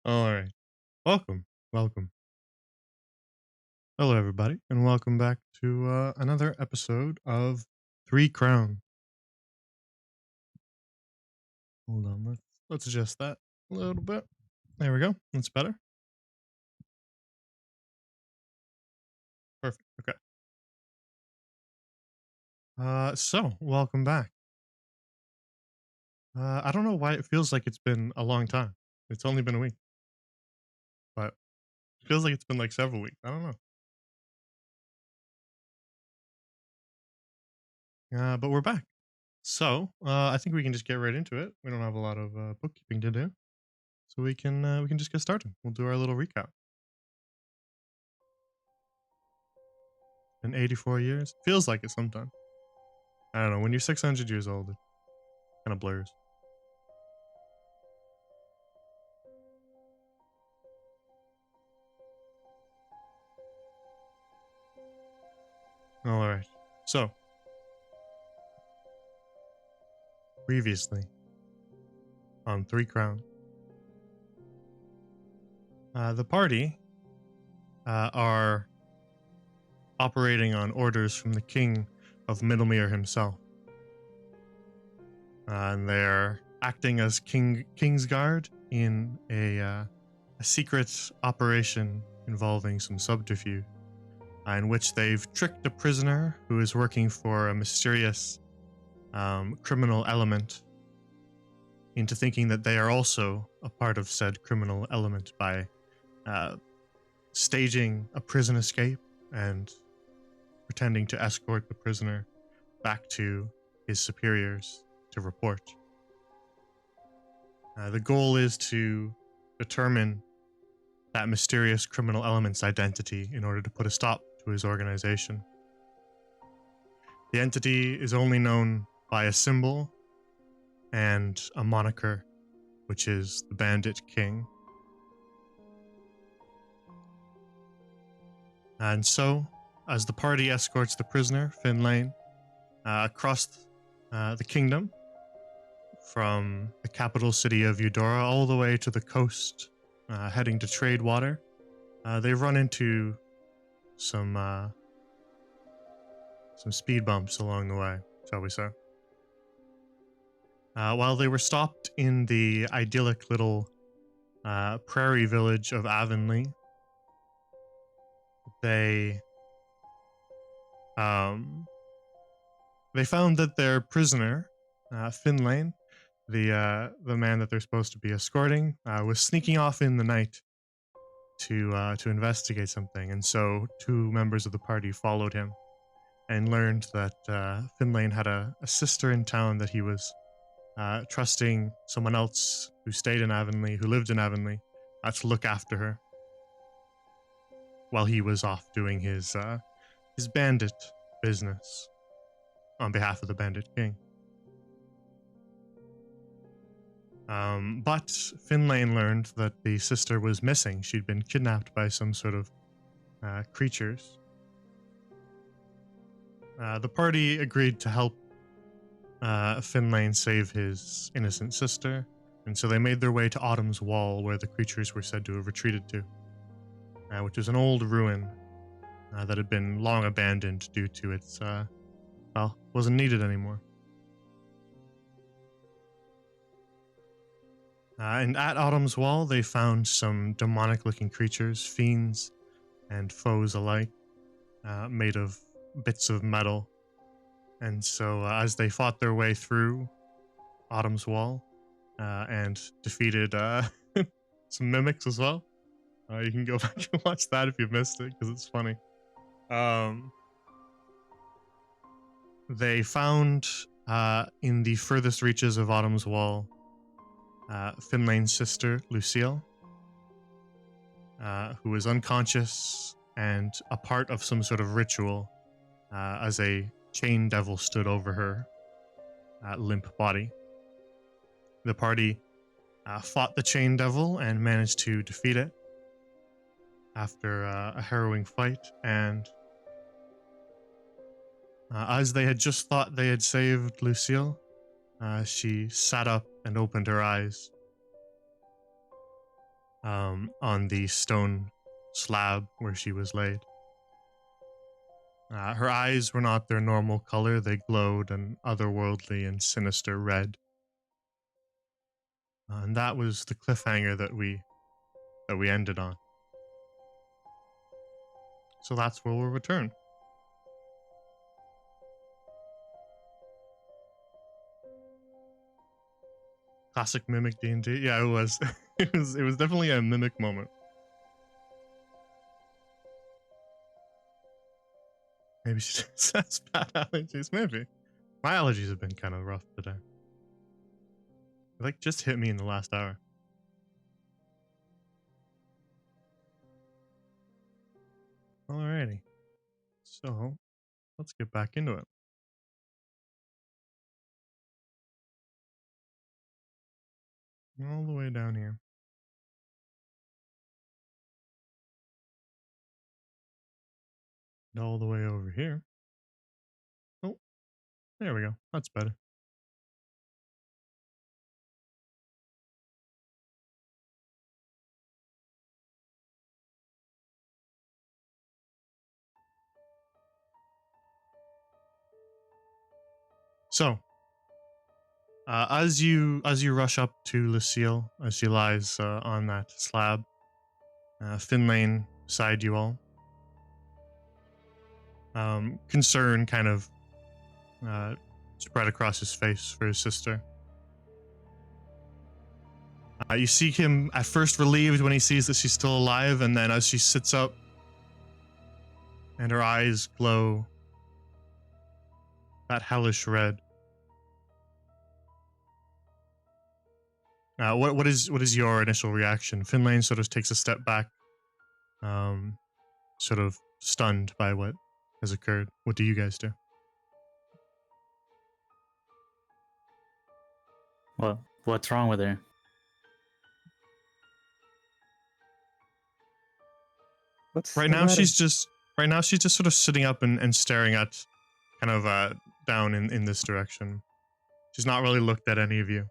All right. Welcome. Welcome. Hello, everybody, and welcome back to another episode of Three Crown. Hold on. Let's adjust that a little bit. There we go. That's better. Perfect. Okay. Welcome back. I don't know why it feels like it's been a long time. It's only been a week, but it feels like it's been like several weeks. I don't know. But we're back. I think we can just get right into it. We don't have a lot of bookkeeping to do, so we can just get started. We'll do our little recap. In 84 years, feels like it sometimes. I don't know. When you're 600 years old, it kind of blurs. All right. So previously on Three Crown, the party are operating on orders from the King of Middlemere himself. And they're acting as Kingsguard in a secret operation involving some subterfuge, in which they've tricked a prisoner who is working for a mysterious criminal element into thinking that they are also a part of said criminal element by uh, staging a prison escape and pretending to escort the prisoner back to his superiors to report. The goal is to determine that mysterious criminal element's identity in order to put a stop to his organization. The entity is only known by a symbol and a moniker, which is the Bandit King. And so, as the party escorts the prisoner, Finlane, across the kingdom, from the capital city of Eudora all the way to the coast, heading to Tradewater, they run into some speed bumps along the way, shall we say. While they were stopped in the idyllic little prairie village of Avonlea, they um, they found that their prisoner, Finlane, the man that they're supposed to be escorting, was sneaking off in the night to investigate something, and so two members of the party followed him and learned that Finlane had a sister in town that he was trusting someone else who stayed in Avonlea, who lived in Avonlea, to look after her while he was off doing his bandit business on behalf of the Bandit King. But Finlane learned that the sister was missing. She'd been kidnapped by some sort of creatures. The party agreed to help Finlane save his innocent sister, and so they made their way to Autumn's Wall, where the creatures were said to have retreated to, which is an old ruin that had been long abandoned due to its, wasn't needed anymore. And at Autumn's Wall, they found some demonic-looking creatures, fiends and foes alike, made of bits of metal. And so, as they fought their way through Autumn's Wall and defeated some mimics as well, you can go back and watch that if you've missed it, because it's funny. They found in the furthest reaches of Autumn's Wall Finlane's sister, Lucille, who was unconscious and a part of some sort of ritual as a chain devil stood over her limp body. The party fought the chain devil and managed to defeat it after a harrowing fight, and as they had just thought they had saved Lucille, she sat up and opened her eyes on the stone slab where she was laid. Her eyes were not their normal color, they glowed an otherworldly and sinister red. And that was the cliffhanger that we ended on. So that's where we'll return. Classic Mimic D&D. Yeah, it was. it was definitely a Mimic moment. Maybe she just has bad allergies. Maybe. My allergies have been kind of rough today. Like, just hit me in the last hour. Alrighty. So, let's get back into it. All the way down here. And all the way over here. Oh, there we go. That's better. So, as you rush up to Lucille as she lies on that slab, Finlane beside you all, concern kind of spread across his face for his sister. You see him at first relieved when he sees that she's still alive, and then as she sits up and her eyes glow that hellish red. What is your initial reaction? Finlane sort of takes a step back, sort of stunned by what has occurred. What do you guys do? Well, what's wrong with her? Right now she's just sort of sitting up and staring at kind of down in this direction. She's not really looked at any of you.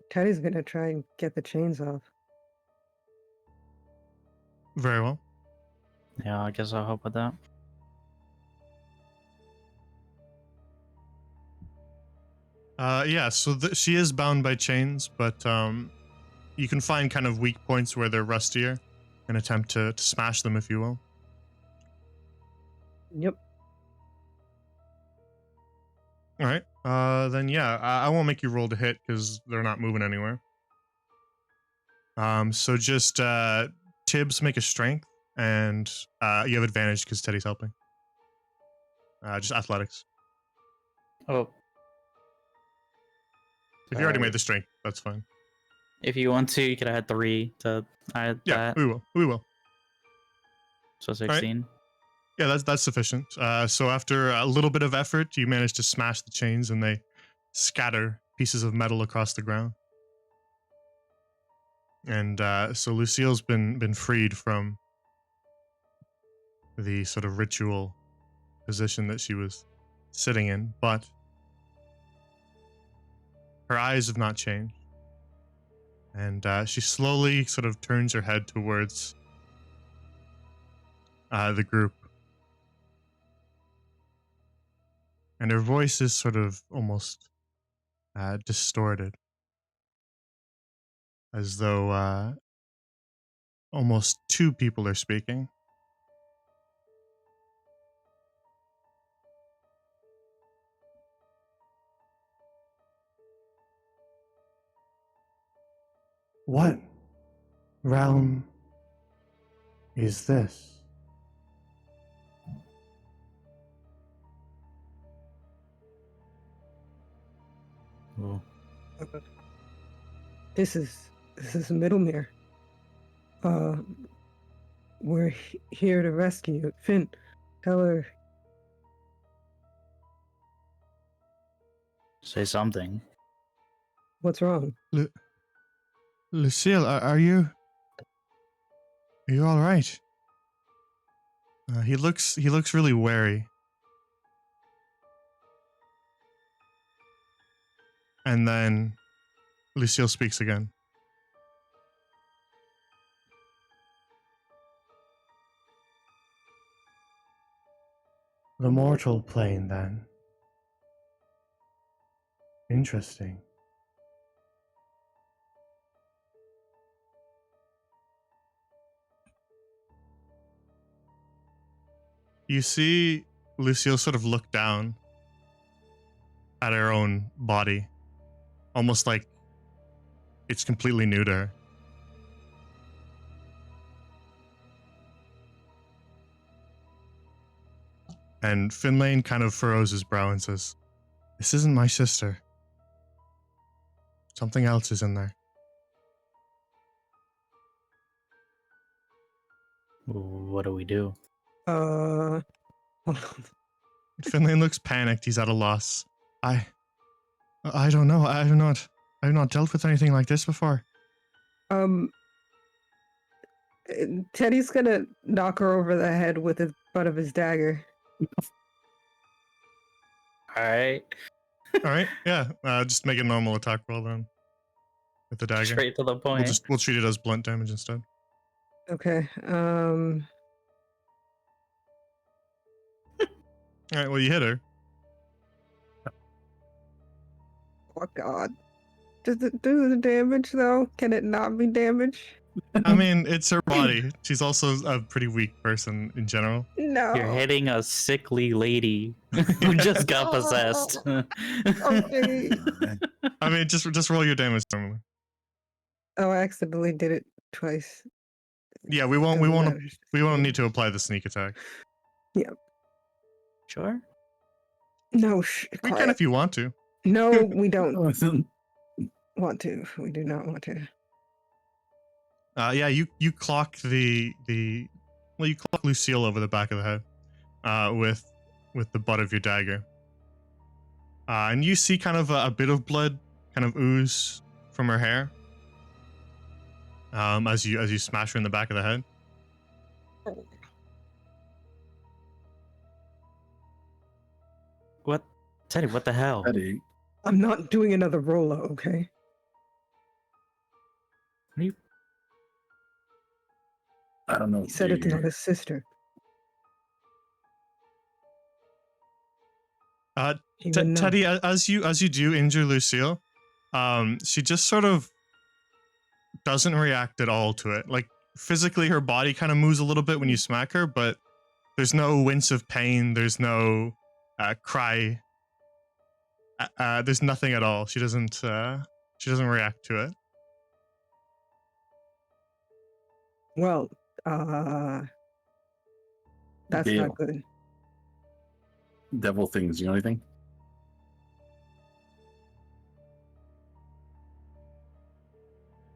Teddy's gonna try and get the chains off. Very well. Yeah, I guess I'll help with that. Yeah, so she is bound by chains, but you can find kind of weak points where they're rustier and attempt to smash them, if you will. Yep. All right. Then yeah, I won't make you roll to hit because they're not moving anywhere. So just Tibbs, make a strength, and you have advantage because Teddy's helping. Just athletics. Oh. If you already made the strength, that's fine. If you want to, you could add 3 to add Yeah, that. we will. So 16. Right. Yeah, that's sufficient. So after a little bit of effort, you manage to smash the chains, and they scatter pieces of metal across the ground. And so Lucille's been freed from the sort of ritual position that she was sitting in, but her eyes have not changed. And she slowly sort of turns her head towards the group. And her voice is sort of almost distorted, as though almost 2 people are speaking. What realm is this? Ooh. This is Middlemere. We're here to rescue you. Finn, tell her. Say something. What's wrong? Lucille, are you all right? He looks really wary. And then Lucille speaks again. The mortal plane, then. Interesting. You see Lucille sort of look down at her own body, almost like it's completely new to her. And Finlane kind of furrows his brow and says, "This isn't my sister. Something else is in there." What do we do? hold on. Finlane looks panicked. He's at a loss. I don't know. I've not dealt with anything like this before. Um, Teddy's gonna knock her over the head with the butt of his dagger. All right. All right, yeah. Just make a normal attack roll then with the dagger. Straight to the point. We'll treat it as blunt damage instead. Okay. All right. Well, you hit her. Oh God. Does it do the damage though? Can it not be damage? I mean, it's her body. She's also a pretty weak person in general. No. You're hitting a sickly lady who just got possessed. Okay. I mean, just roll your damage normally. Oh, I accidentally did it twice. Yeah, we won't need to apply the sneak attack. Sure. No, We can if you want to. No, we don't want to. We do not want to. Yeah, you clock you clock Lucille over the back of the head, with the butt of your dagger. And you see kind of a bit of blood kind of ooze from her hair. As you smash her in the back of the head. What? Teddy, what the hell? Teddy, I'm not doing another Rolo, okay? What are you? I don't know. He said it's not his sister. He would know. Teddy, as you do injure Lucille, she just sort of doesn't react at all to it. Like physically, her body kind of moves a little bit when you smack her, but there's no wince of pain. There's no cry. There's nothing at all. She doesn't react to it. Well, that's Gale. not good. Devil things, you know anything?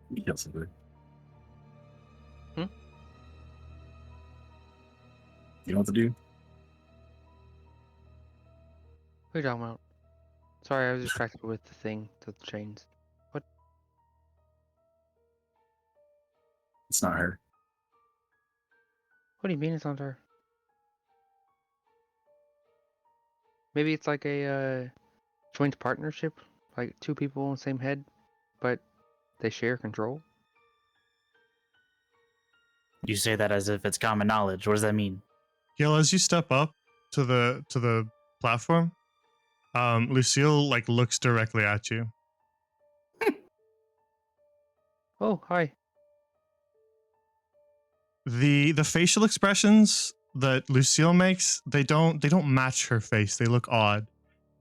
Yes, I do. Hmm? You know what to do? What are you talking about? Sorry, I was distracted with the thing, the chains. It's not her. What do you mean it's not her? Maybe it's like a joint partnership, like two people in the same head, but they share control. You say that as if it's common knowledge. What does that mean? Gil, as you step up to the platform, Lucille like looks directly at you. Oh, hi. The facial expressions that Lucille makes, they don't match her face. They look odd,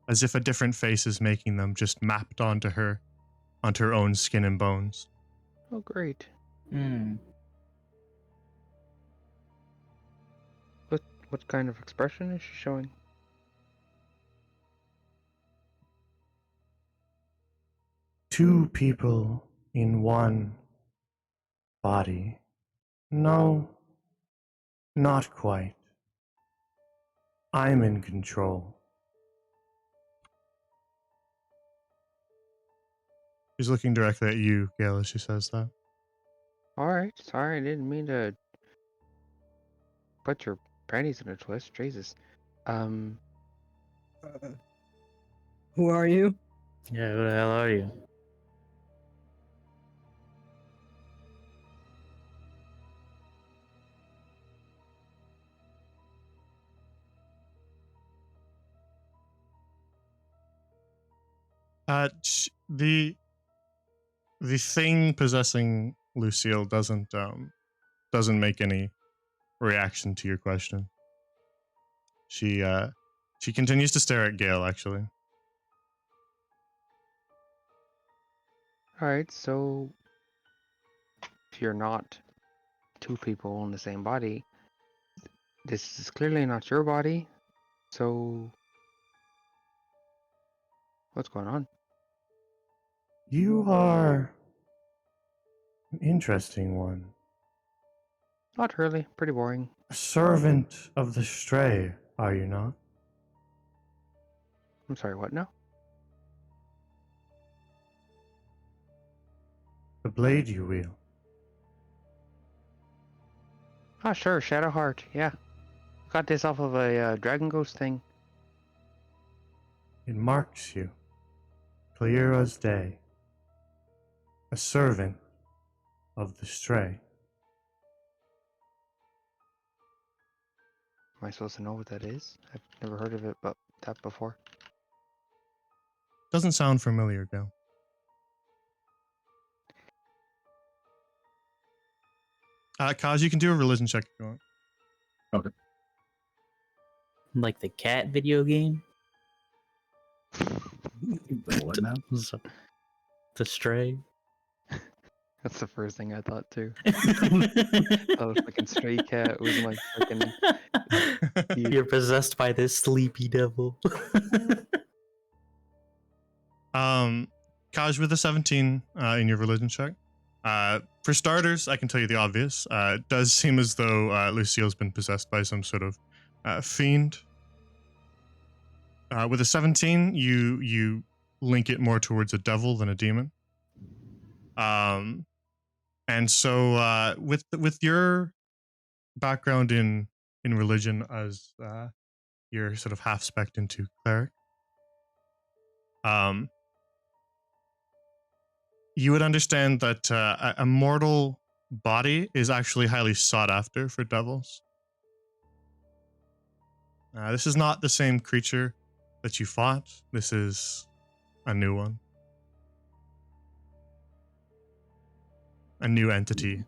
as if a different face is making them, just mapped onto her own skin and bones. Oh, great. Hmm. What kind of expression is she showing? Two people in one body. No, not quite. I'm in control. She's looking directly at you, Gale, as she says that. Alright, sorry, I didn't mean to put your panties in a twist. Jesus. Who are you? Yeah, who the hell are you? The thing possessing Lucille doesn't make any reaction to your question. She continues to stare at Gale, actually. Alright, so if you're not two people in the same body, this is clearly not your body. So what's going on? You are an interesting one. Not really. Pretty boring. A servant of the Stray, are you not? I'm sorry, what now? The blade you wield. Ah, sure, Shadowheart. Yeah. Got this off of a Dragon Ghost thing. It marks you, clear as day. A servant of the Stray. Am I supposed to know what that is? I've never heard of it, but that before. Doesn't sound familiar, Gale. Kaz, you can do a religion check if you want. Like the cat video game? The what now? The Stray? That's the first thing I thought too. I was fucking stray cat was like fucking. You're possessed by this sleepy devil. Kaj, with a 17 in your religion check. For starters, I can tell you the obvious. It does seem as though Lucille's been possessed by some sort of fiend. With a 17, you link it more towards a devil than a demon. And so with your background in religion as you're sort of half spec'd into cleric, you would understand that a mortal body is actually highly sought after for devils. This is not the same creature that you fought. This is a new one. A new entity.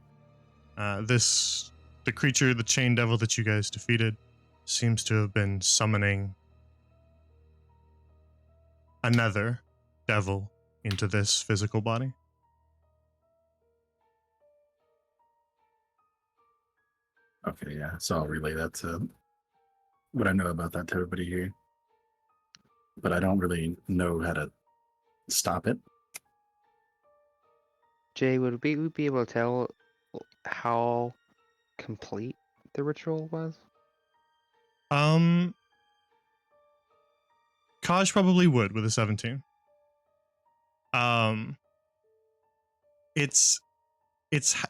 The creature, the chain devil that you guys defeated, seems to have been summoning another devil into this physical body. Okay, yeah. So I'll relay that to what I know about that to everybody here. But I don't really know how to stop it. Jay, would we be able to tell how complete the ritual was? Kaj probably would with a 17. It's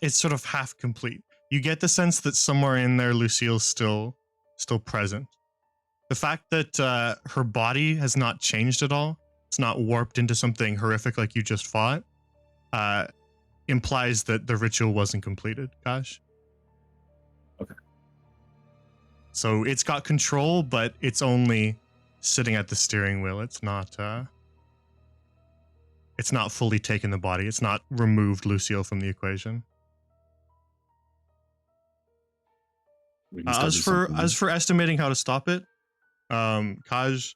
sort of half complete. You get the sense that somewhere in there Lucille's still present. The fact that her body has not changed at all, it's not warped into something horrific like you just fought, implies that the ritual wasn't completed, Kaj. Okay. So it's got control, but it's only sitting at the steering wheel. It's not fully taken the body. It's not removed Lucille from the equation. We can still do something. As for estimating how to stop it, Kaj,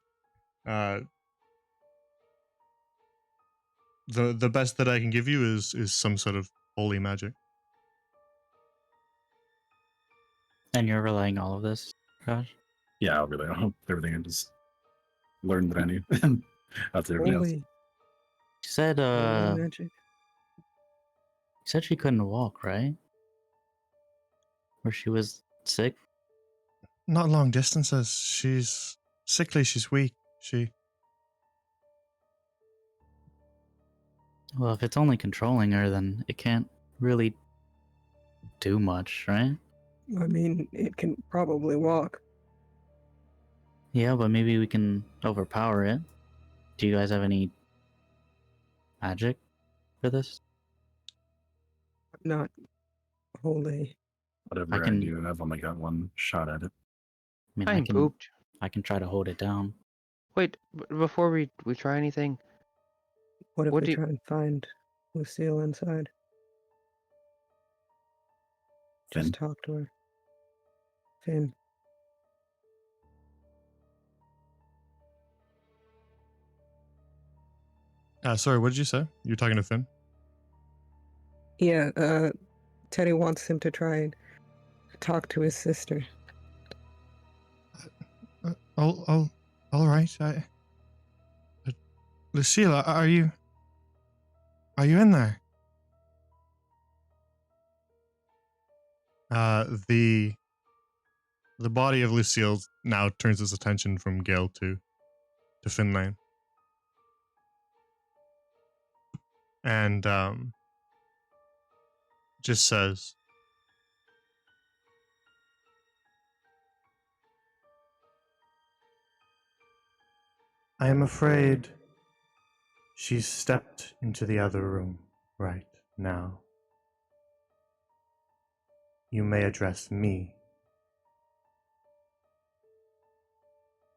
the best that I can give you is some sort of holy magic. And you're relaying all of this, Josh? Yeah, I'll relay everything I just learned that I knew. That's everything else. Holy, She said, holy magic. you said she couldn't walk, right? Or she was sick? Not long distances. She's sickly. She's weak. Well, if it's only controlling her, then it can't really do much, right? I mean, it can probably walk. Yeah, but maybe we can overpower it. Do you guys have any magic for this? Not wholly. Whatever I can- do, I've only got one shot at it. I mean, I'm pooped. I can try to hold it down. Wait, before we try anything, What if What we do you- try and find Lucille inside? Finn? Just talk to her. Finn. Sorry, what did you say? You're talking to Finn? Yeah, Teddy wants him to try and talk to his sister. All right. Lucille, are you in there? The body of Lucille now turns its attention from Gale to Finlane. And just says, I am afraid she's stepped into the other room right now. You may address me.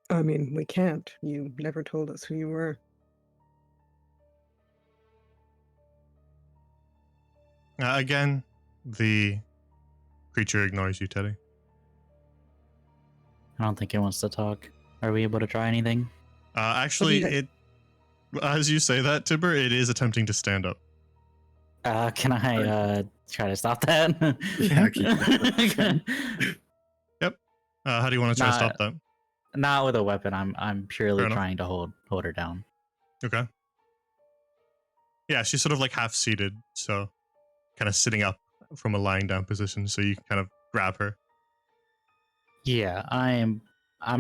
I mean, we can't. You never told us who you were. Again, the creature ignores you, Teddy. I don't think it wants to talk. Are we able to try anything? Actually, Okay. it, as you say that, Tibber, it is attempting to stand up. Can I try to stop that? Yeah, keep going. How do you want to try to stop that? Not with a weapon. I'm purely Fair enough. trying to hold her down. Okay. Yeah, she's sort of like half seated, so kind of sitting up from a lying down position, so you can kind of grab her. Yeah, I'm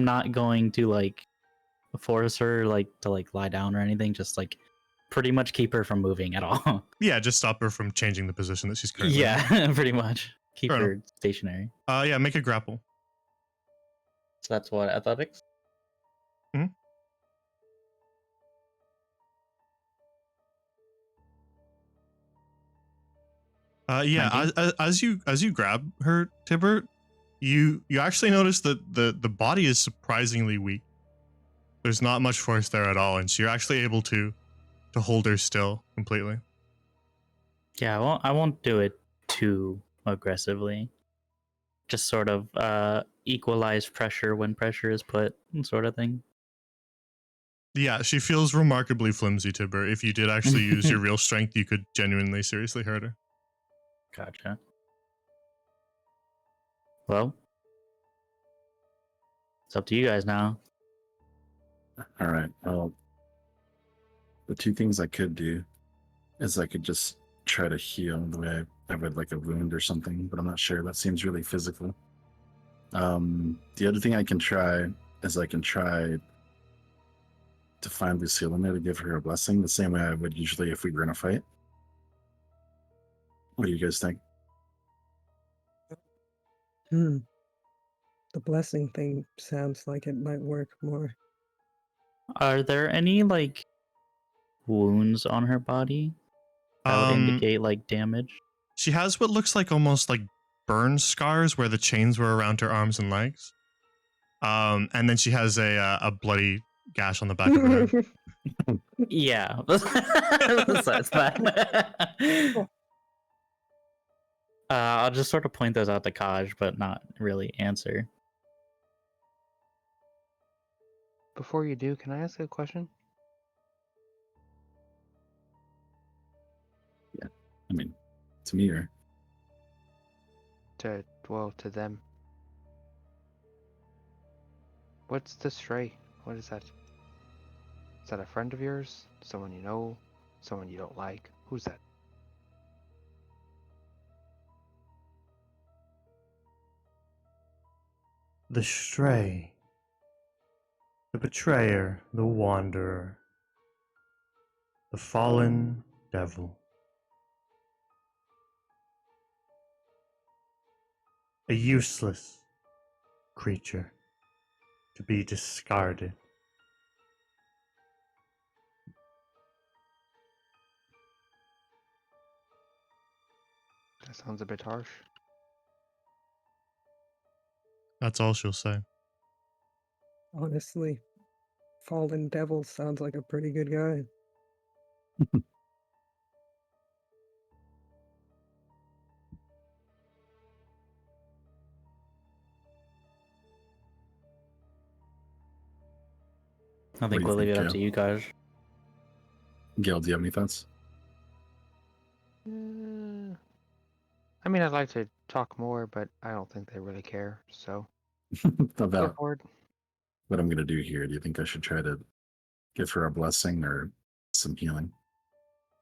not going to like force her like to like lie down or anything, just like pretty much keep her from moving at all. Yeah, just stop her from changing the position that she's currently in. Yeah, pretty much. Keep Fair her stationary. Yeah, make a grapple. So that's what, athletics? Yeah, 19? as you grab her, Tibber, you actually notice that the body is surprisingly weak. There's not much force there at all, and so you're actually able to hold her still completely. Yeah, I won't do it too aggressively. Just sort of equalize pressure when pressure is put, sort of thing. Yeah, she feels remarkably flimsy, Tibber. If you did actually use your real strength, you could genuinely seriously hurt her. Gotcha. Well, it's up to you guys now. All right. Well, the two things I could do is I could just try to heal the way I would like a wound or something, but I'm not sure. That seems really physical. The other thing I can try is I can try to find Lucille in there to give her a blessing, the same way I would usually if we were in a fight. What do you guys think? The blessing thing sounds like it might work more. Are there any like wounds on her body that would indicate like damage? She has what looks like almost like burn scars where the chains were around her arms and legs. And then she has a bloody gash on the back of her head. Yeah, besides that. I'll just sort of point those out to Kaj, but not really answer. before you do, can I ask a question? I mean, to me, or To them. What's the stray? What is that? Is that a friend of yours? Someone you know? Someone you don't like? Who's that? The stray. The betrayer. The wanderer. The fallen devil. A useless creature to be discarded. That sounds a bit harsh. That's all she'll say. Honestly, Fallen Devil sounds like a pretty good guy. I do think you we'll leave think, it up Gale? to you guys. Gale, do you have any thoughts? I mean, I'd like to talk more, but I don't think they really care. So go About forward. what I'm gonna do here. Do you think I should try to give her a blessing or some healing?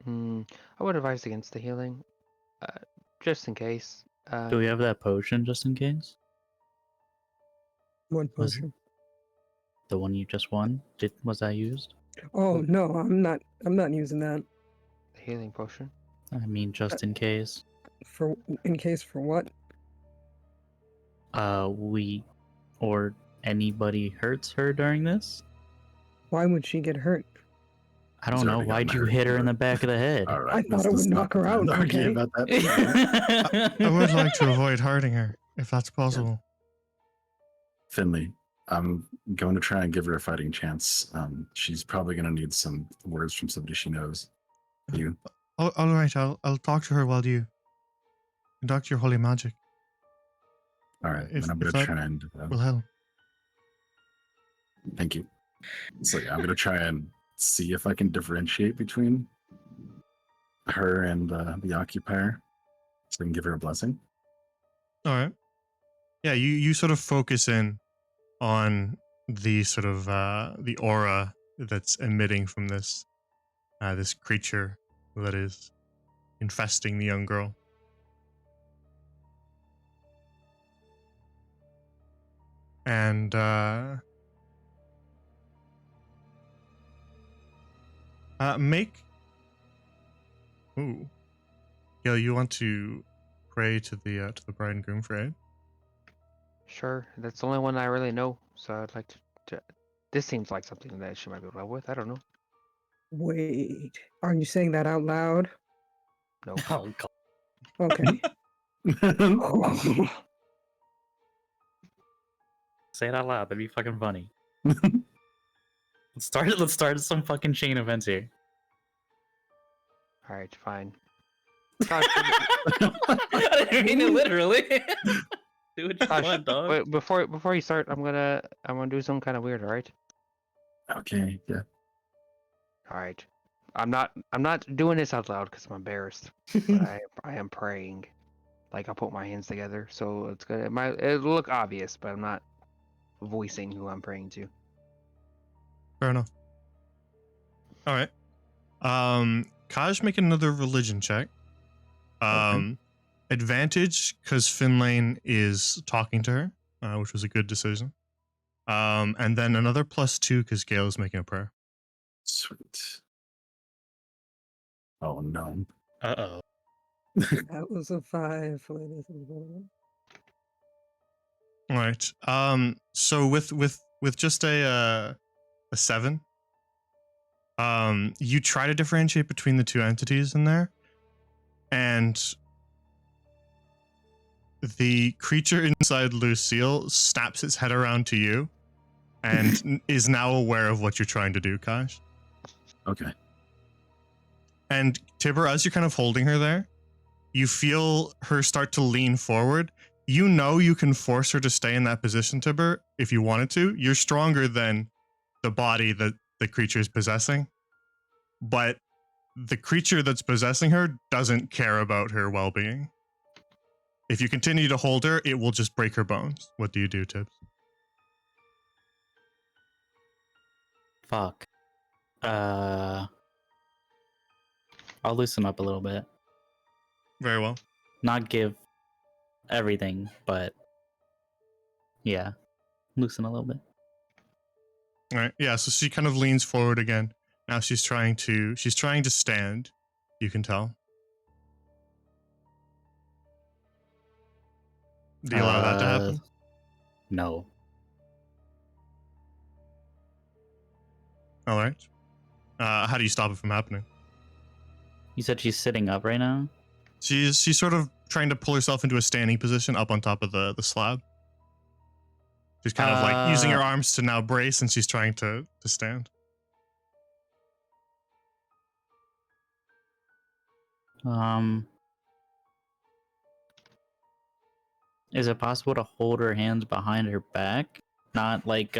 I would advise against the healing, just in case. Do we have that potion just in case? One Was- potion. The one you just won? Was that used? Oh no, I'm not using that. The healing potion. I mean, just in case. For in case for what? We or anybody hurts her during this? Why would she get hurt? I don't She's know. already Why'd gotten you hurt, hit her in but- the back of the head? All right. I thought it would let's knock not her out, argue okay? about that. I would like to avoid hurting her, if that's possible. Finley, I'm going to try and give her a fighting chance. She's probably going to need some words from somebody she knows. You. Oh, all right, I'll talk to her while you conduct your holy magic. All right. If- and I'm if going to that try and Will help. thank you. So yeah, I'm going to try and see if I can differentiate between her and the occupier, so I can give her a blessing. All right. Yeah, you sort of focus in on the sort of the aura that's emitting from this this creature that is infesting the young girl. And make. Ooh. Gail, you want to pray to the bride and groom for aid? Sure, that's the only one I really know. So I'd like to. This seems like something that she might be able to help with. I don't know. Wait, are you saying that out loud? No. Oh, God. Okay. Say it out loud. That'd be fucking funny. Let's start some fucking chain events here. All right, fine. Gosh, I didn't mean it literally. Do what you Gosh, want, dog. wait, before you start, I'm gonna do something kind of weird. All right. Okay. Yeah. All right. I'm not doing this out loud because I'm embarrassed. But I am praying. Like I'll put my hands together, so it's gonna it'll look obvious, but I'm not voicing who I'm praying to. Fair enough. All right. Kaj, make another religion check. Advantage because Finlane is talking to her, which was a good decision. And then another +2 because Gale is making a prayer. Sweet. Oh no. Uh-oh. That was a 5, ladies and gentlemen. All right. So with just a 7, you try to differentiate between the two entities in there, and the creature inside Lucille snaps its head around to you, and is now aware of what you're trying to do, Kaj. Okay. And Tibber, as you're kind of holding her there, you feel her start to lean forward. You know you can force her to stay in that position, Tibber, if you wanted to. You're stronger than the body that the creature is possessing. But the creature that's possessing her doesn't care about her well-being. If you continue to hold her, it will just break her bones. What do you do, Tibbs? Fuck. I'll loosen up a little bit. Very well. Not give everything, but yeah, loosen a little bit. All right. Yeah, so she kind of leans forward again. Now she's trying to stand, you can tell. Do you allow that to happen? No. All right. How do you stop it from happening? You said she's sitting up right now? She's sort of trying to pull herself into a standing position up on top of the slab. She's kind of like using her arms to now brace, and she's trying to stand. Is it possible to hold her hands behind her back? Not like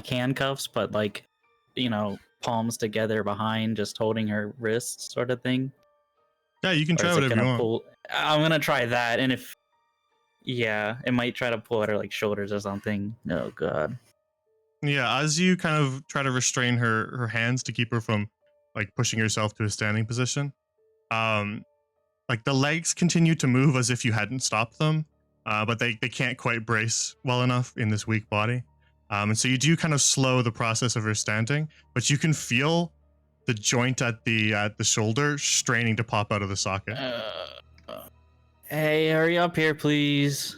handcuffs, but like, palms together behind, just holding her wrists, sort of thing. Yeah, you can Or try is it whatever you gonna want. I'm gonna try that, and if it might try to pull at her like shoulders or something. Oh god. Yeah, as you kind of try to restrain her hands to keep her from like pushing herself to a standing position, like the legs continue to move as if you hadn't stopped them, but they can't quite brace well enough in this weak body. And so you do kind of slow the process of her standing, but you can feel the joint at the shoulder straining to pop out of the socket. Hey, hurry up here, please.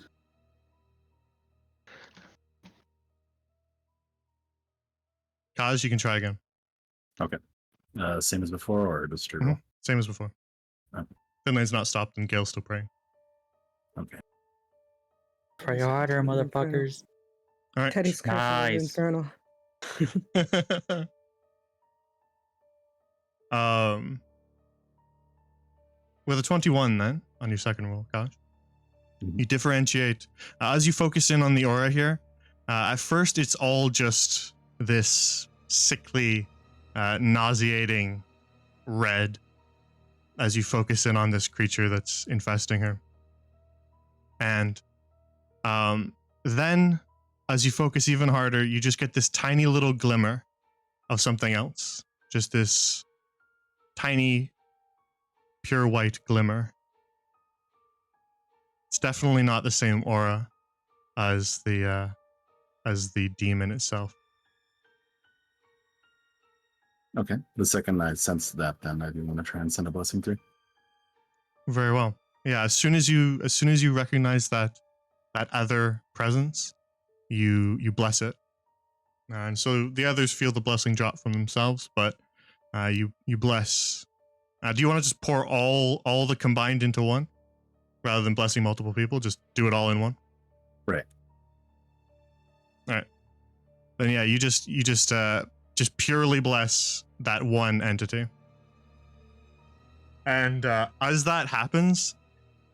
Kaz, you can try again. Same as before, or just straight roll? Same as before. Okay. Finlay's not stopped and Gale's still praying. Okay. Pray harder, motherfuckers. All right. Teddy's cursing over Nice. Infernal. With a 21 then on your second roll, Kaz, Mhm. you differentiate as you focus in on the aura here. At first, it's all just this sickly, nauseating red as you focus in on this creature that's infesting her. And then, as you focus even harder, you just get this tiny little glimmer of something else. Just this tiny, pure white glimmer. It's definitely not the same aura as the demon itself. Okay. The second I sense that, then I do want to try and send a blessing through. Very well. Yeah, as soon as you recognize that other presence, you bless it. And so the others feel the blessing drop from themselves, but you bless. Do you want to just pour all the combined into one, rather than blessing multiple people? Just do it all in one. Right. All right. Then yeah, you just purely bless that one entity. And as that happens,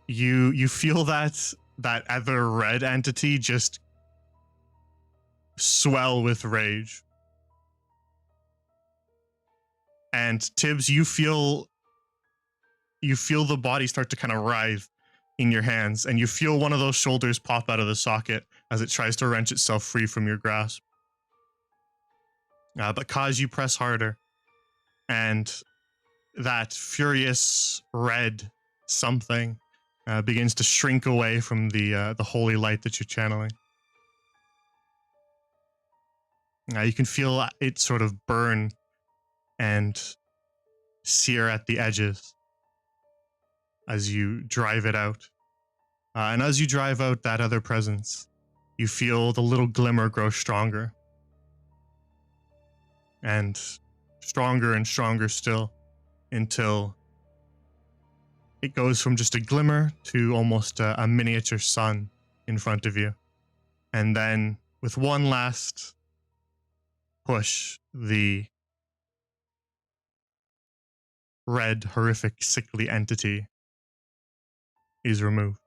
you feel that other red entity just swell with rage. And Tibbs, you feel the body start to kind of writhe in your hands, and you feel one of those shoulders pop out of the socket as it tries to wrench itself free from your grasp. But Kaz, you press harder, and that furious red something begins to shrink away from the holy light that you're channeling. You can feel it sort of burn and sear at the edges as you drive it out. And as you drive out that other presence, you feel the little glimmer grow stronger. And stronger still, until it goes from just a glimmer to almost a miniature sun in front of you. And then, with one last push, the red, horrific, sickly entity is removed.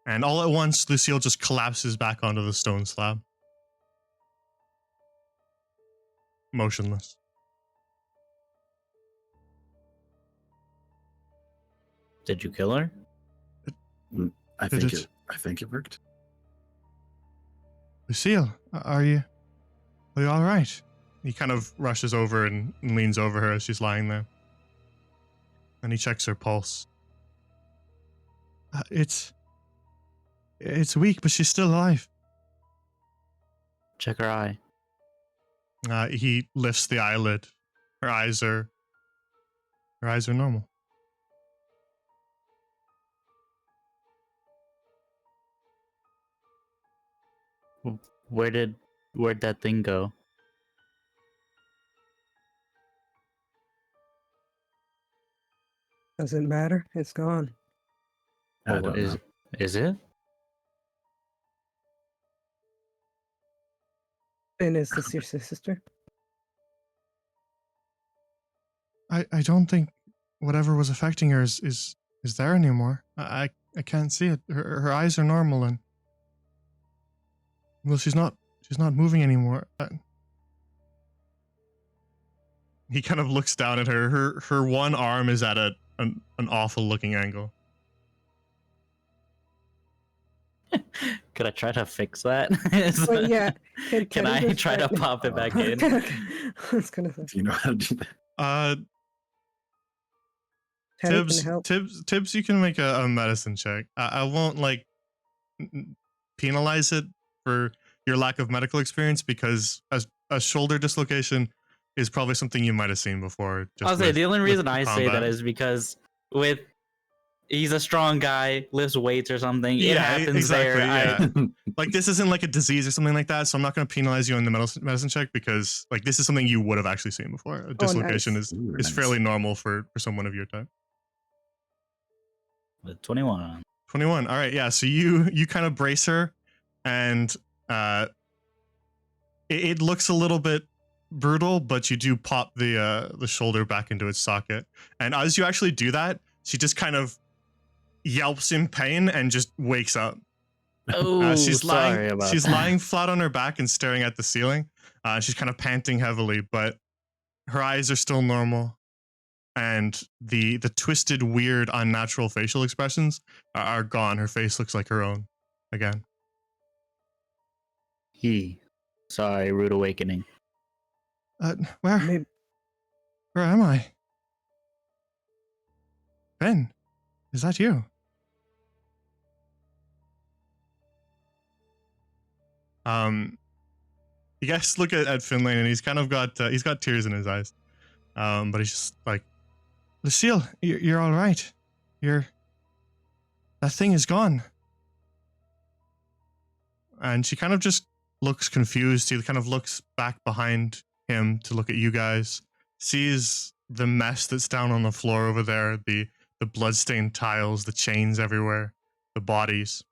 And all at once, Lucille just collapses back onto the stone slab. Motionless. Did you kill her? I Did think it worked. Lucille, are you all right? He kind of rushes over and leans over her as she's lying there. And he checks her pulse. It's weak, but she's still alive. Check her eye. He lifts the eyelid. Her eyes are normal. Where'd that thing go? Doesn't matter. It's gone. I Well, don't is know. is it? And is this your sister? I don't think whatever was affecting her is there anymore. I can't see it. Her eyes are normal and well, she's not moving anymore. He kind of looks down at her. Her one arm is at an awful looking angle. Could I try to fix that? Is Well, that- yeah. Can Teddy I just try to tried- pop it back in? Okay. I was gonna say. Do you know how to do that? Teddy Tibbs, can help. Tibbs, you can make a medicine check. I won't like penalize it for your lack of medical experience because a shoulder dislocation is probably something you might have seen before. I'll say with- the only with reason I say that combat. is because he's a strong guy, lifts weights or something. It Yeah, happens exactly, there. yeah. Like this isn't like a disease or something like that, so I'm not going to penalize you on the medicine check because like this is something you would have actually seen before. A dislocation nice. is Ooh, is nice. fairly normal for someone of your type. With 21. 21. All right, yeah. So you kind of brace her, and it looks a little bit brutal, but you do pop the shoulder back into its socket, and as you actually do that, she just kind of yelps in pain and just wakes up. Oh, She's sorry lying. about She's that. lying flat on her back and staring at the ceiling. She's kind of panting heavily, but her eyes are still normal, and the twisted, weird, unnatural facial expressions are gone. Her face looks like her own again. Sorry, rude awakening. Where Maybe am I? Ben, is that you? You guys look at Finlay, and he's kind of got tears in his eyes, but he's just like, Lucille, you're all right. That thing is gone. And she kind of just looks confused. He kind of looks back behind him to look at you guys, sees the mess that's down on the floor over there, the bloodstained tiles, the chains everywhere, the bodies,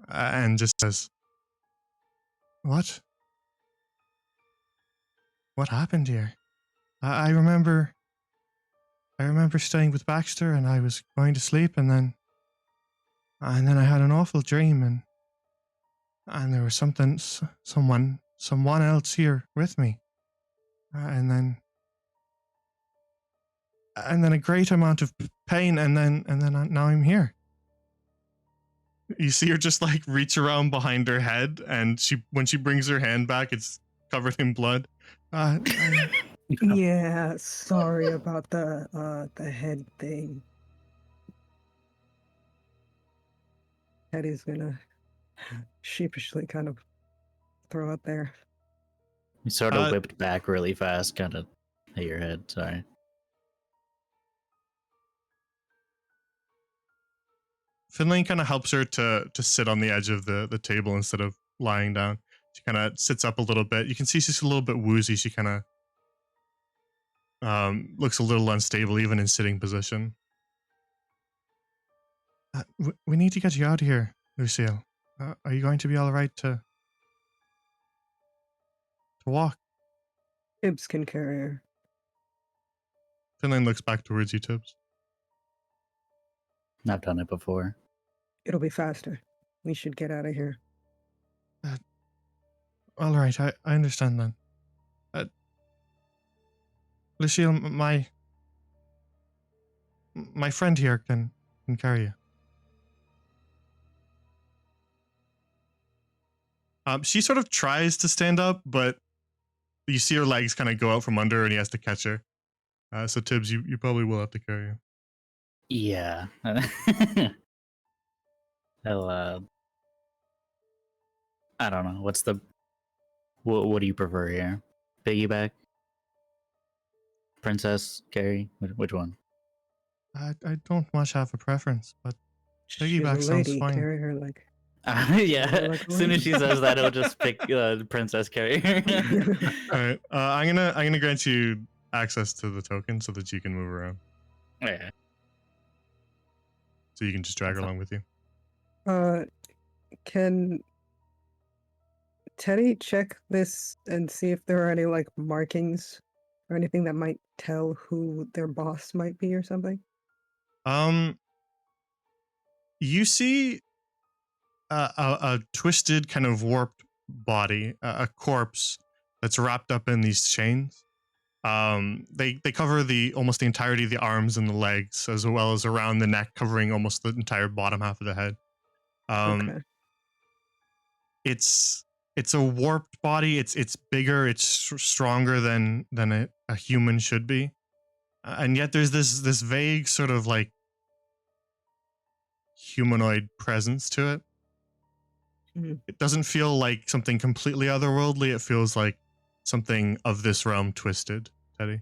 and just says, What happened here? I remember staying with Baxter, and I was going to sleep, and then I had an awful dream, and there was someone else here with me, and then a great amount of pain, and then now I'm here. You see her just like reach around behind her head, and when she brings her hand back, it's covered in blood. Yeah, sorry about the head thing. Teddy's gonna sheepishly kind of throw it there. You sort of Uh, whipped back really fast, kind of hit your head. Sorry. Finlay kind of helps her to sit on the edge of the table instead of lying down. She kind of sits up a little bit. You can see she's a little bit woozy. She kind of looks a little unstable even in sitting position. We need to get you out of here, Lucille. Are you going to be all right to walk? Tibbs can carry her. Finlay looks back towards you, Tibbs. I've done it before. It'll be faster. We should get out of here. All right, I understand then. Lucille, my friend here can carry you. She sort of tries to stand up, but you see her legs kind of go out from under her, and he has to catch her. So Tibbs, you probably will have to carry her. Yeah. Hell, I don't know. What do you prefer here? Piggyback? Princess? Carrie? Which one? I don't much have a preference, but She's Piggyback a sounds lady. fine. Carry her like. Yeah. like As soon as she says that, it'll just pick Princess Carrie. all right. I'm gonna grant you access to the token so that you can move around. Yeah. So you can just drag her That's along with you. Can Teddy check this and see if there are any like markings or anything that might tell who their boss might be or something? You see a twisted, kind of warped body, a corpse that's wrapped up in these chains. They cover almost the entirety of the arms and the legs, as well as around the neck, covering almost the entire bottom half of the head. Okay. It's a warped body. It's bigger. It's stronger than a human should be, and yet there's this vague sort of like humanoid presence to it. Mhm. It doesn't feel like something completely otherworldly. It feels like something of this realm twisted, Teddy.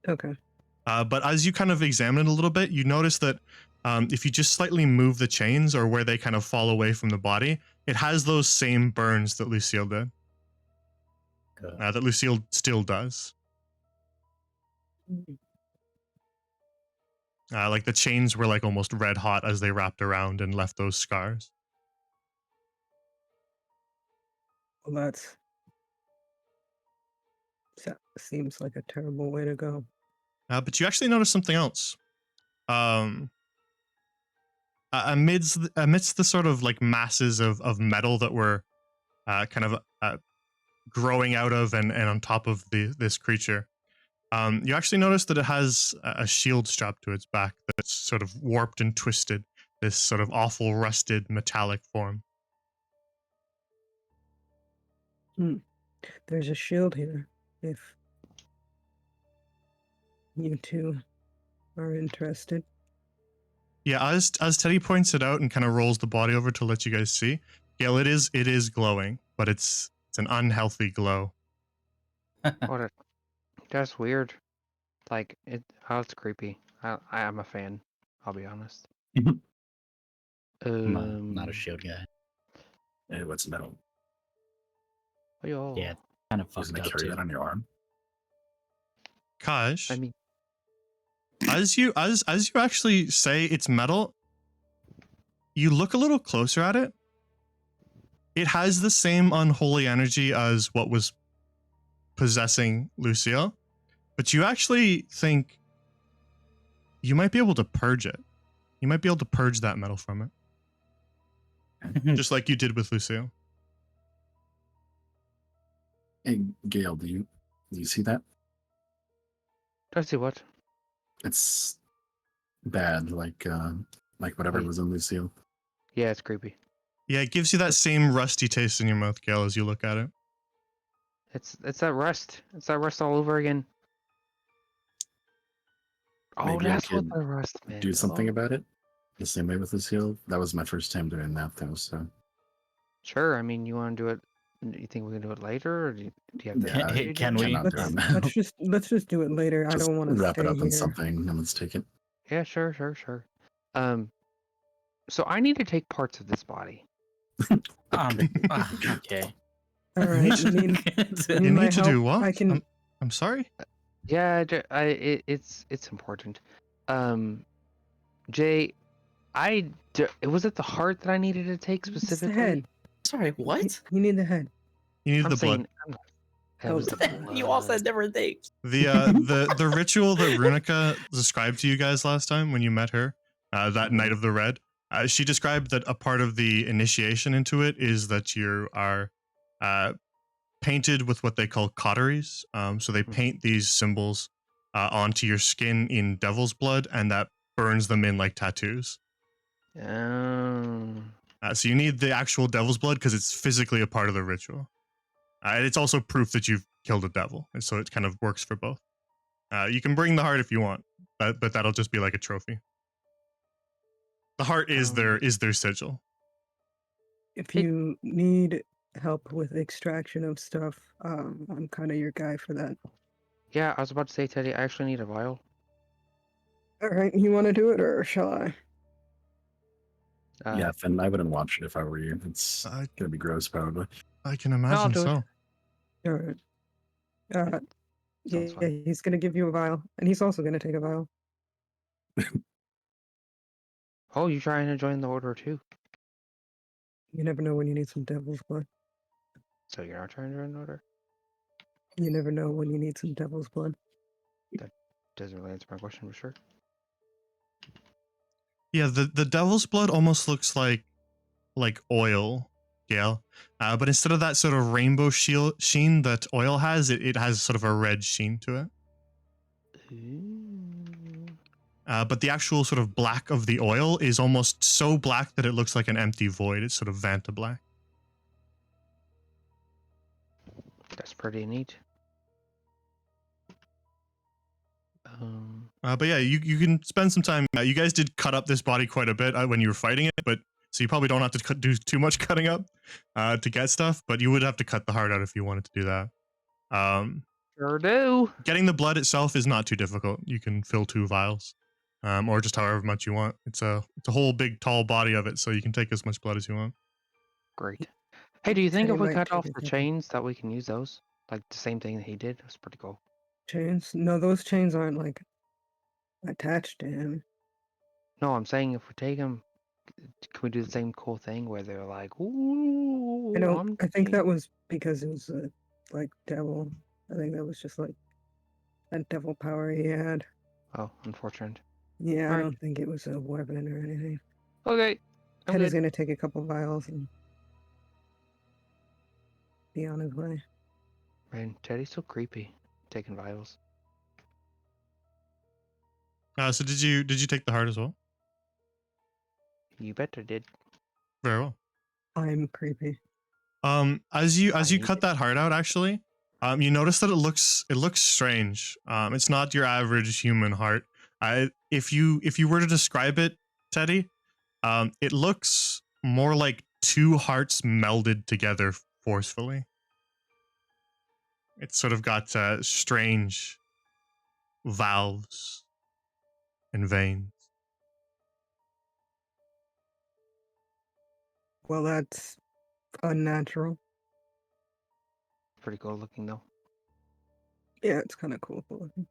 Okay. But as you kind of examine it a little bit, you notice that if you just slightly move the chains or where they kind of fall away from the body, it has those same burns that Lucille did. That Lucille still does. Mhm. Like the chains were like almost red hot as they wrapped around and left those scars. Well, seems like a terrible way to go. But you actually notice something else. Amidst the sort of like masses of metal that were kind of growing out of and on top of this creature, you actually notice that it has a shield strapped to its back that's sort of warped and twisted, this sort of awful rusted metallic form. There's a shield here. If you two are interested. Yeah, as Teddy points it out and kind of rolls the body over to let you guys see, Gail, it is glowing, but it's an unhealthy glow. That's weird. Like it's creepy. I am a fan. I'll be honest. I'm not a shield guy. Hey, what's metal? Yo. Yeah, kind of You're fucked gonna up carry too. that on your arm? Kaj, I mean, as you actually say it's metal, you look a little closer at it. It has the same unholy energy as what was possessing Lucille, but you actually think you might be able to purge it. You might be able to purge that metal from it, just like you did with Lucille. Hey, Gail, do you see that? do I see what? It's bad, like whatever Wait. was in Lucille. Yeah, it's creepy. Yeah, it gives you that same rusty taste in your mouth, Gail, as you look at it. It's that rust. It's that rust all over again. Oh, Maybe I that's what could the rust meant. Do something Oh, about it. The same way with Lucille. That was my first time doing that, though. So sure. I mean, you want to do it? You think we can do it later, or do you have to? Yeah, Hey, I can we? cannot do it now. Let's just do it later. I Just don't want to wrap stay it up here. in something and let's take it. Yeah, sure. So I need to take parts of this body. Okay. All right. You need You my need to do help? what? I can. I'm sorry. Yeah, it's important. Jay, was it the heart that I needed to take It's the specifically? head. Sorry, what? You need the head. You need I'm the blood. saying that was the You all blood. said different things. The ritual that Runica described to you guys last time when you met her, that night of the red. She described that a part of the initiation into it is that you are painted with what they call cauteries. So they paint these symbols onto your skin in devil's blood, and that burns them in like tattoos. Oh. So you need the actual devil's blood because it's physically a part of the ritual. And it's also proof that you've killed a devil, and so it kind of works for both. You can bring the heart if you want, but that'll just be like a trophy. The heart is their sigil. If you need help with extraction of stuff, I'm kind of your guy for that. Yeah, I was about to say, Teddy, I actually need a vial. All right, you want to do it, or shall I? Yeah, Finn, I wouldn't watch it if I were you. It's I- gonna be gross, probably. I can imagine do it. so. All right. Yeah, Sounds fine. he's gonna give you a vial, and he's also gonna take a vial. Oh, you trying to join the order too? You never know when you need some devil's blood. So you're not trying to join the order? You never know when you need some devil's blood. Doesn't really answer my question for sure. Yeah, the devil's blood almost looks like oil, Gale. But instead of that sort of rainbow sheen that oil has, it has sort of a red sheen to it. Ooh. But the actual sort of black of the oil is almost so black that it looks like an empty void. It's sort of Vanta black. That's pretty neat. But yeah, you can spend some time. You guys did cut up this body quite a bit when you were fighting it, but so you probably don't have to do too much cutting up to get stuff. But you would have to cut the heart out if you wanted to do that. Sure do. Getting the blood itself is not too difficult. You can fill 2 vials, or just however much you want. It's a whole big tall body of it, so you can take as much blood as you want. Great. Hey, do you think Teddy if we might cut take off a the second. chains that we can use those? Like the same thing that he did? That's pretty cool. Chains? No, those chains aren't like attached to him. No, I'm saying if we take him, can we do the same cool thing where they're like, ooh, I think that was because it was like devil. I think that was just like that devil power he had. Oh, unfortunate. Yeah, I Alright. don't think it was a weapon or anything. Okay. I'm Teddy's good. gonna take a couple vials and be on his way. Man, Teddy's so creepy. Taking vials. So did you take the heart as well? You bet I did. Very well. I'm creepy. As you I cut that heart out, actually, you notice that it looks strange. It's not your average human heart. If you were to describe it, Teddy, it looks more like 2 hearts melded together forcefully. It's sort of got strange valves and veins. Well, that's unnatural. Pretty cool looking though. Yeah, it's kind of cool looking.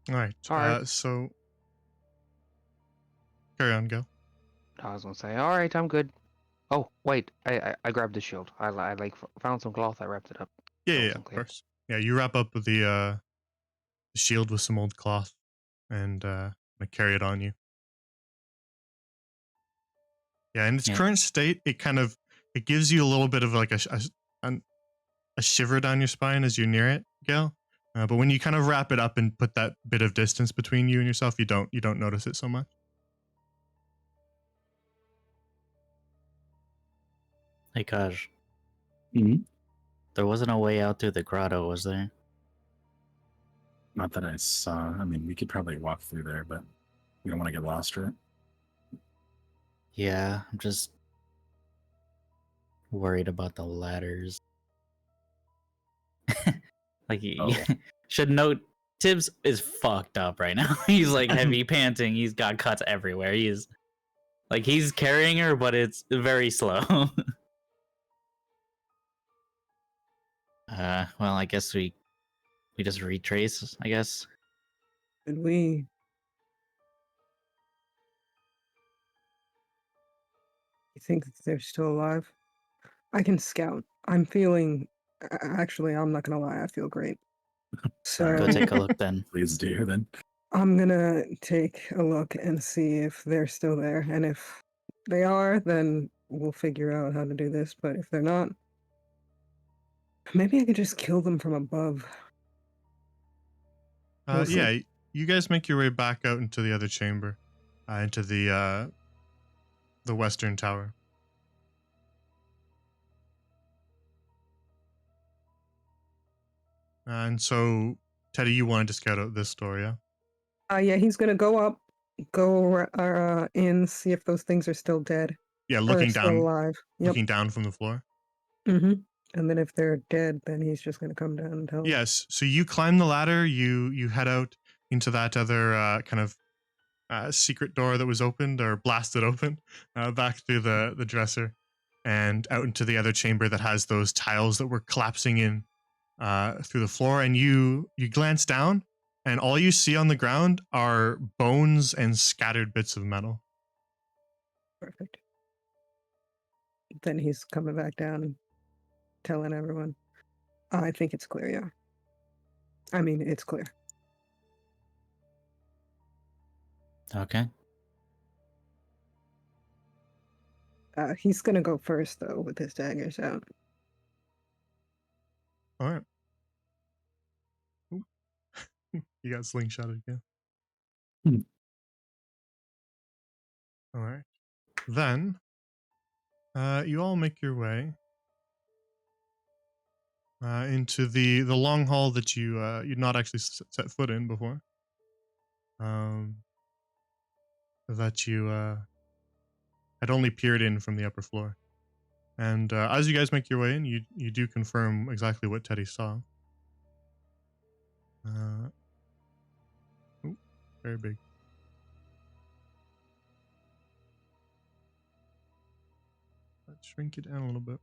All right. Alright. So carry on, go. I was gonna say, alright, I'm good. Oh, wait, I grabbed the shield. I like found some cloth, I wrapped it up. Yeah, That yeah, wasn't of clear. course. Yeah, you wrap up the shield with some old cloth and carry it on you. Yeah, in its Yeah. current state, it gives you a little bit of like a shiver down your spine as you're near it, Gail. But when you kind of wrap it up and put that bit of distance between you and yourself, you don't notice it so much. Hey, Kaj, Mhm. there wasn't a way out through the grotto, was there? Not that I saw. I mean, we could probably walk through there, but we don't want to get lost, right? Yeah, I'm just worried about the ladders. Like, you Oh. should note, Tibbs is fucked up right now. He's like heavy panting. He's got cuts everywhere. He's carrying her, but it's very slow. Well, I guess we just retrace, I guess. Did we? You think that they're still alive? I can scout. I'm feeling. Actually, I'm not gonna lie. I feel great. So Go take a look then. Please do then. I'm gonna take a look and see if they're still there, and if they are, then we'll figure out how to do this. But if they're not, maybe I could just kill them from above. We'll see. Yeah, you guys make your way back out into the other chamber, into the western tower. And so, Teddy, you wanted to scout out this door, yeah? Yeah, he's gonna go up, go in, see if those things are still dead. Yeah, Or looking still down, alive. Yep. looking down from the floor. Mm-hmm. And then if they're dead, then he's just gonna come down and tell. Yes. So you climb the ladder. You head out into that other kind of secret door that was opened or blasted open, back through the dresser, and out into the other chamber that has those tiles that were collapsing in through the floor, and you glance down, and all you see on the ground are bones and scattered bits of metal. Perfect. Then he's coming back down and telling everyone. I think it's clear, yeah. I mean, it's clear. Okay. He's gonna go first, though, with his daggers out. All right. Ooh. You got slingshotted again. Hmm. All right. Then, you all make your way into the long hall that you'd not actually set foot in before. That you had only peered in from the upper floor. And as you guys make your way in, you do confirm exactly what Teddy saw. Ooh, very big. Let's shrink it down a little bit.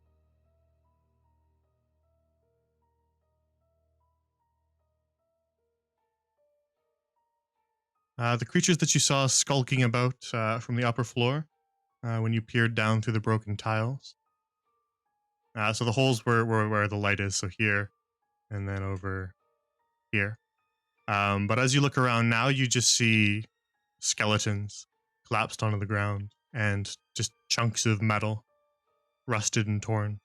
The creatures that you saw skulking about from the upper floor when you peered down through the broken tiles. So the holes were where the light is, so here, and then over here. But as you look around now, you just see skeletons collapsed onto the ground and just chunks of metal, rusted and torn.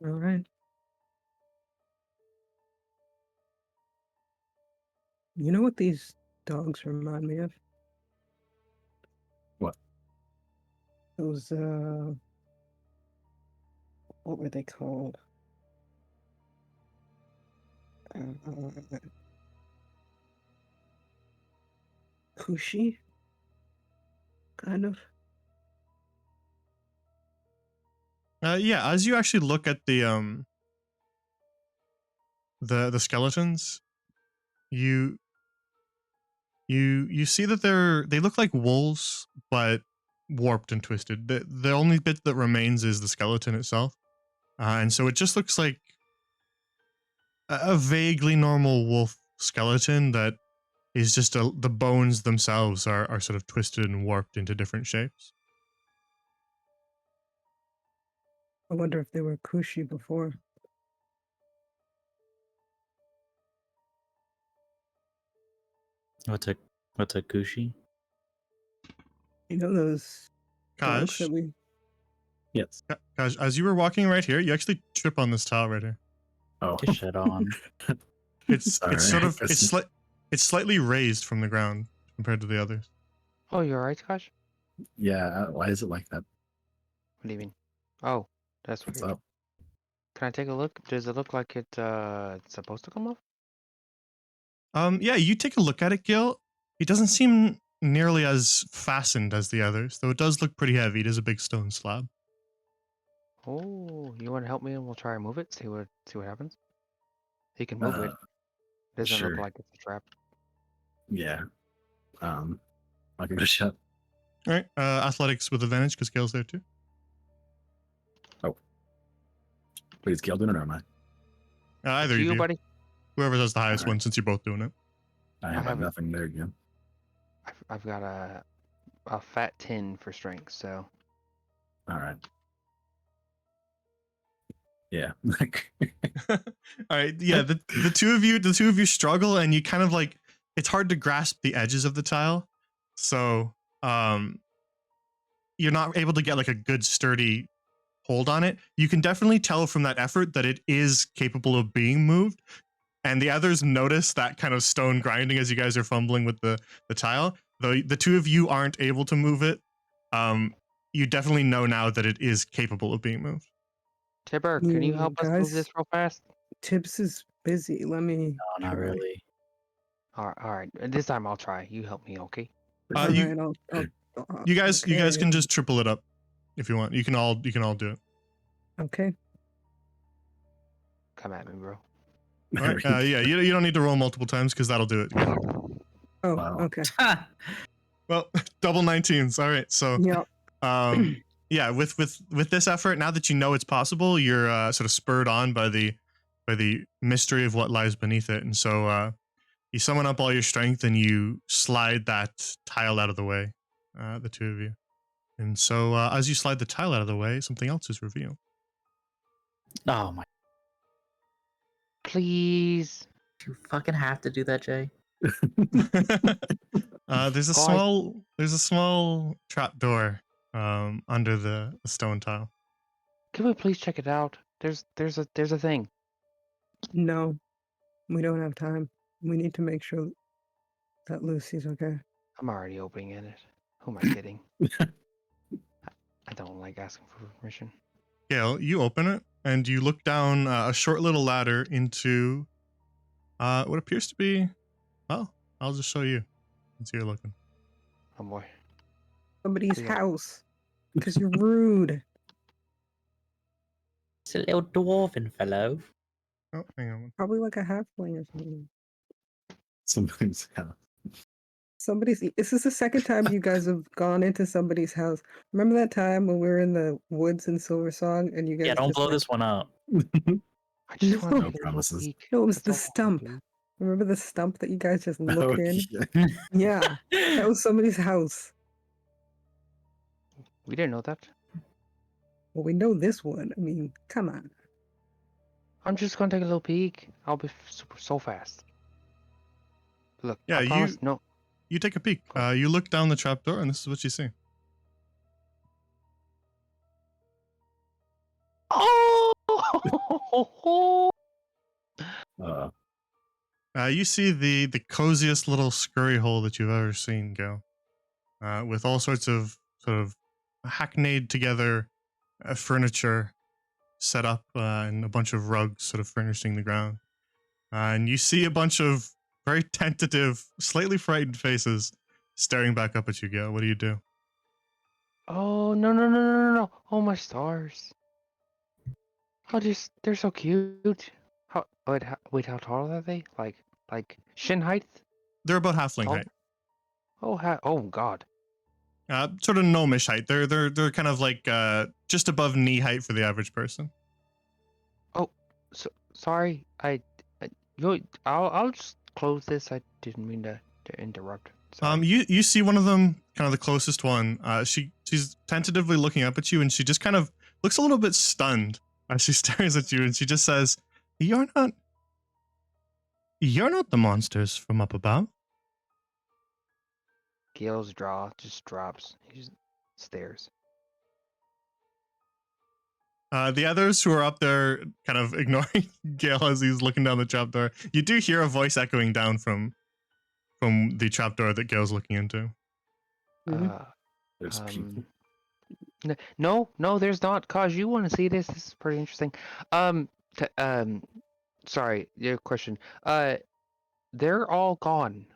All right. You know what these dogs remind me of? What? Those, what were they called? Kushi? Kind of. Yeah, as you actually look at the skeletons, you see that they look like wolves, but warped and twisted. The only bit that remains is the skeleton itself, and so it just looks like a vaguely normal wolf skeleton that is just the bones themselves are sort of twisted and warped into different shapes. I wonder if they were Kushi before. What's a Kushi? You know those dogs Kaj, that we... Yes. Kaj, as you were walking right here, you actually trip on this tile right here. Oh. Get shit on. It's Sorry, it's sort of I guess- it's slightly raised from the ground compared to the others. Oh, you're right, Scotch? Yeah. Why is it like that? What do you mean? Oh, that's What's weird. up? Can I take a look? Does it look like it's supposed to come off? Yeah, you take a look at it, Gil. It doesn't seem nearly as fastened as the others, though it does look pretty heavy. It is a big stone slab. Oh, you want to help me and we'll try and move it? See what happens. He can move it. Doesn't look sure. like it's a trap. Yeah. I'll give it a shot. All right, athletics with advantage because Gil's there too. Wait, is Gale doing it or am I? Either To of you, you, buddy. whoever has the highest Alright. one, since you're both doing it. I have haven't- nothing there again. I've got a fat 10 for strength, so All right. Yeah. All right, yeah, the two of you struggle, and you kind of like it's hard to grasp the edges of the tile, so you're not able to get like a good sturdy hold on it. You can definitely tell from that effort that it is capable of being moved, and the others notice that kind of stone grinding as you guys are fumbling with the tile. Though the two of you aren't able to move it, you definitely know now that it is capable of being moved. Tipper, can you help us move guys? this real fast? Tibbs is busy. Let me... No, not try. really. All right. This time I'll try. You help me, okay? You- Alright, You guys okay. can just triple it up if you want. You can all do it. Okay. Come at me, bro. All right, yeah, you don't need to roll multiple times because that'll do it. Oh, Wow. okay. Well, double 19s. All right. So, Yep. yeah, with this effort, now that you know it's possible, you're sort of spurred on by the mystery of what lies beneath it, and so you summon up all your strength and you slide that tile out of the way, the two of you. And so, as you slide the tile out of the way, something else is revealed. Oh my! Please. You fucking have to do that, Jay. There's a God. small trap door under the stone tile. Can we please check it out? There's a thing. No, we don't have time. We need to make sure that Lucy's okay. I'm already opening in it. Who am I kidding? I don't like asking for permission. Gale, you open it and you look down a short little ladder into what appears to be. Well, I'll just show you. Since you're looking. Oh boy. Somebody's Yeah. house. Because you're rude. It's a little dwarven fellow. Oh, hang on. Probably like a halfling or something. Sometimes, yeah. This is the second time you guys have gone into somebody's house. Remember that time when we were in the woods in Silver Song and you guys Yeah, don't just, blow like- this one up. I just want to No take a little promises. peek. No, it was That's the all I wanna stump. do. Remember the stump that you guys just looked in? yeah. Yeah, that was somebody's house. We didn't know that. Well, we know this one. I mean, come on. I'm just gonna take a little peek. I'll be so fast. Look, Yeah, I promise. No, You take a peek. You look down the trapdoor, and this is what you see. oh! Uh, You see the coziest little scurry hole that you've ever seen, Gil, with all sorts of sort of hackneyed together furniture set up and a bunch of rugs sort of furnishing the ground. And you see a bunch of very tentative, slightly frightened faces staring back up at you, Gil. What do you do? Oh no! Oh my stars! They're so cute. How tall are they? Like shin height? They're about halfling Tall? height. Oh god. Sort of gnomish height. They're kind of like just above knee height for the average person. So sorry. I'll just close this. I didn't mean to interrupt. Sorry. You see one of them, kind of the closest one. She's tentatively looking up at you, and she just kind of looks a little bit stunned as she stares at you, and she just says, You're not the monsters from up above." Gale's jaw just drops. He just stares. The others who are up there kind of ignoring Gale as he's looking down the trapdoor. You do hear a voice echoing down from the trapdoor that Gale's looking into. Mhm. there's people. No, there's not. Cause you want to see this. This is pretty interesting. Sorry, your question. They're all gone.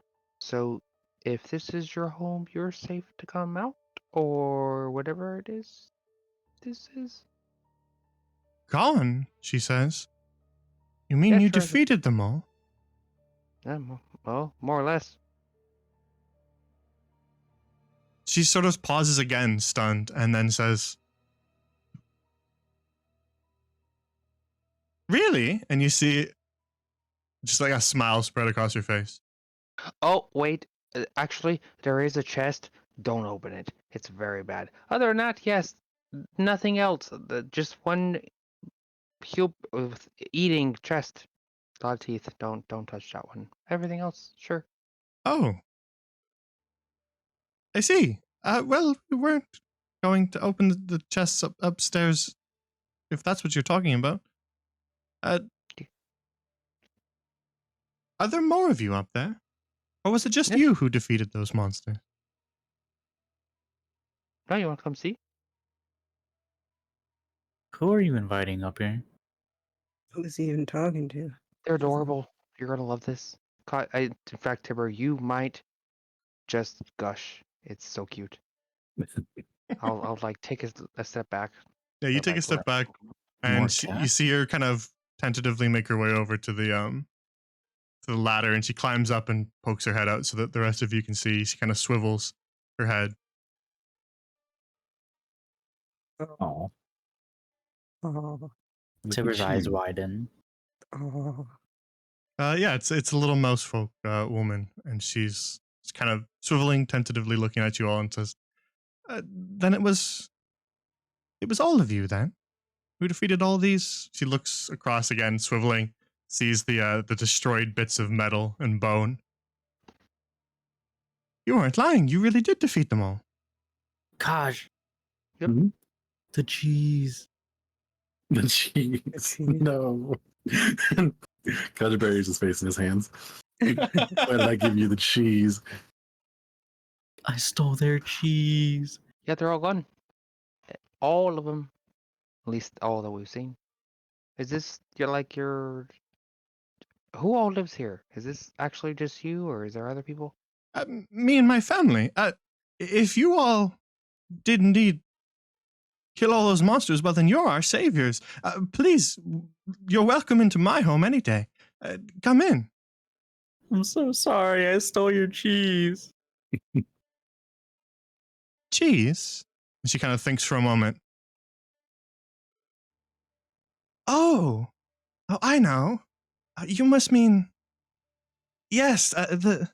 So, if this is your home, you're safe to come out, or whatever it is. This is. Gone, she says. You mean Yeah, you sure. defeated them all? Well, more or less. She sort of pauses again, stunned, and then says, Really? And you see just like a smile spread across your face. Oh, wait. Actually, there is a chest. Don't open it. It's very bad. Other than that, yes. Nothing else. Just one with eating chest. A lot of teeth. Don't touch that one. Everything else, sure. Oh. I see. Well, we weren't going to open the chests upstairs, if that's what you're talking about. Are there more of you up there? Or was it just Yes. you who defeated those monsters? No, you want to come see? Who are you inviting up here? Who is he even talking to? They're adorable. You're gonna love this. In fact, Tibber, you might just gush. It's so cute. I'll like take a step back. Yeah, you take a step back, and More you cats? see her kind of tentatively make her way over to the ladder, and she climbs up and pokes her head out so that the rest of you can see. She kind of swivels her head. Oh, Oh, Tiber's eyes widen. oh. Yeah, it's a little mouse folk woman, and she's kind of swiveling tentatively, looking at you all, and says, "Then it was all of you then who defeated all these." She looks across again, swiveling, sees the destroyed bits of metal and bone. You weren't lying. You really did defeat them all. Gosh, Mhm. the cheese. The cheese. cheese. No. Kaj buries his face in his hands. Why did I give you the cheese? I stole their cheese. Yeah, they're all gone. All of them. At least all that we've seen. Is this your? Who all lives here? Is this actually just you, or is there other people? Me and my family. If you all did indeed kill all those monsters, well, then you're our saviors. Please, you're welcome into my home any day. Come in. I'm so sorry. I stole your cheese. Cheese? And she kind of thinks for a moment. Oh, I know. You must mean, yes, the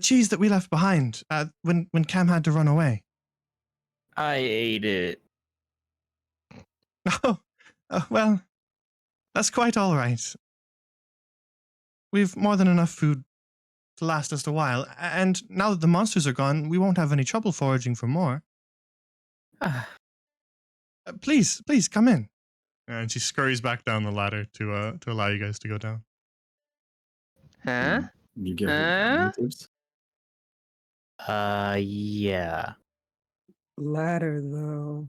cheese that we left behind when Cam had to run away. I ate it. Oh, well, that's quite all right. We've more than enough food to last us a while, and now that the monsters are gone, we won't have any trouble foraging for more. Please, come in. And she scurries back down the ladder to allow you guys to go down. Huh? You give her tips? Yeah. Ladder, though.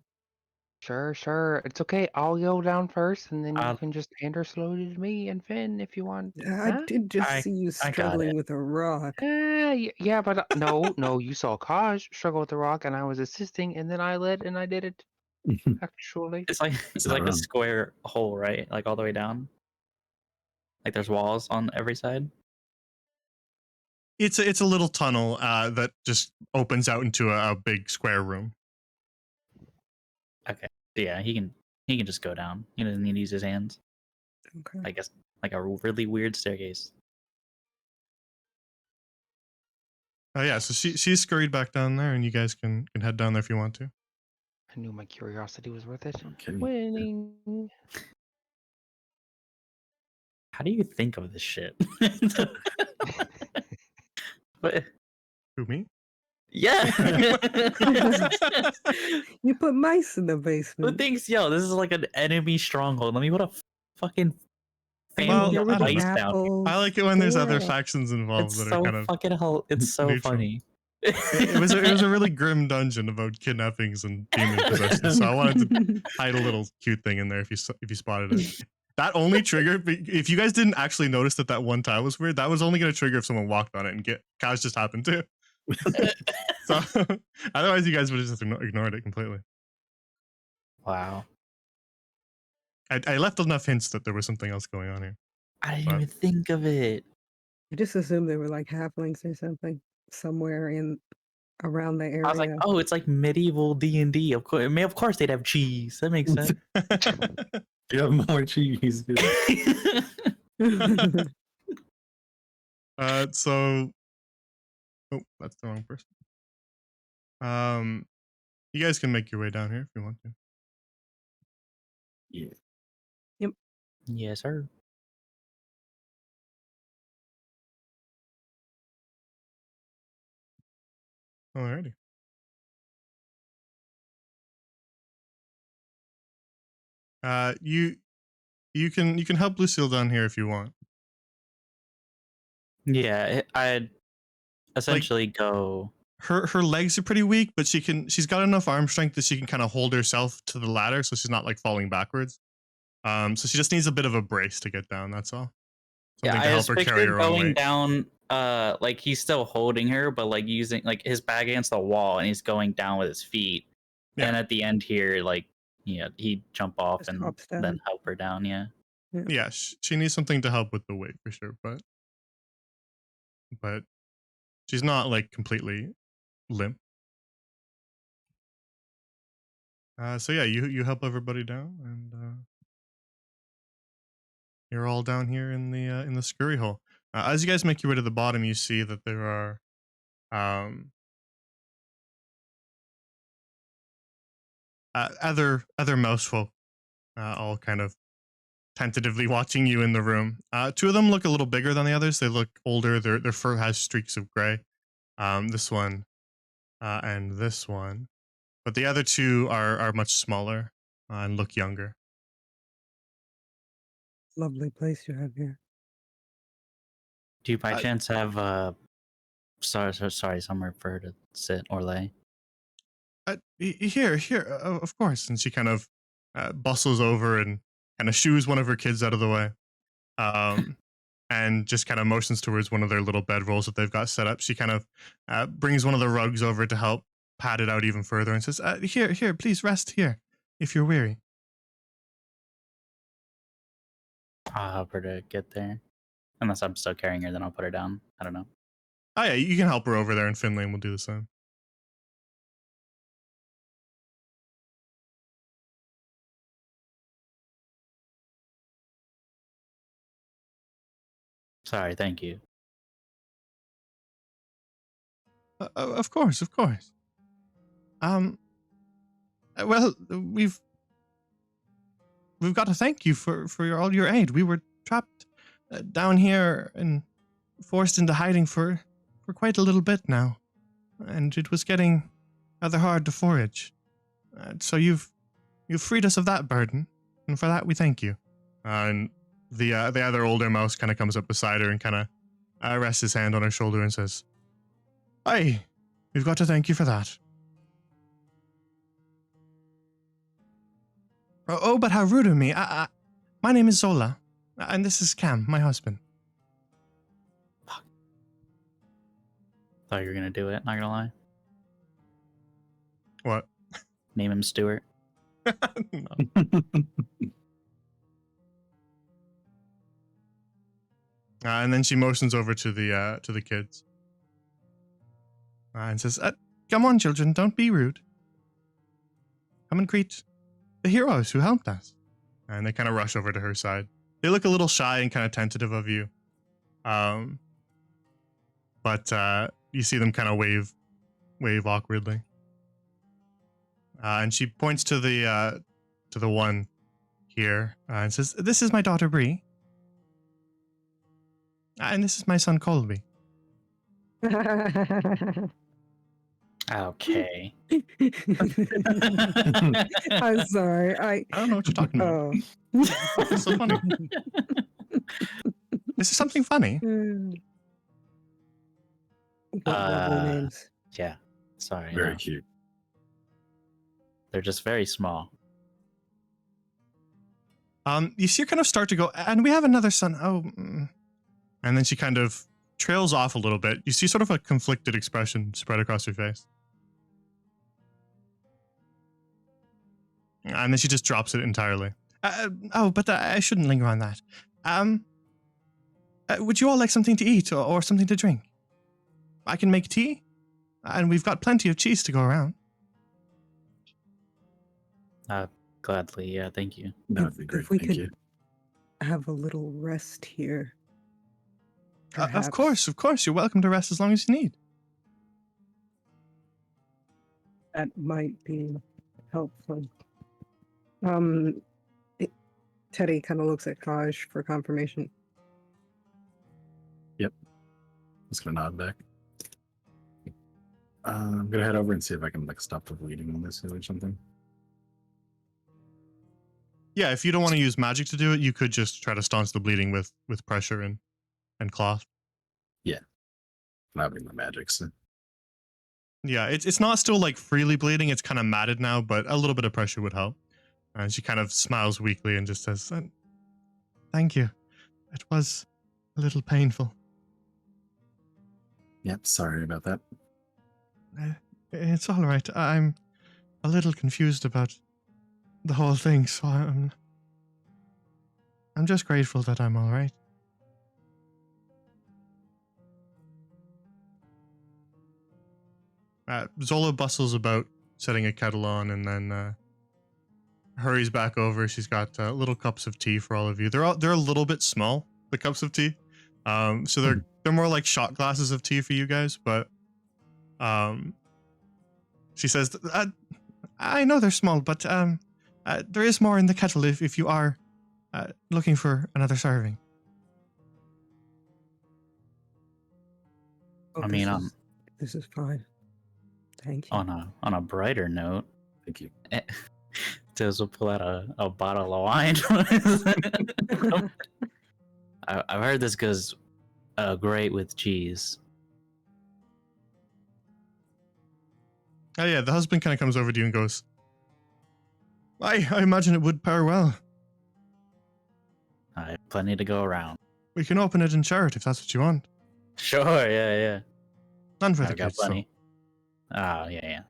Sure. It's okay. I'll go down first, and then you I'll- can just hand her slowly to me and Finn if you want. I Huh? did just I- see you I got struggling it. with a rock. Yeah, but no. You saw Kaj struggle with the rock, and I was assisting, and then I led, and I did it. Actually, It's like It's it's like not a wrong. square hole, right? Like all the way down. Like there's walls on every side. It's a little tunnel that just opens out into a big square room. Yeah, he can just go down. He doesn't need to use his hands. Okay. I guess like a really weird staircase. Yeah, so she's scurried back down there, and you guys can head down there if you want to. I knew my curiosity was worth it. Okay. Winning. How do you think of this shit? But Who, me? yeah. You put mice in the Who basement. thinks, yo, this is like an enemy stronghold? Let me put a fucking And Well, family there of were I the don't know. mice down here. apples. I like it when there's other Yeah. factions involved It's that so are kind of. fucking hell. It's so neutral. funny. It was a really grim dungeon about kidnappings and demon possession. So I wanted to hide a little cute thing in there if you spotted it. That only triggered if you guys didn't actually notice that one tile was weird. That was only going to trigger if someone walked on it, and Kaz just happened to. So otherwise, you guys would have just ignored it completely. Wow. I left enough hints that there was something else going on here. I didn't Wow. even think of it. I just assumed they were like halflings or something somewhere in around the area. I was like, oh, it's like medieval D&D. Of course, of course they'd have cheese. That makes sense. You have more cheese. So, oh, that's the wrong person. You guys can make your way down here if you want to. Yeah. Yes, sir. Alrighty. You can help Lucille down here if you want. Yeah, I'd essentially go. Her legs are pretty weak, but she's got enough arm strength that she can kind of hold herself to the ladder, so she's not like falling backwards. So she just needs a bit of a brace to get down. That's all. Something to I help just her carry pictured her own going weight. down. Like he's still holding her, but like using like his back against the wall, and he's going down with his feet. Yeah. And at the end here, like he'd jump off Just and hops down. then help her down. Yeah. Yeah, she needs something to help with the weight for sure, but she's not like completely limp. So yeah, you help everybody down, and you're all down here in the scurry hole. As you guys make your way to the bottom, you see that there are other mouse folk, all kind of tentatively watching you in the room. Two of them look a little bigger than the others. They look older. Their fur has streaks of gray. This one and this one, but the other two are much smaller and look younger. Lovely place you have here. Do you by Uh, chance have sorry, somewhere for her to sit or lay? Here, of course. And she kind of bustles over and kind of shoos one of her kids out of the way, and just kind of motions towards one of their little bedrolls that they've got set up. She kind of brings one of the rugs over to help pad it out even further and says, here, please rest here if you're weary. I'll help her to get there. Unless I'm still carrying her, then I'll put her down. I don't know. Oh yeah, you can help her over there, and Finlay will do the same. Sorry, thank you. Of course, of course. Well, we've got to thank you for all your aid. We were trapped down here and forced into hiding for quite a little bit now, and it was getting rather hard to forage. So you've freed us of that burden, and for that we thank you. And the other older mouse kind of comes up beside her and kind of rests his hand on her shoulder and says, "Aye, we've got to thank you for that." Oh, but how rude of me. My name is Zola, and this is Cam, my husband. Thought you were gonna do it, not gonna lie. What? Name him Stuart. No. And then she motions over to the kids and says, "Come on, children, don't be rude. Come and greet the heroes who helped us." And they kind of rush over to her side. They look a little shy and kind of tentative of you, but you see them kind of wave awkwardly. And she points to the one here and says, "This is my daughter Bree. And this is my son Colby." Okay. I'm sorry. I don't know what you're talking about. Oh. What's so funny? This is something funny. What lovely names. Yeah. Sorry. Very no. cute. They're just very small. You see her kind of start to go, "And we have another son. Oh." And then she kind of trails off a little bit. You see sort of a conflicted expression spread across her face. And then she just drops it entirely. But I shouldn't linger on that. Would you all like something to eat or something to drink? I can make tea, and we've got plenty of cheese to go around. Gladly, yeah, thank you. That would be great. If we Thank could you. have a little rest here. Of perhaps. course. You're welcome to rest as long as you need. That might be helpful. Teddy kind of looks at Kaj for confirmation. Just gonna nod back. I'm gonna head over and see if I can stop the bleeding on this or something. Yeah, if you don't want to use magic to do it, you could just try to staunch the bleeding with pressure and cloth. Not bring my magic. So. Yeah, it's not still like freely bleeding. It's kind of matted now, but a little bit of pressure would help. And she kind of smiles weakly and just says, "Thank you. It was a little painful." Yep. Sorry about that. It's all right. I'm a little confused about the whole thing, so I'm just grateful that I'm all right. Zola bustles about setting a kettle on, and then hurries back over. She's got little cups of tea for all of you. They're a little bit small, the cups of tea. So they're more like shot glasses of tea for you guys. But she says, I know they're small, but there is more in the kettle if you are looking for another serving. Oh, I mean, this is fine. Thank you. on a brighter note, Thank you. Tiz will pull out a bottle of wine. I've heard this goes great with cheese. Oh yeah, the husband kind of comes over to you and goes, I imagine it would pair well. I have plenty to go around. We can open it and share it if that's what you want. Sure, yeah. None for the I've got kids. So. plenty. Oh, yeah.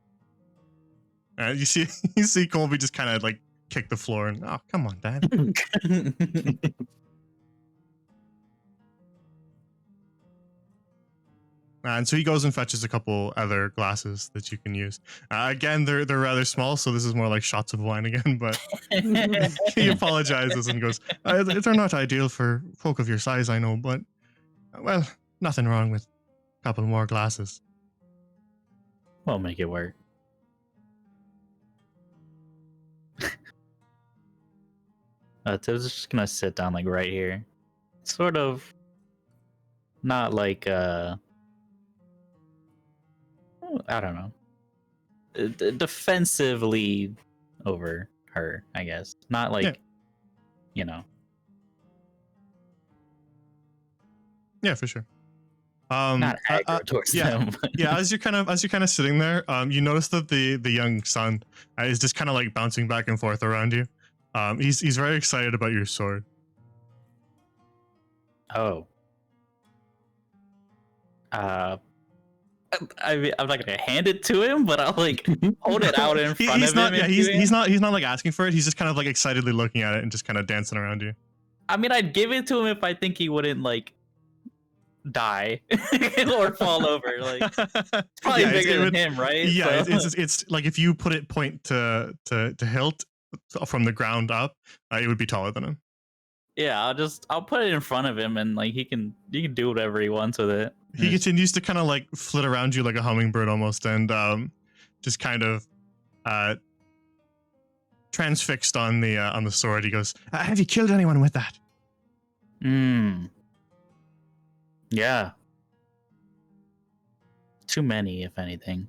You see Colby just kind of like kick the floor and, oh, come on, Dad. And so he goes and fetches a couple other glasses that you can use. Again, they're rather small, so this is more like shots of wine again. But he apologizes and goes, "They're not ideal for folk of your size, I know, but well, nothing wrong with a couple more glasses." We'll make it work. Tib's just gonna sit down like right here. Sort of not like I don't know. Defensively over her, I guess. Not like Yeah. you know. Yeah, for sure. Not aggro towards them. Yeah, as you're kind of sitting there, you notice that the young son is just kind of like bouncing back and forth around you. He's very excited about your sword. Oh. I mean, I'm not gonna hand it to him, but I'll like hold it out in front He's of not. him. Yeah, and he's not like asking for it. He's just kind of like excitedly looking at it and just kind of dancing around you. I mean, I'd give it to him if I think he wouldn't like die or fall over. Like, it's probably Yeah, bigger it than would- him, right? Yeah, So- it's like if you put it point to hilt from the ground up, it would be taller than him. yeah. I'll put it in front of him, and like he can do whatever he wants with it. He continues to kind of like flit around you like a hummingbird almost, and just kind of transfixed on the sword. He goes, "Have you killed anyone with that?" Yeah. Too many, if anything.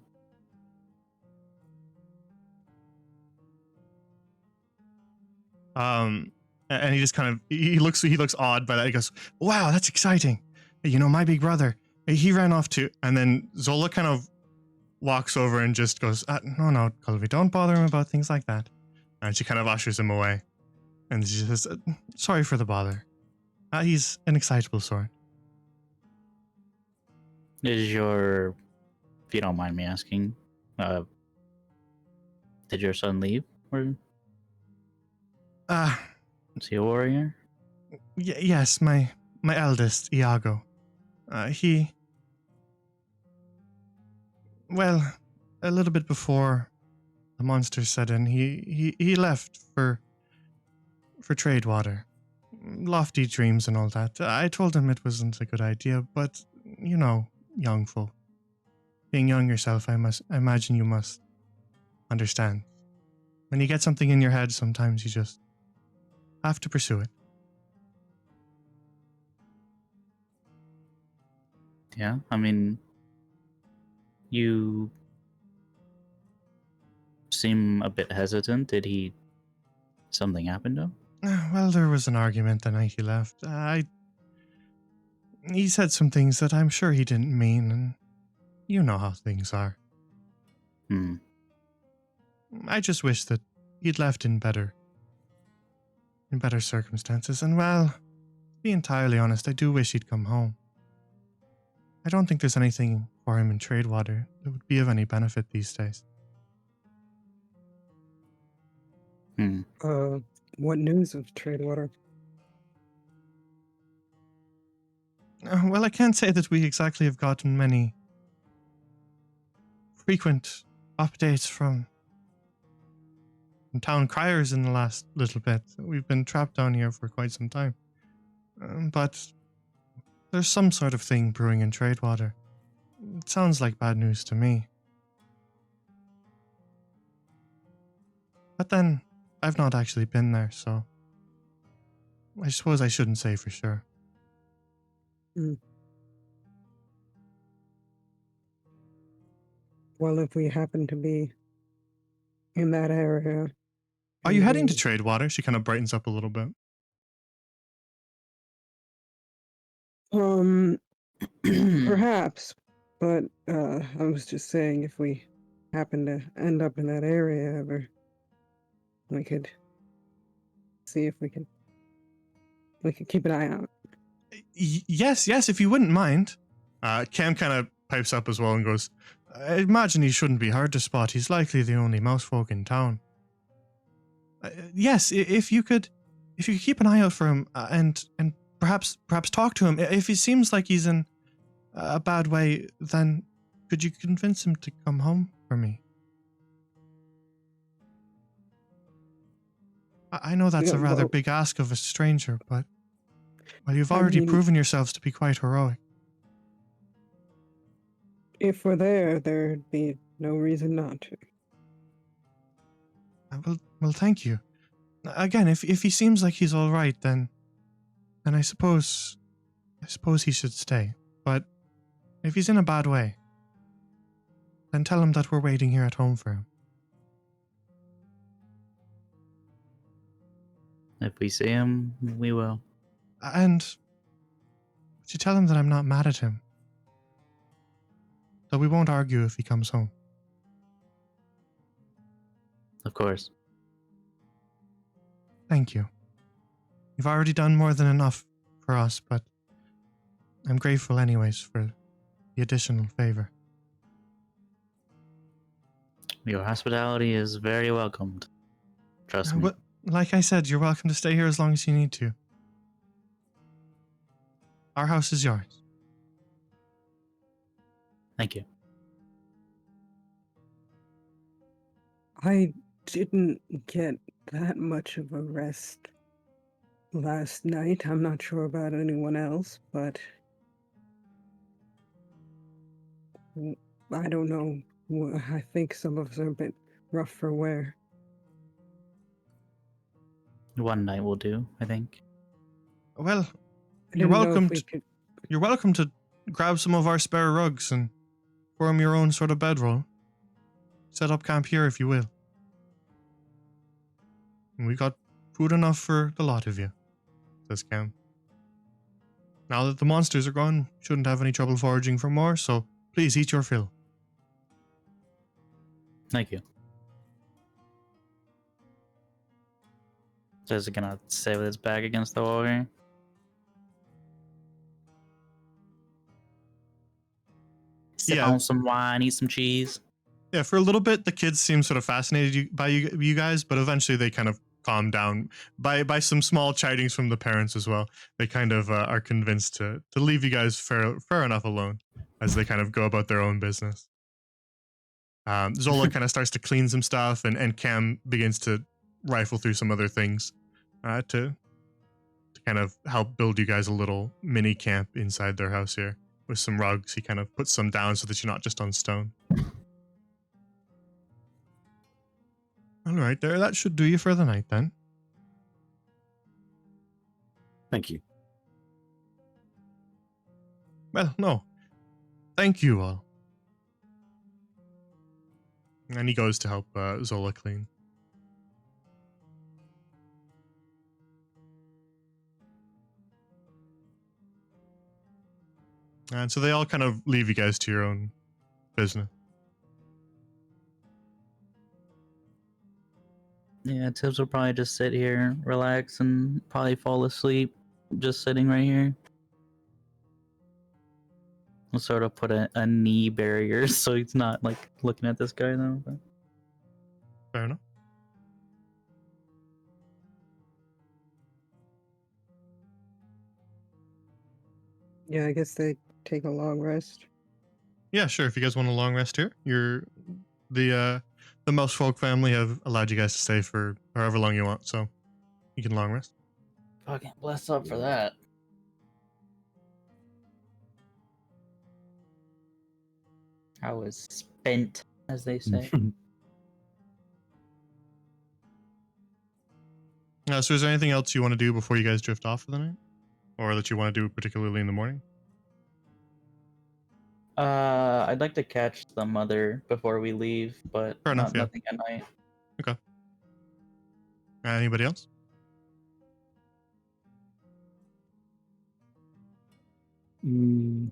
And he just kind of he looks odd by that. He goes, "Wow, that's exciting. You know, my big brother, he ran off too." And then Zola kind of walks over and just goes, "No, Colby, don't bother him about things like that." And she kind of ushers him away, and she says, "Sorry for the bother. He's an excitable sort." Is your, if you don't mind me asking, did your son leave, or is he a warrior? Yes, my eldest, Iago. Well, a little bit before the monsters set in, he left for Tradewater. Lofty dreams and all that. I told him it wasn't a good idea, but you know, young folk. Being young yourself, I imagine you must understand. When you get something in your head, sometimes you just have to pursue it. Yeah, I mean, you seem a bit hesitant. Did something happen to him? Well, there was an argument the night he left. He said some things that I'm sure he didn't mean, and you know how things are. I just wish that he'd left in better circumstances, and well, to be entirely honest, I do wish he'd come home. I don't think there's anything for him in Tradewater that would be of any benefit these days. What news of Tradewater? Well, I can't say that we exactly have gotten many frequent updates from town criers in the last little bit. We've been trapped down here for quite some time. But there's some sort of thing brewing in Tradewater. It sounds like bad news to me. But then, I've not actually been there, so I suppose I shouldn't say for sure. Well, if we happen to be in that area, Are you and heading to we- Tradewater? She kind of brightens up a little bit. Perhaps, but I was just saying if we happen to end up in that area ever, we could see if we could keep an eye out. Yes, if you wouldn't mind. Cam kind of pipes up as well and goes, I imagine he shouldn't be hard to spot. He's likely the only mouse folk in town. Yes, if you could keep an eye out for him and perhaps talk to him. If it seems like he's in a bad way, then could you convince him to come home for me? I know that's a Yeah, rather well- big ask of a stranger, but you've I already mean- proven yourselves to be quite heroic. If we're there, there'd be no reason not to. Well, thank you. Again, if he seems like he's all right, then I suppose he should stay. But if he's in a bad way, then tell him that we're waiting here at home for him. If we see him, we will. And would you tell him that I'm not mad at him? That we won't argue if he comes home. Of course. Thank you. You've already done more than enough for us, but I'm grateful anyways for the additional favor. Your hospitality is very welcomed. Trust me. But like I said, you're welcome to stay here as long as you need to. Our house is yours. Thank you. I didn't get that much of a rest last night. I'm not sure about anyone else, but I don't know. I think some of us are a bit rough for wear. One night will do, I think. Well, I You're didn't know if welcome we to- could- you're welcome to grab some of our spare rugs and form your own sort of bedroll. Set up camp here if you will. And we got food enough for the lot of you, says Cam. Now that the monsters are gone, shouldn't have any trouble foraging for more, so please eat your fill. Thank you. So is it gonna stay with his back against the wall here? Sip Yeah. on some wine, eat some cheese. Yeah, for a little bit, the kids seem sort of fascinated by you guys, but eventually they kind of calm down by some small chidings from the parents as well. They kind of are convinced to leave you guys fair enough alone as they kind of go about their own business. Zola kind of starts to clean some stuff, and Cam begins to rifle through some other things to kind of help build you guys a little mini camp inside their house here with some rugs. He kind of puts some down so that you're not just on stone. All right, there. That should do you for the night then. Thank you. Well, no. Thank you all. And he goes to help Zola clean. And so they all kind of leave you guys to your own business. Yeah, Tibbs will probably just sit here, relax, and probably fall asleep just sitting right here. We'll sort of put a knee barrier so he's not like looking at this guy though. But... Fair enough. Yeah, I guess they take a long rest. Yeah, sure. If you guys want a long rest here, the the most folk family have allowed you guys to stay for however long you want, so you can long rest. Fucking bless up for that. I was spent, as they say. So is there anything else you want to do before you guys drift off for the night? Or that you want to do particularly in the morning? I'd like to catch the mother before we leave, but Fair enough, yeah. nothing at night. Anybody else? Mm,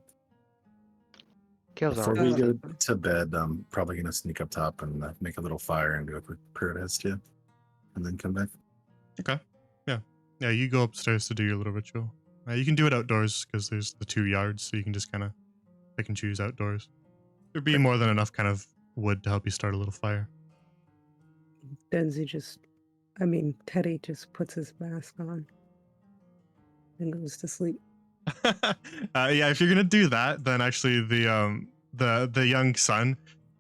Kills Before are we Uh, go to bed, I'm probably gonna sneak up top and make a little fire and do a quick prayer to Hestia, and then come back. Okay. Yeah, you go upstairs to do your little ritual. You can do it outdoors because there's the 2 yards, so you can just kind of pick and choose outdoors. There'd be more than enough kind of wood to help you start a little fire. Teddy just puts his mask on and goes to sleep. Yeah, if you're gonna do that, then actually the young son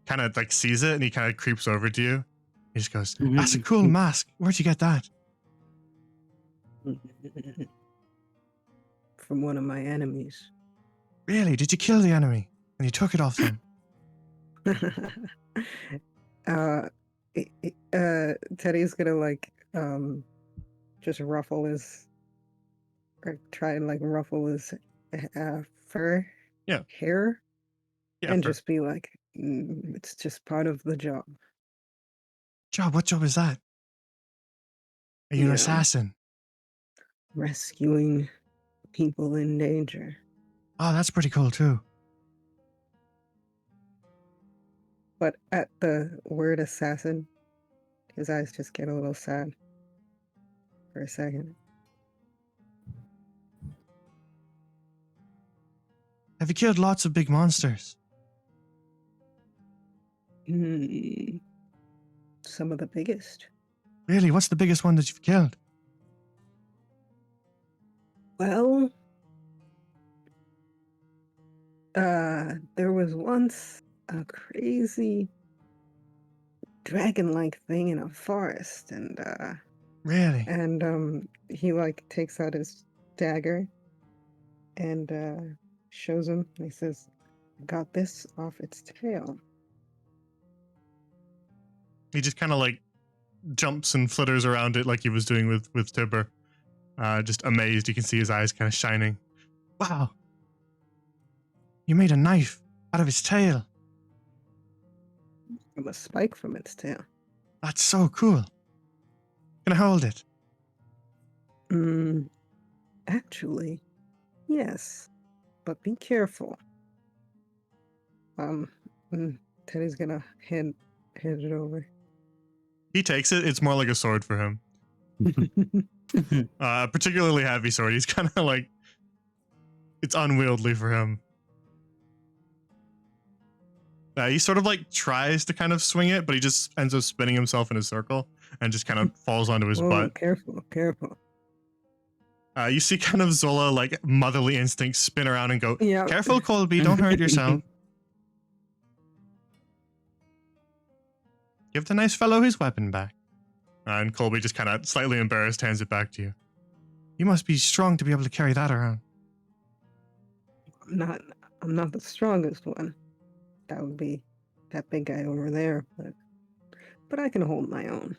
kind of like sees it and he kind of creeps over to you. He just goes, "That's a cool mask. Where'd you get that?" From one of my enemies. Really? Did you kill the enemy? And you took it off them? Teddy's gonna just ruffle his, or try and ruffle his fur, Yeah. hair, Yeah. and just be like, it's just part of the job. Job? What job is that? Are you an Yeah. assassin? Rescuing people in danger. Oh, that's pretty cool too. But at the word assassin, his eyes just get a little sad for a second. Have you killed lots of big monsters? Some of the biggest. Really? What's the biggest one that you've killed? Well, there was once a crazy dragon-like thing in a forest, and Really? he takes out his dagger and shows him. And he says, "Got this off its tail." He just kind of jumps and flitters around it like he was doing with Tibber. Just amazed. You can see his eyes kind of shining. Wow. You made a knife out of its tail. From a spike from its tail. That's so cool. Can I hold it? Actually, yes, but be careful. Teddy's gonna hand it over. He takes it. It's more like a sword for him. Particularly heavy sword. He's kind of it's unwieldy for him. He sort of tries to kind of swing it, but he just ends up spinning himself in a circle and just kind of falls onto his Whoa, butt. Careful. You see kind of Zola motherly instinct spin around and go, Yeah. "Careful, Colby, don't hurt yourself." Give the nice fellow his weapon back. And Colby just kind of slightly embarrassed hands it back to you. You must be strong to be able to carry that around. I'm not the strongest one. That would be that big guy over there, but I can hold my own.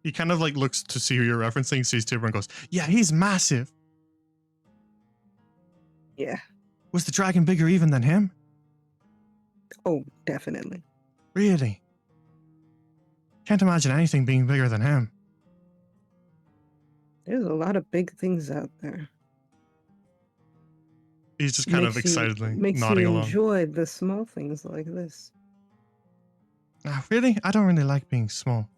He kind of looks to see who you're referencing, sees Tibber and goes, "Yeah, he's massive." Yeah. Was the dragon bigger even than him? Oh, definitely. Really? Can't imagine anything being bigger than him. There's a lot of big things out there. He's just kind of excitedly makes nodding you along. enjoy the small things like this. Really? I don't really like being small.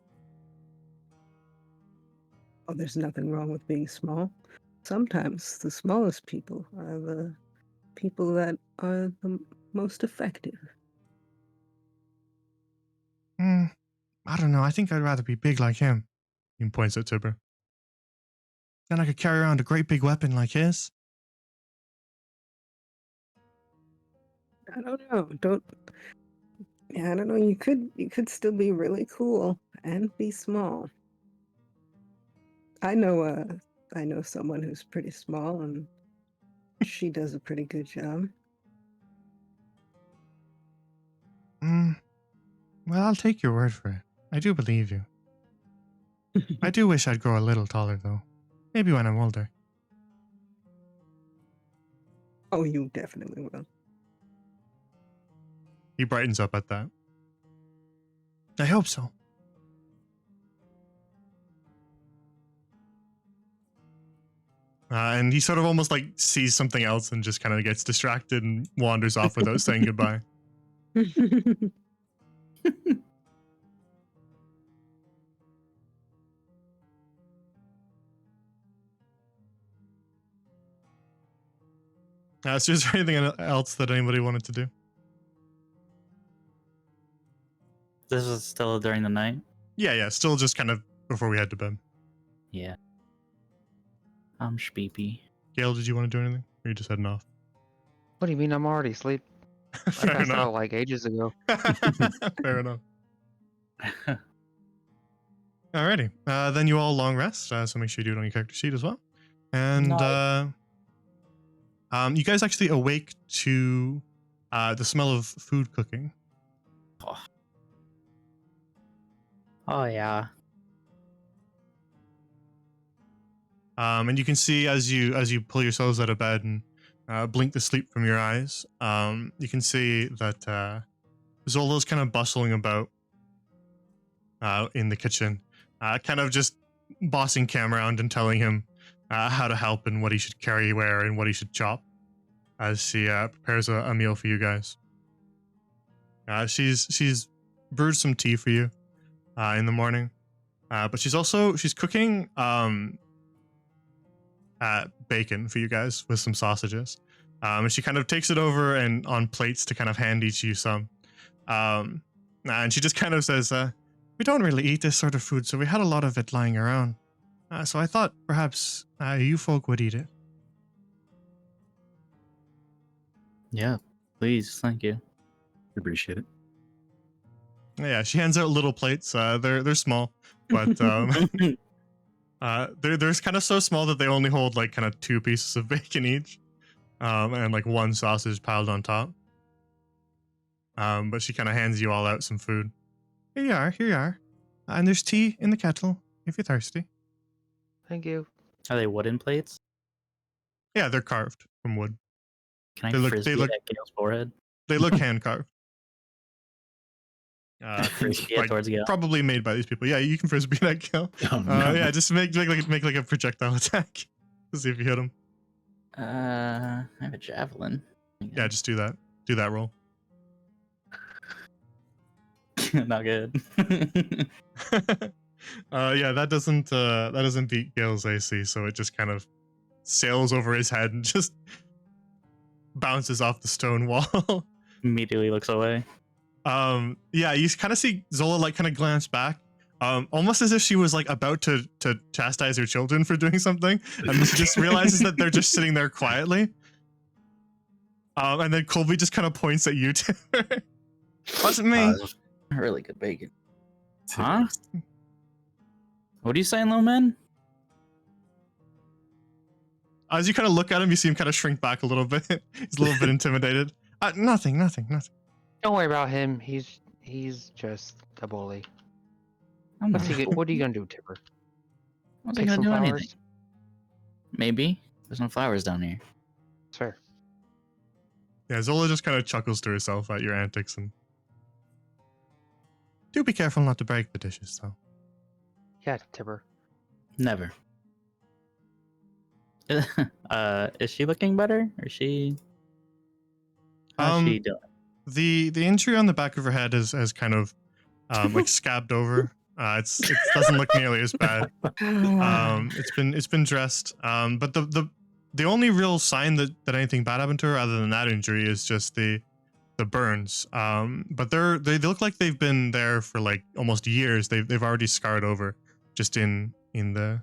Oh, there's nothing wrong with being small. Sometimes the smallest people are the people that are the most effective. I don't know. I think I'd rather be big like him. He points at Tibber. Then I could carry around a great big weapon like his. I don't know. Yeah, I don't know. You could still be really cool and be small. I know someone who's pretty small and she does a pretty good job. Mm, well, I'll take your word for it. I do believe you. I do wish I'd grow a little taller, though. Maybe when I'm older. Oh, you definitely will. He brightens up at that. I hope so. And he sort of almost like sees something else and just kind of gets distracted and wanders off without saying goodbye. So is there anything else that anybody wanted to do? This was still during the night. Yeah, still just kind of before we head to bed. Yeah. I'm sleepy. Gail, did you want to do anything? Or are you just heading off? What do you mean? I'm already asleep. I Fair passed enough. out like ages ago. Fair enough. Alrighty. Then you all long rest, so make sure you do it on your character sheet as well. And you guys actually awake to the smell of food cooking. Oh yeah. And you can see as you pull yourselves out of bed and blink the sleep from your eyes, you can see that Zola's kind of bustling about in the kitchen, kind of just bossing Cam around and telling him how to help and what he should carry where and what he should chop as she prepares a meal for you guys. She's brewed some tea for you in the morning, but she's cooking bacon for you guys with some sausages. And she kind of takes it over and on plates to kind of hand each you some. And she just kind of says, we don't really eat this sort of food, so we had a lot of it lying around. So I thought perhaps you folk would eat it. Yeah. Please, thank you. Appreciate it. Yeah, she hands out little plates. They're small, but they're kind of so small that they only hold like kind of 2 pieces of bacon each, and like 1 sausage piled on top. But she kind of hands you all out some food. Here you are. And there's tea in the kettle if you're thirsty. Thank you. Are they wooden plates? Yeah, they're carved from wood. Can I They look- frisbee they look- at Gale's forehead? They look hand carved. Frisbee it towards Gale. Probably made by these people. Yeah, you can frisbee that kill. Oh, no. Yeah, just make like a projectile attack to see if you hit him. I have a javelin. Yeah, just do that. Do that roll. Not good. Yeah, that doesn't beat Gale's AC, so it just kind of sails over his head and just bounces off the stone wall. Immediately looks away. Yeah, you kind of see Zola like kind of glance back, almost as if she was like about to chastise her children for doing something, and then she just realizes that they're just sitting there quietly. And then Colby just kind of points at you two. Wasn't me. Really good bacon. Huh? What are you saying, little man? As you kind of look at him, you see him kind of shrink back a little bit. He's a little bit intimidated. Nothing. Don't worry about him. He's just a bully. I'm What not. are you gonna do, Tipper? I wasn't Pick gonna some do flowers? anything. Maybe. There's no flowers down here. It's fair. Yeah, Zola just kind of chuckles to herself at your antics and. Do be careful not to break the dishes, though. Yeah, Tipper. Never. Is she looking better? Or is she? How's she doing? The injury on the back of her head has kind of like scabbed over. It doesn't look nearly as bad. It's been dressed. But the only real sign that anything bad happened to her other than that injury is just the burns. But they look like they've been there for like almost years. They've already scarred over just in the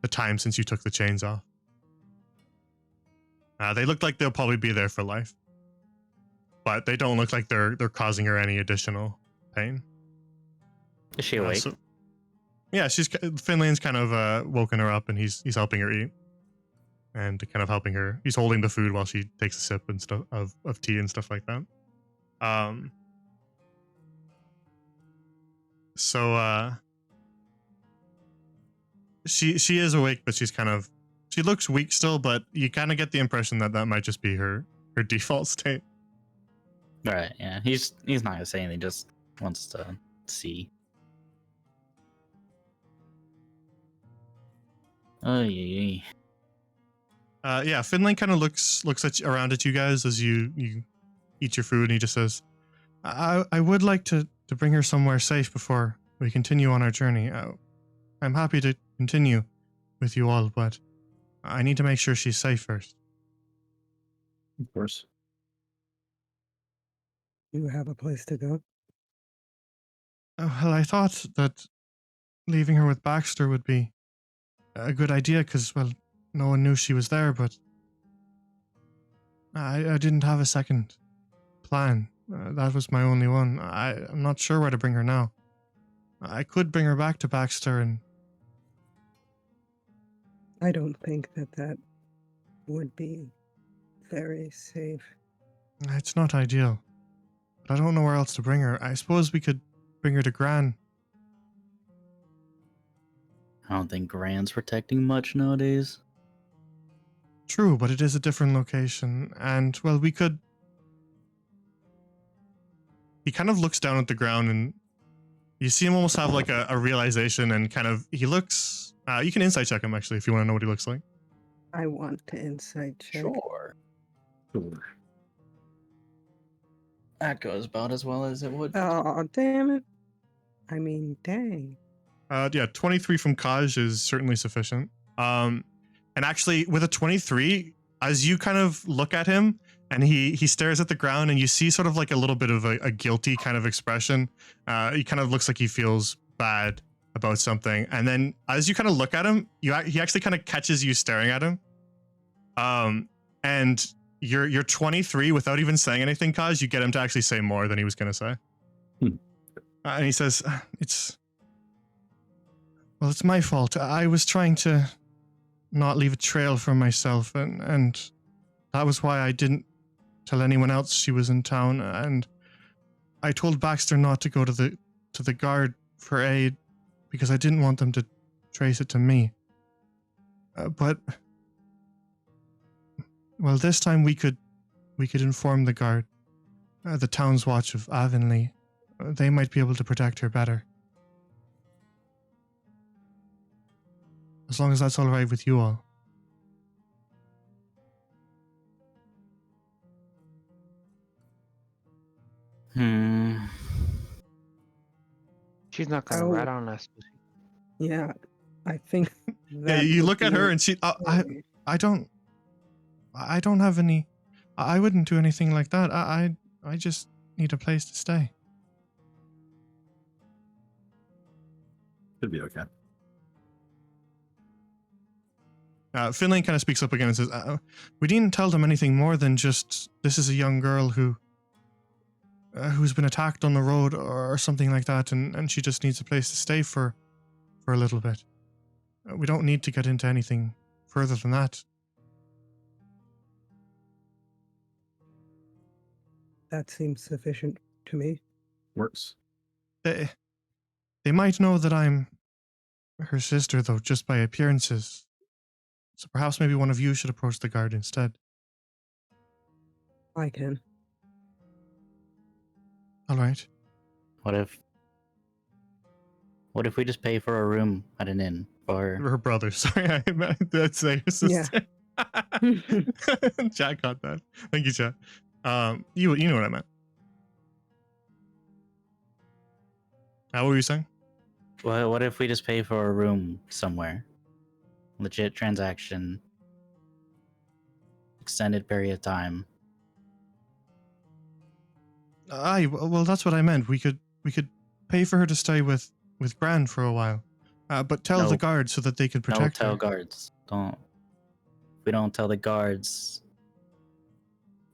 time since you took the chains off. They look like they'll probably be there for life. But they don't look like they're causing her any additional pain. Is she awake? Yeah, Finlay's kind of woken her up, and he's helping her eat, and kind of helping her. He's holding the food while she takes a sip and stuff of tea and stuff like that. So she is awake, but she looks weak still, but you kind of get the impression that might just be her default state. Right. Yeah. He's not gonna say anything. Just wants to see. Oh yeah. Yeah, Finlay kind of looks around at you guys as you eat your food, and he just says, I would like to bring her somewhere safe before we continue on our journey. I'm happy to continue with you all, but I need to make sure she's safe first. Of course. You have a place to go? Well, I thought that leaving her with Baxter would be a good idea because, well, no one knew she was there, but I didn't have a second plan. That was my only one. I'm not sure where to bring her now. I could bring her back to Baxter, and I don't think that would be very safe. it's not ideal. But I don't know where else to bring her. I suppose we could bring her to Gran. I don't think Gran's protecting much nowadays. True, but it is a different location, and, well, we could... He kind of looks down at the ground, and you see him almost have like a realization, and kind of, he looks... you can insight check him, actually, if you want to know what he looks like. I want to insight check. Sure. Sure. That goes about as well as it would. Oh, damn it. I mean, dang. Yeah, 23 from Kaj is certainly sufficient. And actually, with a 23, as you kind of look at him, and he stares at the ground, and you see sort of like a little bit of a guilty kind of expression. He kind of looks like he feels bad about something. And then as you kind of look at him, he actually kind of catches you staring at him. And you're 23 without even saying anything, Kaj. You get him to actually say more than he was going to say. And he says, it's my fault. I was trying to not leave a trail for myself, and that was why I didn't tell anyone else she was in town, and I told Baxter not to go to the guard for aid because I didn't want them to trace it to me. But well, this time we could inform the guard, the town's watch of Avonlea. They might be able to protect her better. As long as that's all right with you all. She's not gonna rat on us. Yeah, I think Yeah, you look at her and she. I don't have any. I wouldn't do anything like that. I just need a place to stay. Should be okay. Finlay kind of speaks up again and says, we didn't tell them anything more than just this is a young girl who's been attacked on the road or something like that, and she just needs a place to stay for a little bit. We don't need to get into anything further than that. That seems sufficient to me. Works. They might know that I'm her sister, though, just by appearances. So perhaps maybe one of you should approach the guard instead. I can. All right. What if we just pay for a room at an inn for Her brother. Sorry, I meant to say her sister. Chat got that. Thank you, chat. You know what I meant. What were you saying? what if we just pay for a room somewhere? Legit transaction. Extended period of time. Well, that's what I meant. We could pay for her to stay with Gran for a while, but tell the No. guards so that they could Don't protect tell her. guards. Don't. If we don't tell the guards,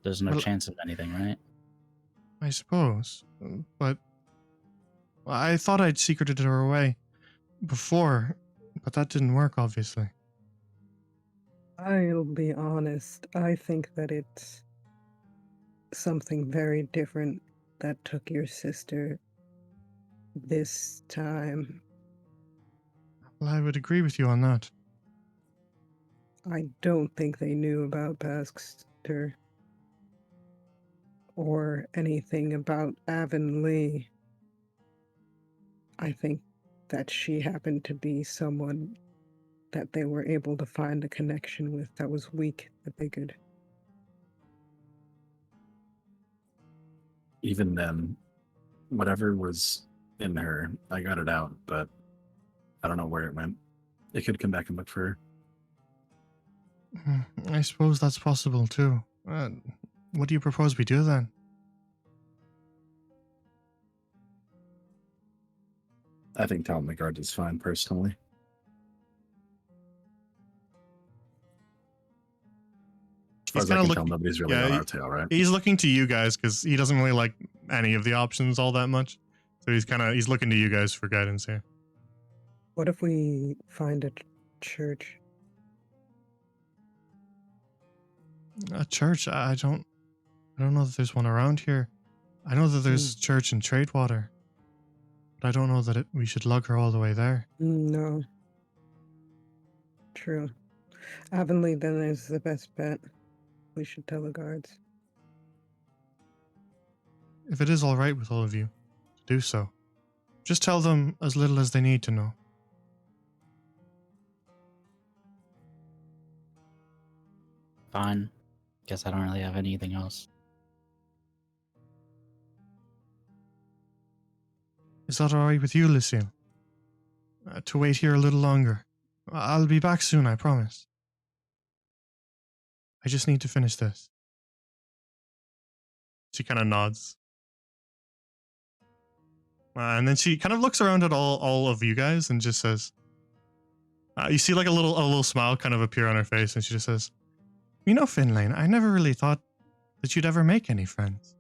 there's no Well- chance of anything, right? I suppose, but I thought I'd secreted her away before, but that didn't work, obviously. I'll be honest, I think that it's something very different that took your sister this time. Well, I would agree with you on that. I don't think they knew about Baxter or anything about Avonlea. I think that she happened to be someone that they were able to find a connection with that was weak, that they could. Even then, whatever was in her, I got it out, but I don't know where it went. It could come back and look for her. I suppose that's possible too. What do you propose we do then? I think telling the guard is fine, personally. As far He's as I kinda can look- tell, nobody's really yeah, on he- our tail, right? He's looking to you guys because he doesn't really like any of the options all that much. So he's looking to you guys for guidance here. What if we find a church? A church? I don't know that there's one around here. I know that there's a church in Tradewater, but I don't know that we should lug her all the way there. No. True. Avonlea then is the best bet. We should tell the guards. If it is all right with all of you to do so, just tell them as little as they need to know. Fine. Guess I don't really have anything else. Is that all right with you, Lucille? To wait here a little longer. I'll be back soon, I promise. I just need to finish this. She kind of nods. And then she kind of looks around at all of you guys and just says, you see like a little smile kind of appear on her face, and she just says, "You know, Finlane, I never really thought that you'd ever make any friends."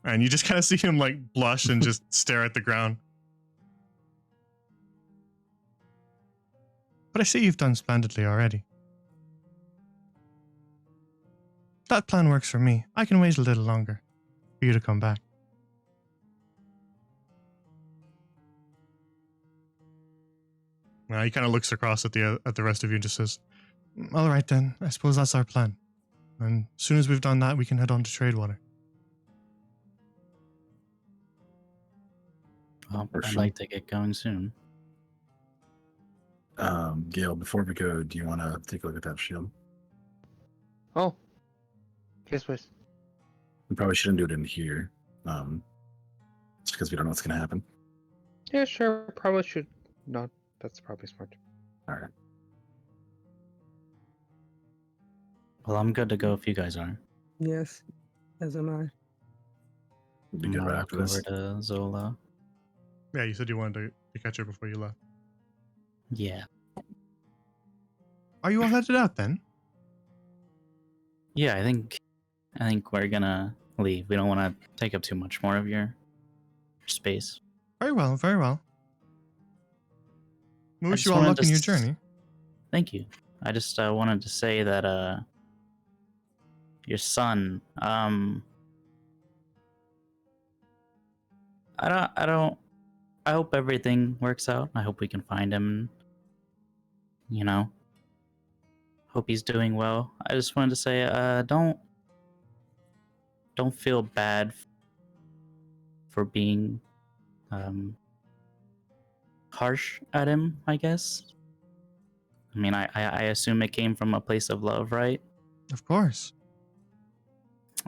And you just kind of see him like blush and just stare at the ground. But I see you've done splendidly already. That plan works for me. I can wait a little longer for you to come back. He kind of looks across at the rest of you and just says, "All right then, I suppose that's our plan. And as soon as we've done that, we can head on to Tradewater." Well, For I'd sure. like to get going soon. Gail, before we go, do you want to take a look at that shield? Oh. Yes, please. We probably shouldn't do it in here. Just because we don't know what's going to happen. Yeah, sure. Probably should. No, that's probably smart. All right. Well, I'm good to go if you guys are. Yes, as am I. We'll be I'm good gonna right walk after this. over to Zola. Yeah, you said you wanted to catch her before you left. Yeah. Are you all headed out then? Yeah, I think we're gonna leave. We don't want to take up too much more of your space. Very well, very well. We I wish just you all wanted luck to in your s- journey. Thank you. I just wanted to say that your son, I hope everything works out. I hope we can find him. You know, hope he's doing well. I just wanted to say, don't feel bad for being harsh at him, I guess. I mean, I assume it came from a place of love, right? Of course.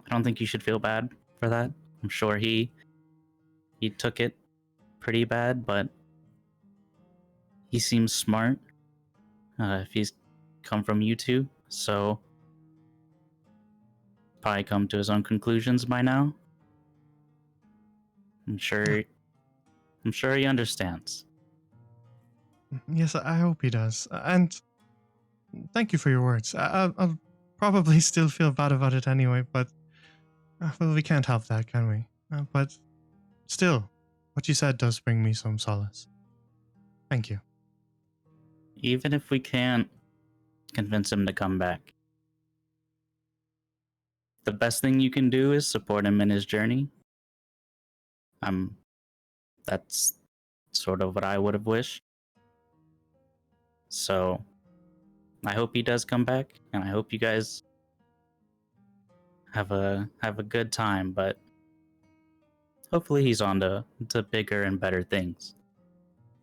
I don't think you should feel bad for that. I'm sure he took it pretty bad, but he seems smart. If he's come from you two, so probably come to his own conclusions by now. I'm sure he understands. Yes, I hope he does. And thank you for your words. I'll probably still feel bad about it anyway, but well, we can't help that, can we? But still, what you said does bring me some solace. Thank you. Even if we can't convince him to come back, the best thing you can do is support him in his journey. That's sort of what I would have wished. So I hope he does come back, and I hope you guys have a good time, but hopefully he's on to bigger and better things.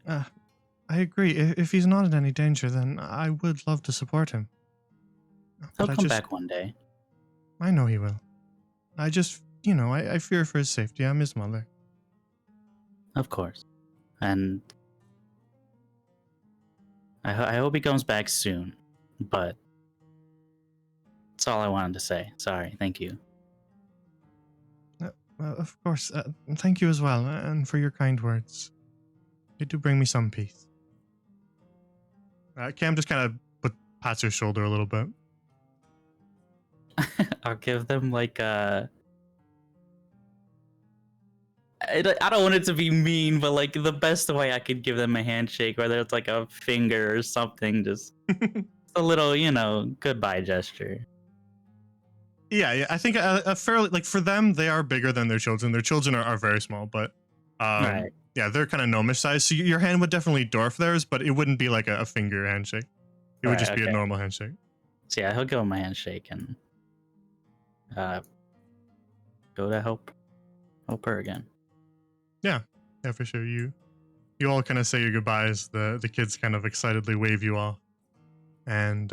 I agree. If he's not in any danger, then I would love to support him. He'll But come back one day. I know he will. I just, I fear for his safety. I'm his mother. Of course. And I hope he comes back soon, but that's all I wanted to say. Sorry. Thank you. Of course. Thank you as well, and for your kind words. They do bring me some peace. Cam just kind of pats her shoulder a little bit. I'll give them like I don't want it to be mean, but like the best way I could give them a handshake, whether it's like a finger or something, just a little, goodbye gesture. Yeah. I think a fairly, like, for them, they are bigger than their children. Their children are very small, but Right. yeah, they're kind of gnomish size. So your hand would definitely dwarf theirs, but it wouldn't be like a finger handshake. It would Right, just be a okay. normal handshake. So yeah, he'll give him a handshake and go to help her again. Yeah, for sure. You all kind of say your goodbyes. The kids kind of excitedly wave you off, and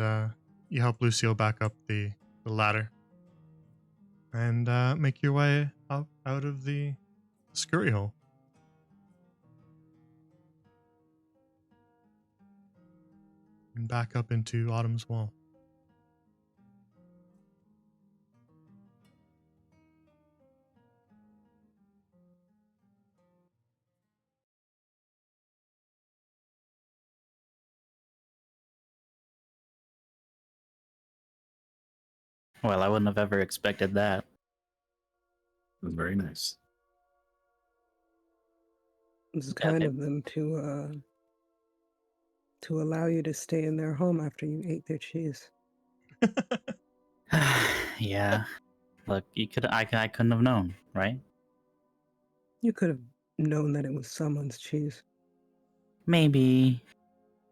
you help Lucille back up the ladder, and make your way up out of the scurry hole. And back up into Autumn's Wall. Well, I wouldn't have ever expected that. It was very nice. It's Yeah, kind of them to allow you to stay in their home after you ate their cheese. Yeah. Look, I couldn't have known, right? You could have known that it was someone's cheese. Maybe.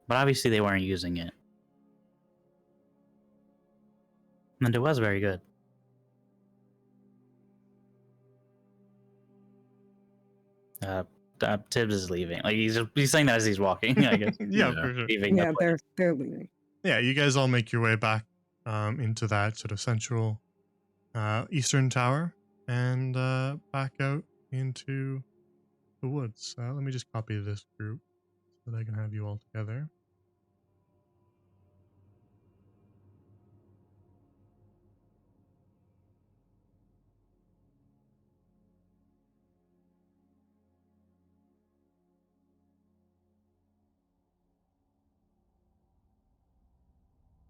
But obviously they weren't using it. And it was very good. Tibbs is leaving. Like he's saying that as he's walking, I guess. Yeah, Yeah. for sure. Leaving Yeah, the place. they're leaving. Yeah, you guys all make your way back into that sort of central eastern tower and back out into the woods. Let me just copy this group so that I can have you all together.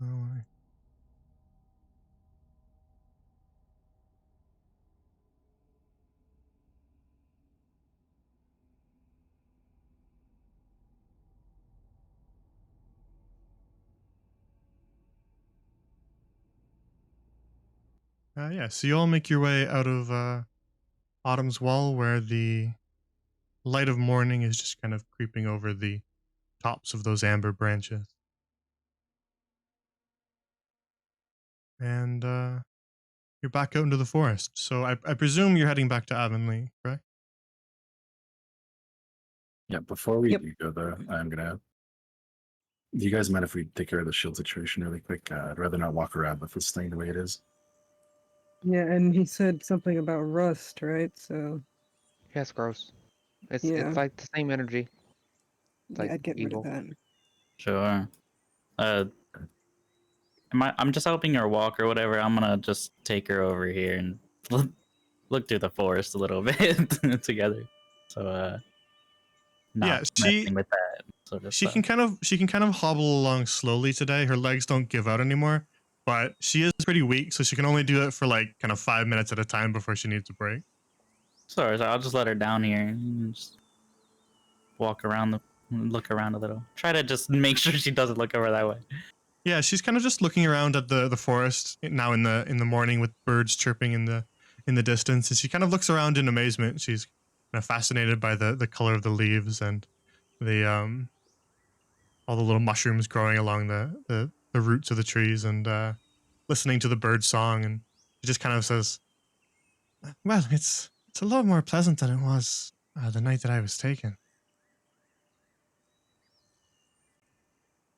All right. Yeah, so you all make your way out of Autumn's Wall, where the light of morning is just kind of creeping over the tops of those amber branches. And you're back out into the forest. So I presume you're heading back to Avonlea, correct? Yeah, before we Yep. do go there, I'm gonna. Do you guys mind if we take care of the shield situation really quick? I'd rather not walk around with this thing the way it is. Yeah, and he said something about rust, right? So Yeah, it's gross. It's Yeah. like the same energy. It's yeah, like I'd get rid evil. of that. Sure. I'm just helping her walk or whatever. I'm gonna just take her over here and look through the forest a little bit together. So not Yeah, messing with that sort of She stuff. can kind of hobble along slowly today. Her legs don't give out anymore, but she is pretty weak, so she can only do it for like kind of 5 minutes at a time before she needs a break. Sorry, so I'll just let her down here and just walk around look around a little. Try to just make sure she doesn't look over that way. Yeah, she's kind of just looking around at the forest now in the morning with birds chirping in the distance, and she kind of looks around in amazement. She's kind of fascinated by the color of the leaves and the all the little mushrooms growing along the roots of the trees, and listening to the bird song. And she just kind of says, "Well, it's a lot more pleasant than it was the night that I was taken."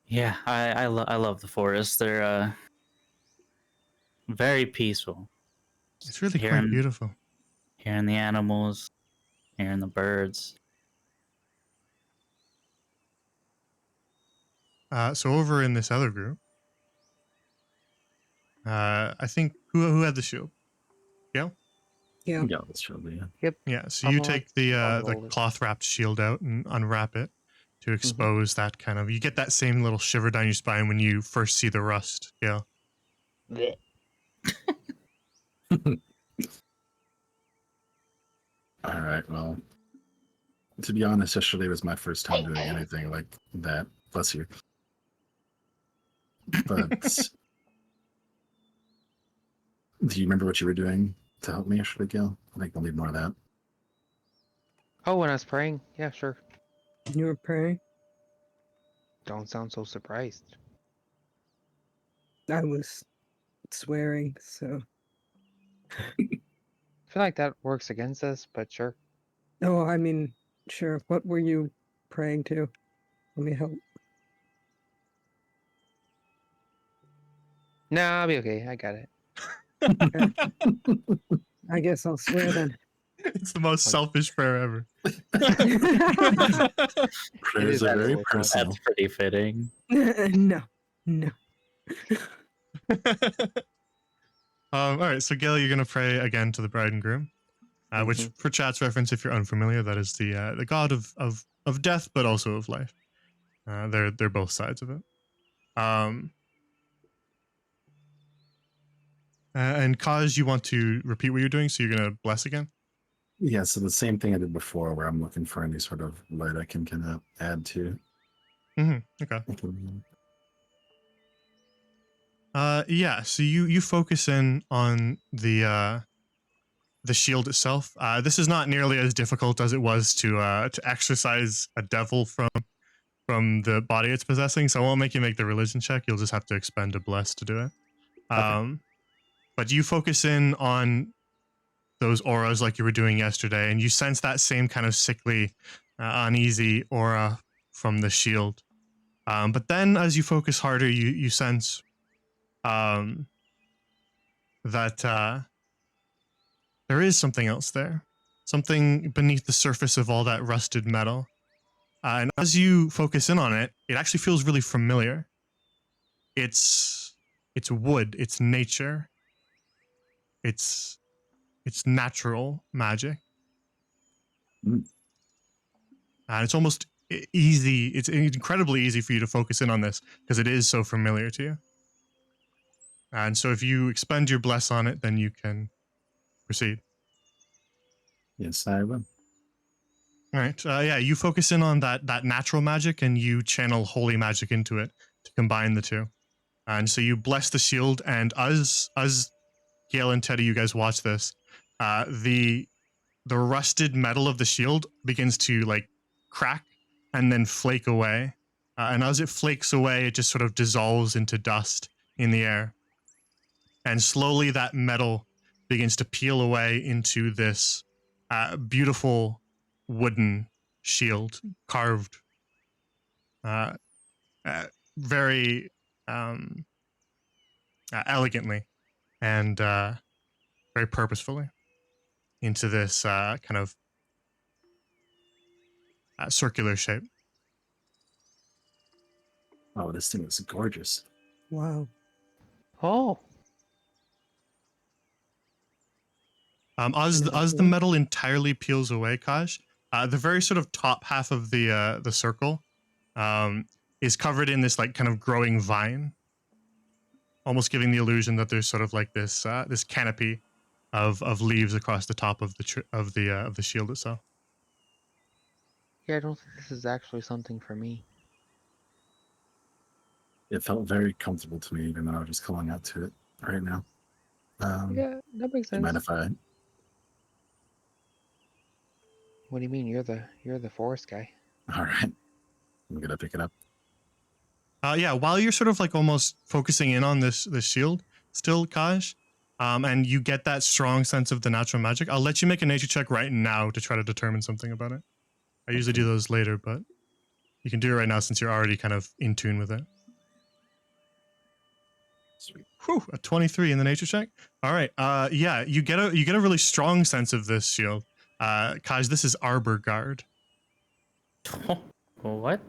Yeah, I love the forest. They're very peaceful. It's really quite Hearing beautiful. hearing the animals, hearing the birds. So over in this other group, I think who had the shield? Gail? Yeah. Yeah, that's probably yeah. Yeah. So I'm you on- take the I'll hold it. cloth wrapped shield out and unwrap it to expose that kind of. You get that same little shiver down your spine when you first see the rust. Gail. Blech. All right. Well, to be honest, yesterday was my first time doing anything like that. Bless you. But do you remember what you were doing to help me yesterday, Gil? I think we'll need more of that. Oh, when I was praying? Yeah, sure. You were praying? Don't sound so surprised. I was swearing, so. I feel like that works against us, but sure. Oh, I mean, sure. What were you praying to? Let me help. Nah, I'll be okay. I got it. I guess I'll swear then. It's the most selfish prayer ever. Prayers is are very actually fun. personal. That's pretty fitting. No, no. All right, so Gail, you're gonna pray again to the bride and groom, which, for chat's reference, if you're unfamiliar, that is the god of death, but also of life. They're both sides of it. And Kaj, you want to repeat what you're doing, so you're gonna bless again. Yeah, so the same thing I did before, where I'm looking for any sort of light I can kind of add to. Okay. Yeah. So you focus in on the shield itself. This is not nearly as difficult as it was to exorcise a devil from the body it's possessing. So I won't make you make the religion check. You'll just have to expend a bless to do it. But you focus in on those auras like you were doing yesterday, and you sense that same kind of sickly, uneasy aura from the shield. But then, as you focus harder, you sense that there is something else there, something beneath the surface of all that rusted metal. And as you focus in on it, it actually feels really familiar. It's wood, it's nature, it's natural magic. Mm. And it's almost easy, it's incredibly easy for you to focus in on this because it is so familiar to you. And so if you expend your bless on it, then you can proceed. Yes, I will. All right. Yeah, you focus in on that natural magic and you channel holy magic into it to combine the two. And so you bless the shield, and as Gail and Teddy, you guys watch this, the rusted metal of the shield begins to like crack and then flake away. And as it flakes away, it just sort of dissolves into dust in the air. And slowly that metal begins to peel away into this beautiful wooden shield, carved very elegantly and very purposefully into this kind of circular shape. Oh, this thing is gorgeous. Wow. Oh, As the metal entirely peels away, Kaj, the very sort of top half of the circle is covered in this like kind of growing vine, almost giving the illusion that there's sort of like this this canopy of leaves across the top of the shield itself. Yeah, I don't think this is actually something for me. It felt very comfortable to me, even though I'm just calling out to it right now. Yeah, that makes Do you mind sense. if I? What do you mean? You're the forest guy. All right, I'm gonna pick it up. Yeah, while you're sort of like almost focusing in on this shield still, Kaj, and you get that strong sense of the natural magic, I'll let you make a nature check right now to try to determine something about it. I usually do those later, but you can do it right now since you're already kind of in tune with it. Sweet. Whew, a 23 in the nature check. All right. Yeah, you get a really strong sense of this shield. Kaj, this is Arbor Guard. What?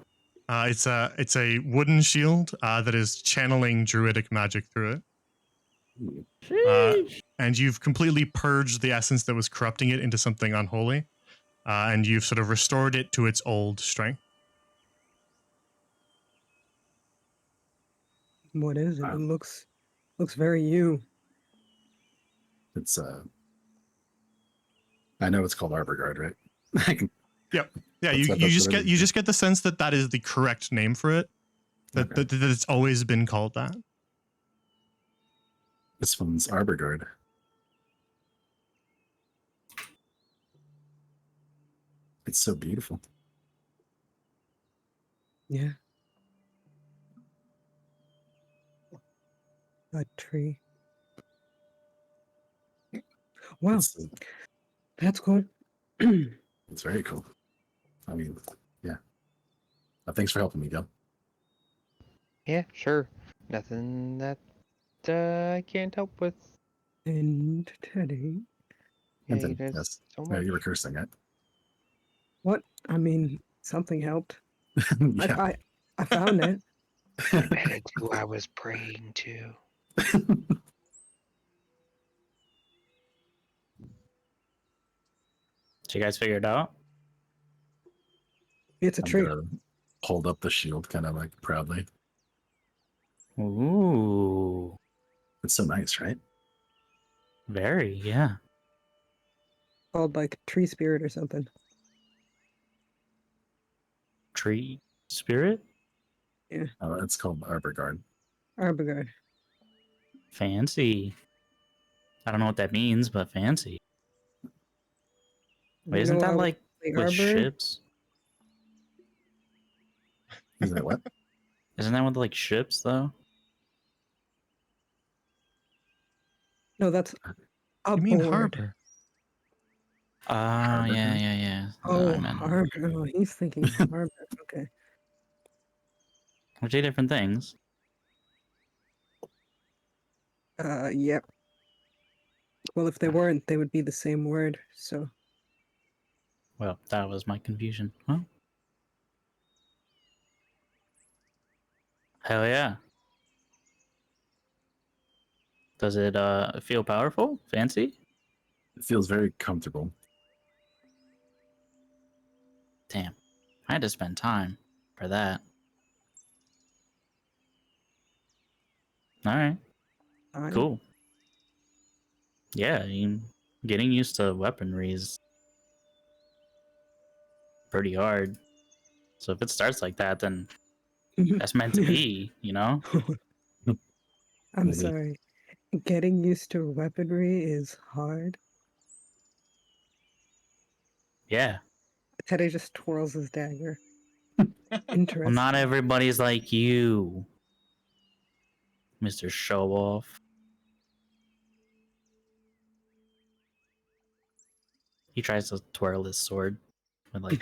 It's a wooden shield that is channeling druidic magic through it. Ooh, Sheesh. And you've completely purged the essence that was corrupting it into something unholy, and you've sort of restored it to its old strength. What is it? It Wow. looks very you. It's I know it's called Arbor Guard, right? I can- Yeah, That's you what- that's just what it get is. the sense that that is the correct name for it. That, Okay. that it's always been called that. This one's Arbor Guard. It's so beautiful. Yeah. A tree. Wow, It's, that's cool. it's very cool. I mean, yeah. Thanks for helping me, Gil. Yeah, sure. Nothing that I can't help with. And Teddy. Yeah, Anthony, you guys yes. so Yeah, much. you were cursing, right? What? I mean, something helped. Yeah. I found it. I bet it's who I was praying to. Did you guys figure it out? It's a I'm tree. gonna hold up the shield kind of like proudly. Ooh, It's so nice, right? very, yeah. Called like tree spirit or something. Tree spirit? It's called Arbor Guard. Arbogard. Fancy. I don't know what that means, but fancy. Wait, You isn't know that how like the with arbor? ships? Isn't it what? Isn't that with like ships though? No, that's You mean aboard. harbor? Ah, Harbor yeah, guard? yeah, yeah. Oh, I meant harbor. Oh, he's thinking harbor. Okay. they're two different things. Yep. Well, if they weren't, they would be the same word. So Well, that was my confusion. Huh? Hell yeah. Does it feel powerful? Fancy? It feels very comfortable. Damn. I had to spend time for that. Alright, fine. cool. Yeah, getting used to weaponry is pretty hard. So if it starts like that, then that's meant to be, you know? I'm Mhm. sorry. Getting used to weaponry is hard. Yeah. Teddy just twirls his dagger. Well, Interesting. not everybody's like you, Mr. Show Off. He tries to twirl his sword with like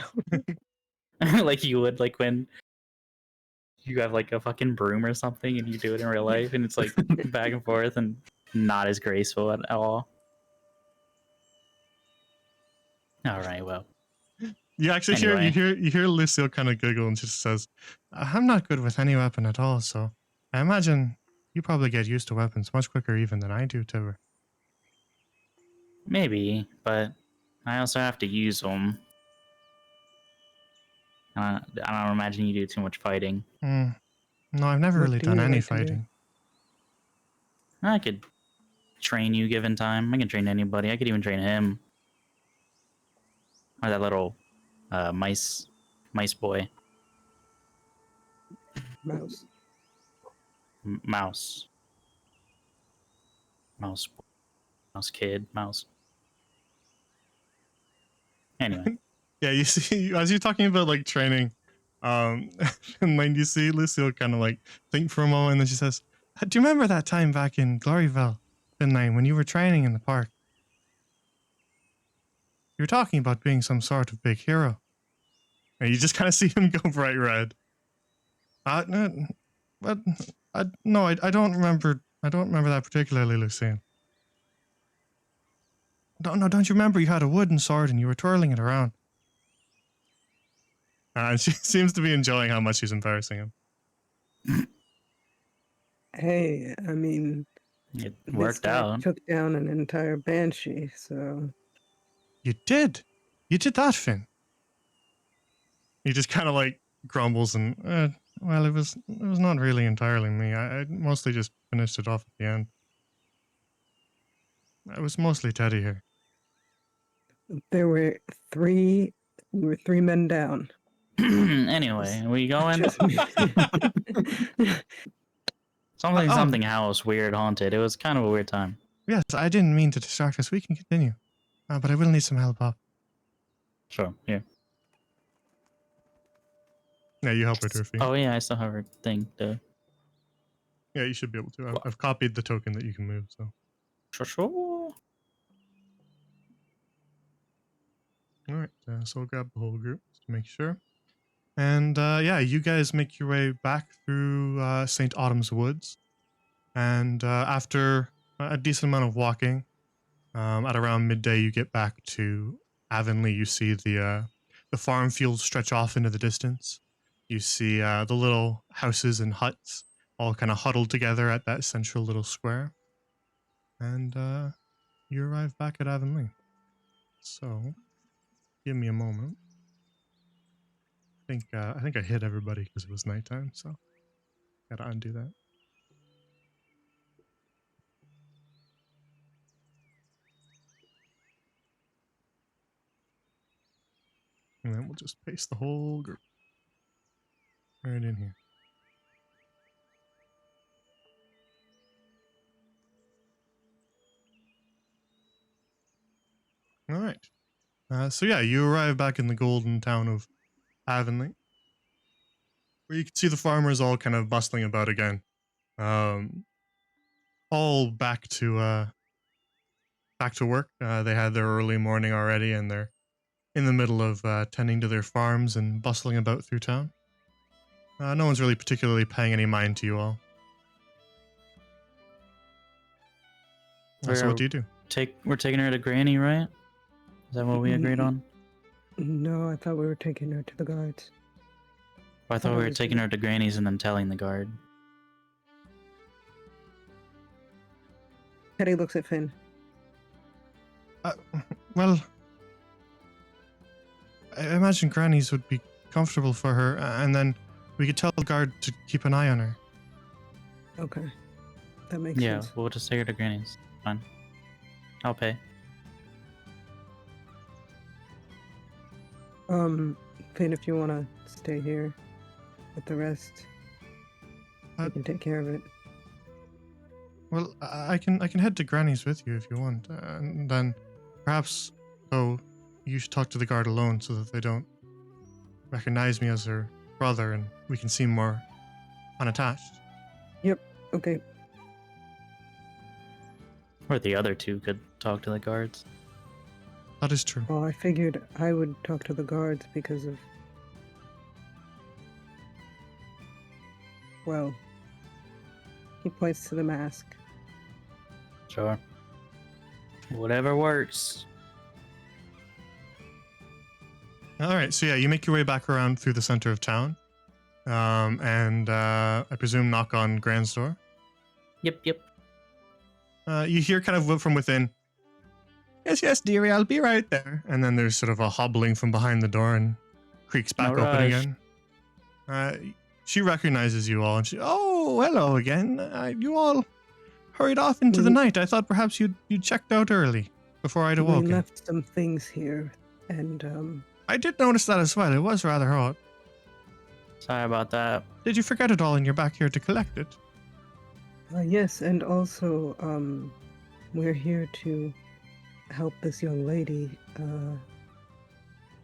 like you would like when you have like a fucking broom or something and you do it in real life and it's like back and forth and not as graceful at all. All right, well. You actually Anyway. hear Lucille kind of giggle and she just says, "I'm not good with any weapon at all, so I imagine you probably get used to weapons much quicker even than I do, Tiber." Maybe, but I also have to use them. I don't imagine you do too much fighting. No, I've never What really do done you any like to do? fighting. I could train you given time. I can train anybody. I could even train him. Or that little mice Mice boy. Mouse. Mouse. Mouse. Mouse kid. Mouse. Anyway. Yeah, you see, as you're talking about like training, and then you see Lucille kind of like think for a moment, and then she says, "Do you remember that time back in Gloryville, Finlay, when you were training in the park? You were talking about being some sort of big hero." And you just kind of see him go bright red. No, but no, I don't remember. I don't remember that particularly, Lucille. No, don't you remember you had a wooden sword and you were twirling it around? And she seems to be enjoying how much she's embarrassing him. Hey, I mean, It this worked guy out. took down an entire banshee, so You did that, Finn. He just kind of like grumbles and, well, it was not really entirely me. I mostly just finished it off at the end. It was mostly Teddy here. there were we were 3 men down. Anyway, we going? Just me. Something house, weird, haunted. It was kind of a weird time. Yes, I didn't mean to distract us. We can continue. But I will need some help up. Sure, yeah. Yeah, you help her to her feet. Oh yeah, I still have her thing. Yeah, you should be able to. I've copied the token that you can move, so. Sure. Alright, so we'll grab the whole group just to make sure. And yeah, you guys make your way back through St. Autumn's Woods. And after a decent amount of walking, at around midday, you get back to Avonlea. You see the farm fields stretch off into the distance. You see the little houses and huts all kind of huddled together at that central little square. And you arrive back at Avonlea. So, give me a moment. I think I hit everybody because it was nighttime, so gotta undo that. And then we'll just paste the whole group right in here. All right. So yeah, you arrive back in the golden town of Avonlea, where you can see the farmers all kind of bustling about again. All back to work. They had their early morning already, and they're in the middle of tending to their farms and bustling about through town. No one's really particularly paying any mind to you all. So what do you do? We're taking her to Granny, right? Is that what we agreed on? No, I thought we were taking her to the guards. Or I thought we were taking her to Granny's and then telling the guard. Teddy looks at Finn. Well, I imagine Granny's would be comfortable for her, and then we could tell the guard to keep an eye on her. Okay. That makes Yeah, sense. we'll just take her to Granny's. Fine. I'll pay. Finn, if you want to stay here with the rest, I can take care of it. Well, I can head to Granny's with you if you want, and then perhaps you should talk to the guard alone so that they don't recognize me as their brother, and we can seem more unattached. Okay. Or the other two could talk to the guards. That is true. Well, I figured I would talk to the guards because of... Well, he points to the mask. Sure. Whatever works. All right, so yeah, you make your way back around through the center of town, and I presume knock on Grand's door. Yep. You hear kind of from within, yes, dearie, I'll be right there. And then there's sort of a hobbling from behind the door and creaks back No open rush. again. She recognizes you all, and oh, hello again. You all hurried off into the night. I thought perhaps you'd checked out early before I'd We awoken. left some things here, and I did notice that as well. It was rather hot. Sorry about that. Did you forget it all and you're back here to collect it? Yes, and also, we're here to help this young lady.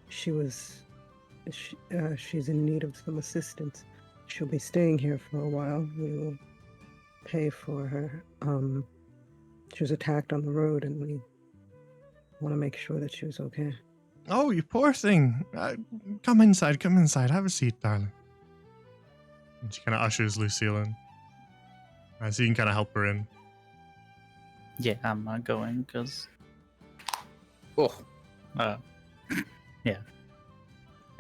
She's in need of some assistance. She'll be staying here for a while. We will pay for her. She was attacked on the road, and we want to make sure that she was okay. Oh, you poor thing. Come inside, come inside. Have a seat, darling. And she kind of ushers Lucille in. So you can kind of help her in. Yeah, I'm not going because. Oh. Yeah.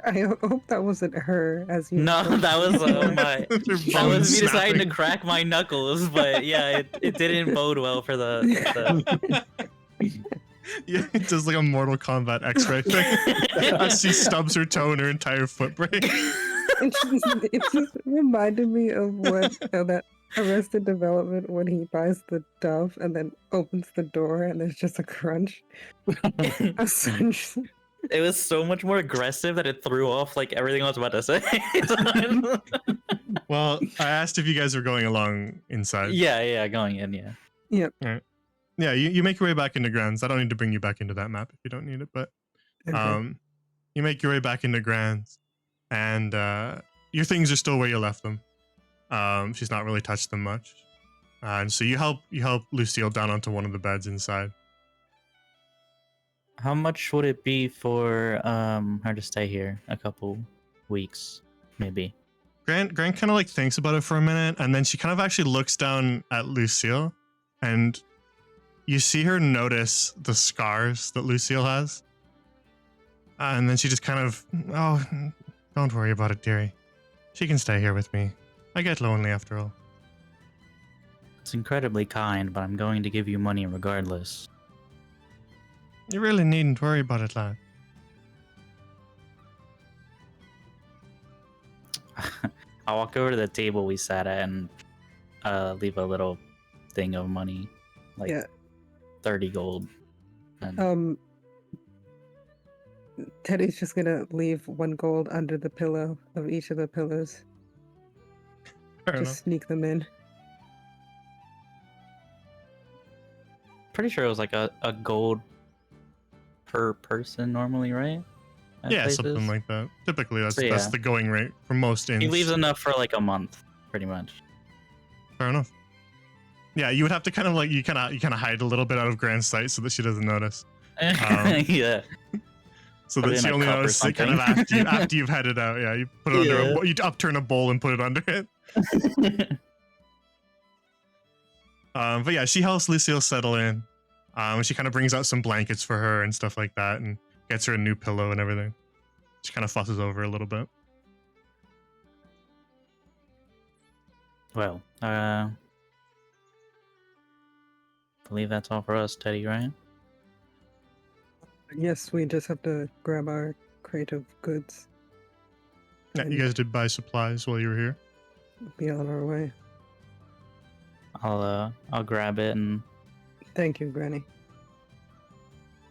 I hope that wasn't her as you. No, that was my. Her That bones was me deciding to snapping. crack my knuckles, but yeah, it didn't bode well for the Yeah, it does like a Mortal Kombat X-ray thing. As she stubs her toe and her entire foot breaks. It just reminded me of what that Arrested Development when he buys the dove and then opens the door and there's just a crunch. Essentially. It was so much more aggressive that it threw off like everything I was about to say. Well, I asked if you guys were going along inside. yeah, going in, yeah. Yeah, you make your way back into Grands. I don't need to bring you back into that map if you don't need it, but Okay. you make your way back into Grands, and your things are still where you left them. She's not really touched them much, and so you help Lucille down onto one of the beds inside. How much would it be for her to stay here? A couple weeks, maybe. Grant kind of like thinks about it for a minute, and then she kind of actually looks down at Lucille, and you see her notice the scars that Lucille has. And then she just kind of, oh, don't worry about it, dearie. She can stay here with me. I get lonely after all. It's incredibly kind, but I'm going to give you money regardless. You really needn't worry about it, lad. I'll walk over to the table we sat at and leave a little thing of money, like Yeah. 30 gold. And Teddy's just gonna leave 1 gold under the pillow of each of the pillows. Fair Just enough. sneak them in. pretty sure it was like a gold per person normally, right? At Yeah, places? something like that. Typically, that's So, that's yeah. the going rate for most inns. He leaves enough for like a month, pretty much. Fair enough. Yeah, you would have to kind of like you kind of hide a little bit out of Grand's sight so that she doesn't notice. Yeah. So Put it that in she a only cup or notices it kind of something. after you've had it out. Yeah, you put it under Yeah. you upturn a bowl and put it under it. But yeah, she helps Lucille settle in. She kind of brings out some blankets for her and stuff like that, and gets her a new pillow and everything. She kind of fusses over a little bit. Well, believe that's all for us, Teddy, right? Yes, we just have to grab our crate of goods. Yeah, you guys did buy supplies while you were here. Be on our way. I'll grab it and Thank you, Granny.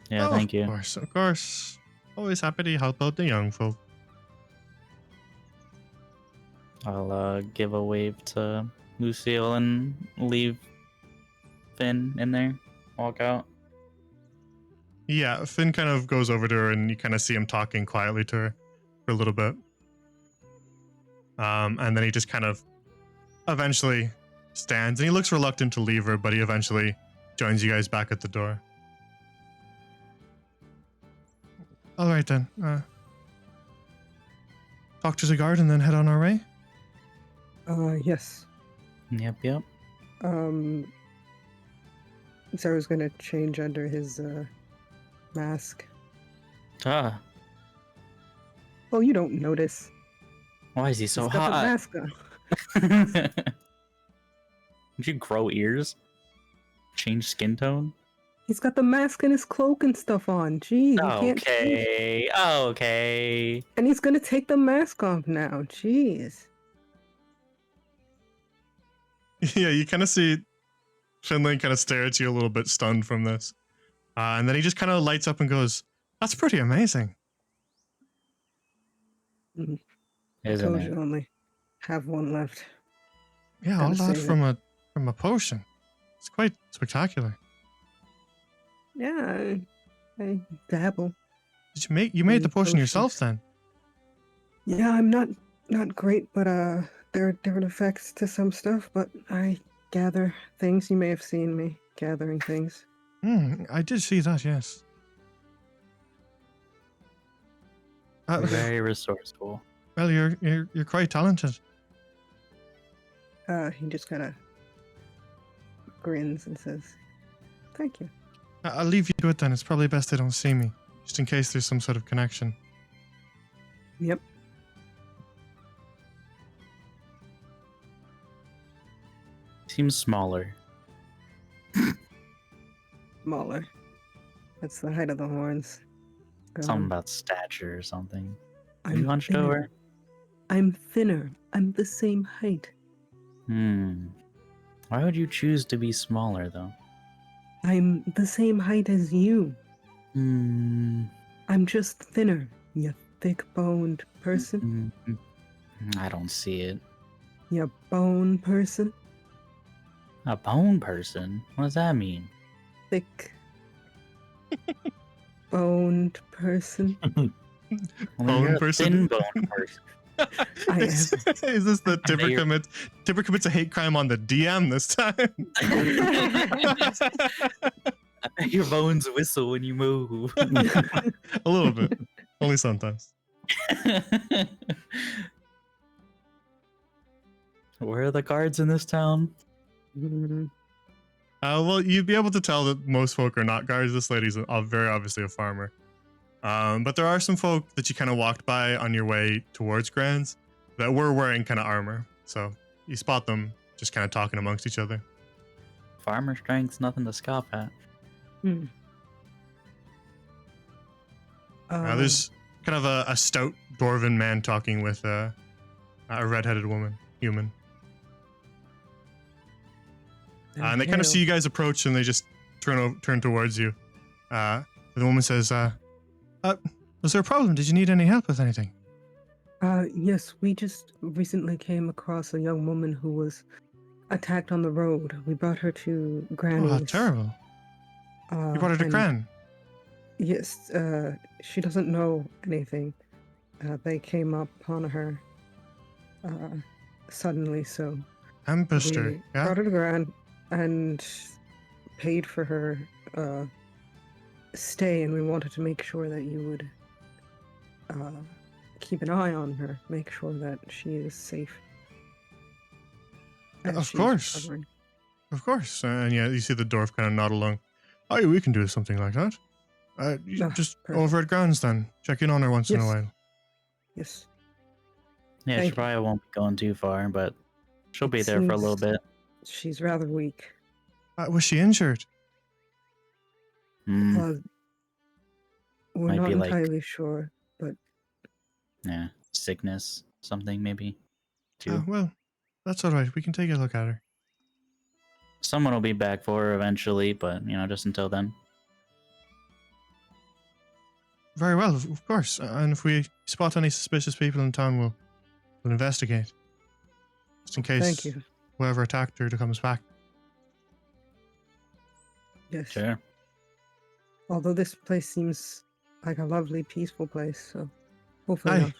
yeah, Oh, thank you. Of course. Always happy to help out the young folk. I'll give a wave to Lucille and leave Finn in there. Walk out. Yeah, Finn kind of goes over to her and you kind of see him talking quietly to her for a little bit. And then he just kind of eventually stands and he looks reluctant to leave her, but he eventually joins you guys back at the door. All right then. Talk to the guard and then head on our way. Yes. Yep. Sarah's gonna change under his mask. Ah, Oh, you don't notice. why is he so He's got the hot? mask on. Did you grow ears? Change skin tone? He's got the mask and his cloak and stuff on. Jeez, you can't see. Okay. And he's gonna take the mask off now. Jeez. Yeah, you kind of see Finley kind of stare at you a little bit stunned from this. And then he just kind of lights up and goes, "That's pretty amazing." isn't Told it? you only have one left. Yeah, all Gotta that save from a potion. It's quite spectacular. Yeah, I dabble. Did you made the in potion yourself potions. then? Yeah, I'm not great, but there are different effects to some stuff. But I gather things. You may have seen me gathering things. I did see that, yes. Very resourceful. Well, you're quite talented. He just kind of grins and says, "Thank you." I'll leave you to it then. It's probably best they don't see me, just in case there's some sort of connection. Yep. Seems smaller. Smaller. That's the height of the horns. Something about stature or something. I'm You hunched thinner. over? I'm thinner. I'm the same height. Why would you choose to be smaller though? I'm the same height as you. Hmm. I'm just thinner, you thick-boned person. I don't see it. You bone person. A bone person? What does that mean? Thick boned person. Well, Bone you're a person? thin bone person. I is, is this the Tipper You're- commits a hate crime on the DM this time? Your bones whistle when you move. A little bit, only sometimes. Where are the guards in this town? Mm, Well, you'd be able to tell that most folk are not guards. This lady's very obviously a farmer. But there are some folk that you kind of walked by on your way towards Grands that were wearing kind of armor. So you spot them just kind of talking amongst each other. Farmer strength's nothing to scoff at. There's kind of a stout dwarven man talking with a redheaded human. And they kind of see you guys approach and they just turn towards you. The woman says, was there a problem? Did you need any help with anything? Yes, we just recently came across a young woman who was attacked on the road. We brought her to Granny's. Oh, how terrible. You brought her to and- Gran. Yes, she doesn't know anything. They came up on her suddenly, so Ambushed her, we yeah? brought her to Gran and paid for her stay, and we wanted to make sure that you would keep an eye on her, make sure that she is safe. as Of she's course. recovering. Of course. And yeah, you see the dwarf kind of nod along. Oh, we can do something like that. You Ah, just perfect. over at Gran's then. Check in on her once in a Yes. while. Yes. Yeah, Thank she you. probably won't be going too far, but she'll be It there for a little seems- bit. She's rather weak. Was she injured? Mm, Uh, we're Might not be like- entirely sure, but yeah, sickness, something maybe. Too. Well, that's all right. We can take a look at her. Someone will be back for her eventually, but just until then. Very well, of course. And if we spot any suspicious people in town, we'll investigate. Just in case thank you. whoever attacked her comes back. Yes. Sure. Although this place seems like a lovely, peaceful place, so hopefully Aye. not.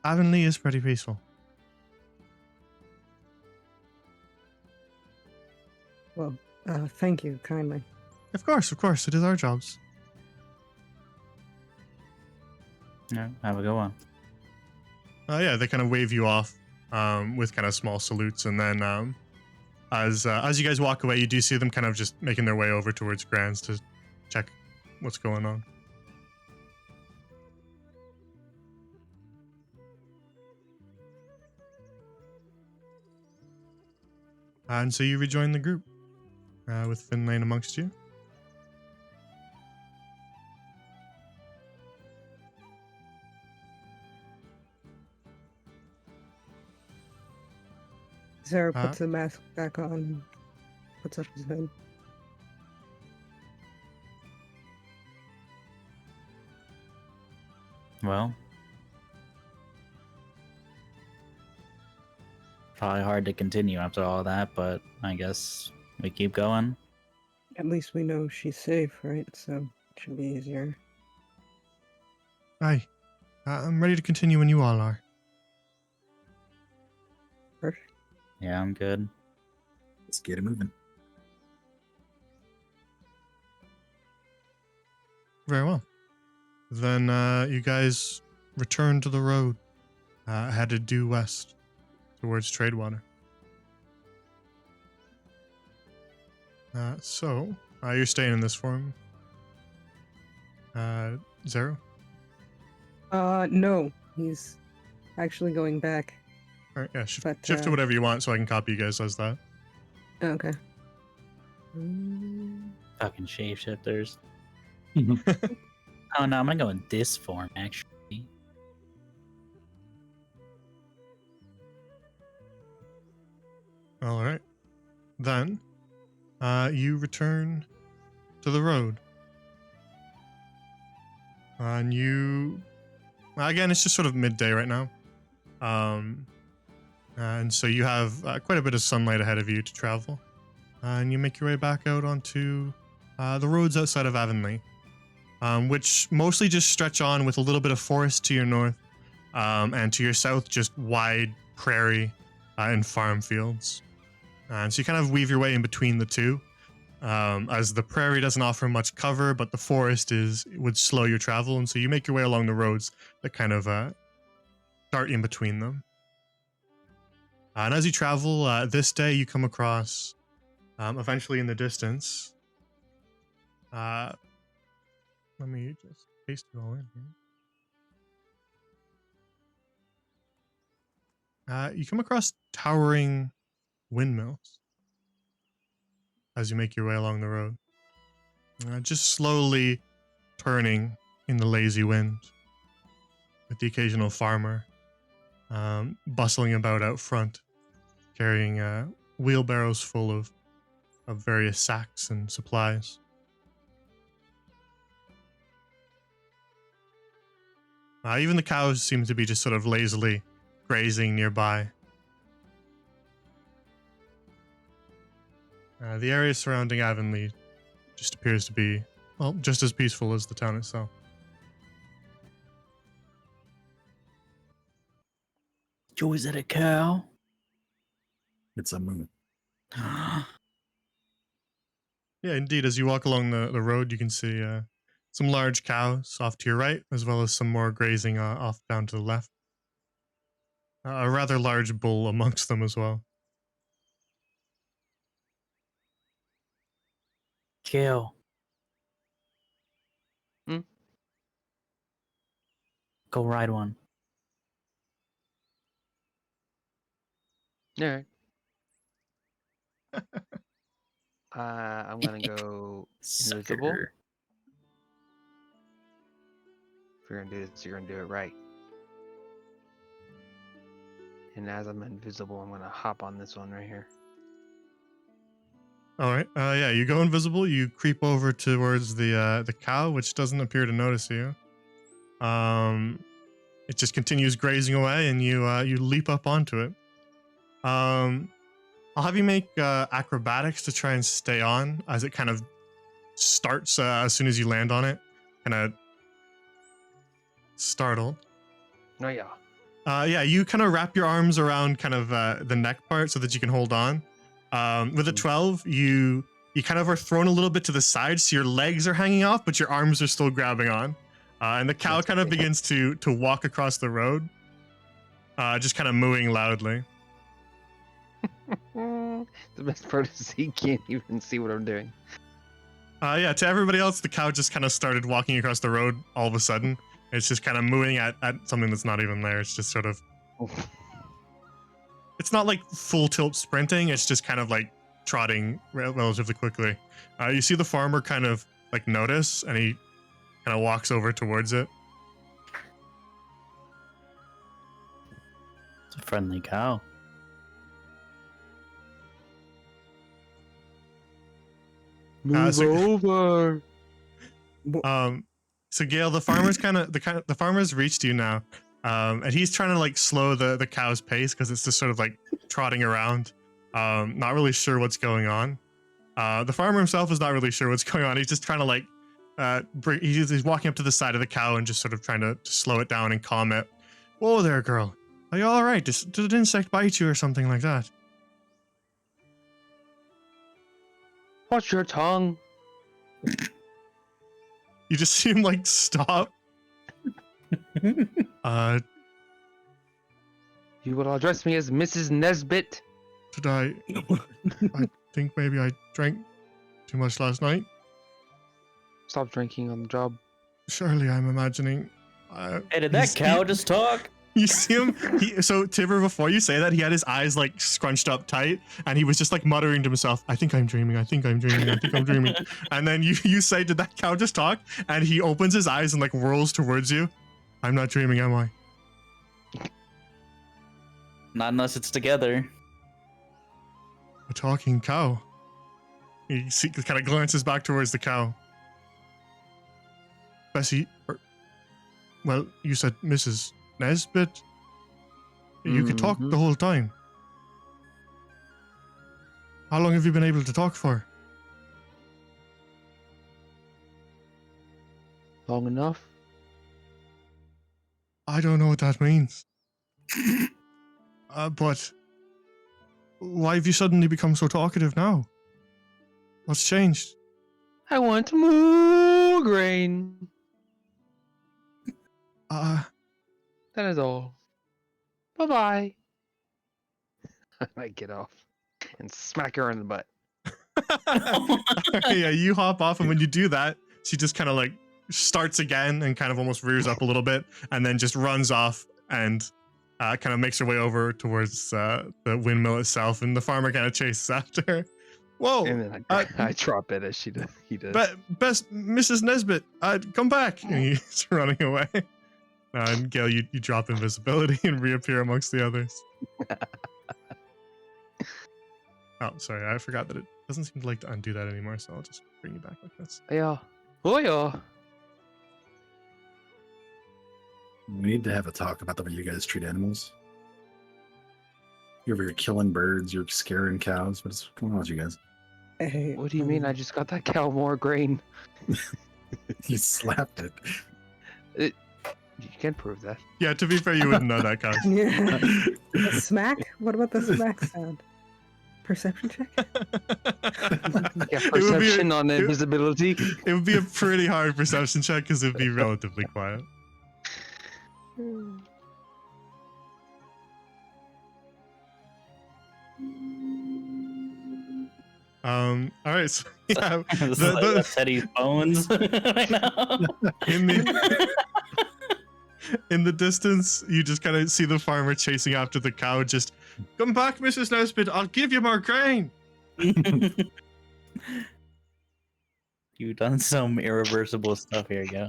Avonlea is pretty peaceful. Well, thank you kindly. Of course. It is our jobs. Yeah, have a good one. Yeah, they kind of wave you off with kind of small salutes, and then as you guys walk away, you do see them kind of just making their way over towards Grants to check what's going on. And so you rejoin the group with Finlane amongst you. Zara Uh, puts the mask back on and puts up his head. Well, Probably hard to continue after all that, but I guess we keep going. At least we know she's safe, right? So it should be easier. Aye. I'm ready to continue when you all are. Perfect. Yeah, I'm good. Let's get it moving. Very well. Then you guys return to the road, headed due west towards Tradewater. So you're staying in this form, Zero? No, he's actually going back. All right, yeah, shift But, to whatever you want so I can copy you guys as that. Okay. Mm, Fucking shapeshifters. Oh no, I'm gonna go in this form actually. All right. Then you return to the road. And you... Again, it's just sort of midday right now. And so you have quite a bit of sunlight ahead of you to travel. And you make your way back out onto the roads outside of Avonlea, which mostly just stretch on with a little bit of forest to your north, and to your south, just wide prairie and farm fields. And so you kind of weave your way in between the two, as the prairie doesn't offer much cover, but the forest would slow your travel, and so you make your way along the roads that kind of dart in between them. And as you travel, this day you come across, eventually in the distance, let me just paste it all in here. You come across towering windmills as you make your way along the road, just slowly turning in the lazy wind, with the occasional farmer bustling about out front, carrying wheelbarrows full of various sacks and supplies. Even the cows seem to be just sort of lazily grazing nearby. The area surrounding Avonlea just appears to be, well, just as peaceful as the town itself. Joe, is that a cow? It's a moon. Yeah, indeed. As you walk along the road, you can see some large cows off to your right, as well as some more grazing off down to the left. A rather large bull amongst them as well. Kill. Hmm? Go ride one. All right. I'm gonna go invisible. Sucker. If you're gonna do this, you're gonna do it right. And as I'm invisible, I'm gonna hop on this one right here. All right. Yeah, you go invisible. You creep over towards the cow, which doesn't appear to notice you. It just continues grazing away, and you leap up onto it. I'll have you make acrobatics to try and stay on as it kind of starts as soon as you land on it. Kind of startled. No, yeah. Yeah, you kind of wrap your arms around kind of the neck part so that you can hold on. With a 12, you kind of are thrown a little bit to the side, so your legs are hanging off, but your arms are still grabbing on. And the cow kind of begins to walk across the road, just kind of mooing loudly. The best part is he can't even see what I'm doing. Yeah, to everybody else, the cow just kind of started walking across the road all of a sudden. It's just kind of mooing at something that's not even there. It's just sort of... It's not like full tilt sprinting. It's just kind of like trotting relatively quickly. You see the farmer kind of like notice, and he kind of walks over towards it. It's a friendly cow. Move over. So Gale, the farmer's reached you now, and he's trying to like slow the cow's pace because it's just sort of like trotting around, not really sure what's going on. The farmer himself is not really sure what's going on. He's just trying to like, he's walking up to the side of the cow and just sort of trying to slow it down and calm it. Whoa there, girl. Are you all right? Did an insect bite you or something like that? Watch your tongue. You just see him like stop. You will address me as Mrs. Nesbit. Did I think maybe I drank too much last night. Stop drinking on the job. Surely I'm imagining. Hey, did that cow just talk? You see him? So Tibber, before you say that, he had his eyes like scrunched up tight, and he was just like muttering to himself, "I think I'm dreaming. I think I'm dreaming. I think I'm dreaming." And then you say, "Did that cow just talk?" And he opens his eyes and like whirls towards you. I'm not dreaming, am I? Not unless it's together. A talking cow. He kind of glances back towards the cow. Bessie, well, you said Mrs. Nesbit. You could talk the whole time. How long have you been able to talk for? Long enough? I don't know what that means. But why have you suddenly become so talkative now? What's changed? I want more grain. That is all. Bye-bye. I get off and smack her in the butt. Yeah, you hop off, and when you do that, she just kind of like starts again and kind of almost rears up a little bit, and then just runs off and kind of makes her way over towards the windmill itself, and the farmer kind of chases after her. Whoa! And then I drop it as he does. Best Mrs. Nesbit, come back! And he's running away. And Gale, you drop invisibility and reappear amongst the others. Oh, sorry, I forgot that it doesn't seem to like to undo that anymore, so I'll just bring you back like this. Yeah. Oh yeah. We need to have a talk about the way you guys treat animals. You're killing birds, you're scaring cows. What's going on with you guys? Hey, What do you mean? I just got that cow more grain. You slapped it. You can prove that. Yeah, to be fair, you wouldn't know that, guys. Yeah. The smack? What about the smack sound? Perception check? Yeah, It would be a- perception on invisibility. It would be a pretty hard perception check because it'd be relatively quiet. All right, so yeah, This is like Teddy's bones right now. in the distance, you just kind of see the farmer chasing after the cow. Just come back, Mrs. Nesbit. I'll give you more grain. You've done some irreversible stuff here, Go.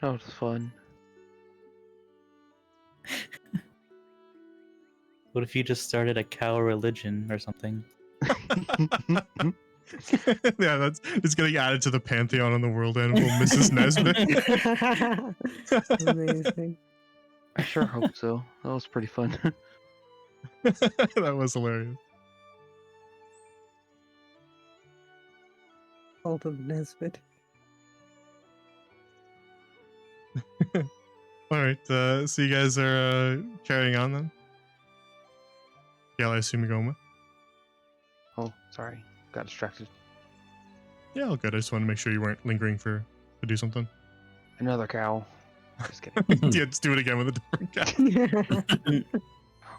That was fun. What if you just started a cow religion or something? Yeah, it's getting added to the pantheon on the world animal, Mrs. Nesbit. Amazing. I sure hope so. That was pretty fun. That was hilarious. Cult of Nesbit. All right, so you guys are carrying on then? Yeah, I assume you're going with. Oh, sorry. Got distracted. Yeah, all good. I just wanted to make sure you weren't lingering to do something. Another cow. Just kidding. Yeah, just do it again with a different guy.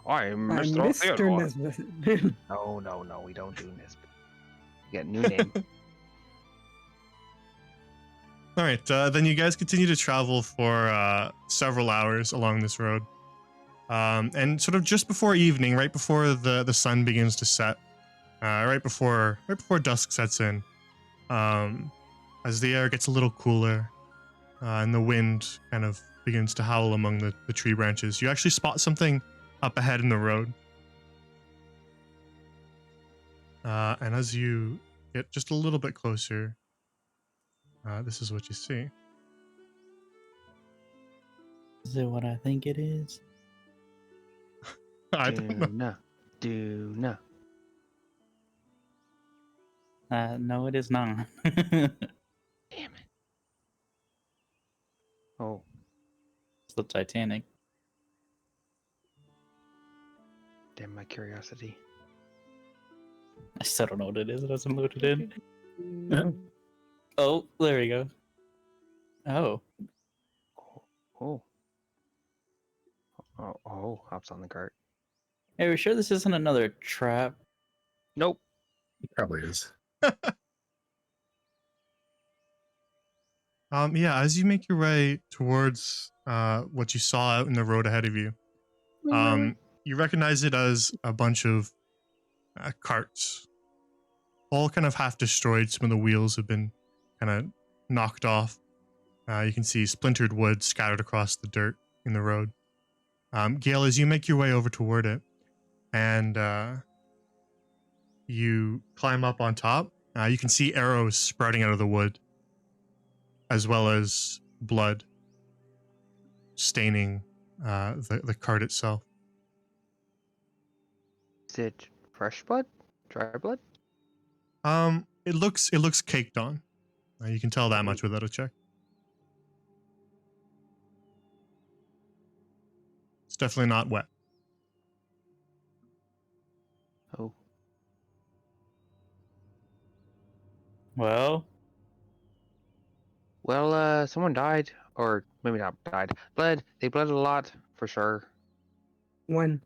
I'm I'm Mr. Mr. Theodore. Nesbit. No, we don't do Nesbit. You got a new name. All right, then you guys continue to travel for several hours along this road. And sort of just before evening, right before the sun begins to set, right before dusk sets in, as the air gets a little cooler, and the wind kind of begins to howl among the tree branches, you actually spot something up ahead in the road. And as you get just a little bit closer, this is what you see. Is it what I think it is? I don't know. Duna. Duna. No, it is not. Damn it. Oh, It's the Titanic. damn my curiosity. I still don't know what it is. It hasn't loaded in. Mm, Oh, there we go. Oh, Oh. Hops on the cart. hey, we're sure this isn't another trap? Nope. It probably is. Yeah, as you make your way towards what you saw out in the road ahead of you, you recognize it as a bunch of carts, all kind of half destroyed. Some of the wheels have been kind of knocked off. You can see splintered wood scattered across the dirt in the road. Gale, as you make your way over toward it, and you climb up on top, you can see arrows sprouting out of the wood, as well as blood staining the cart itself. Is it fresh blood? Dry blood? It looks caked on. You can tell that much without a check. It's definitely not wet. Oh. Well, Well, someone died. Or maybe not died. Bled. They bled a lot, for sure. When?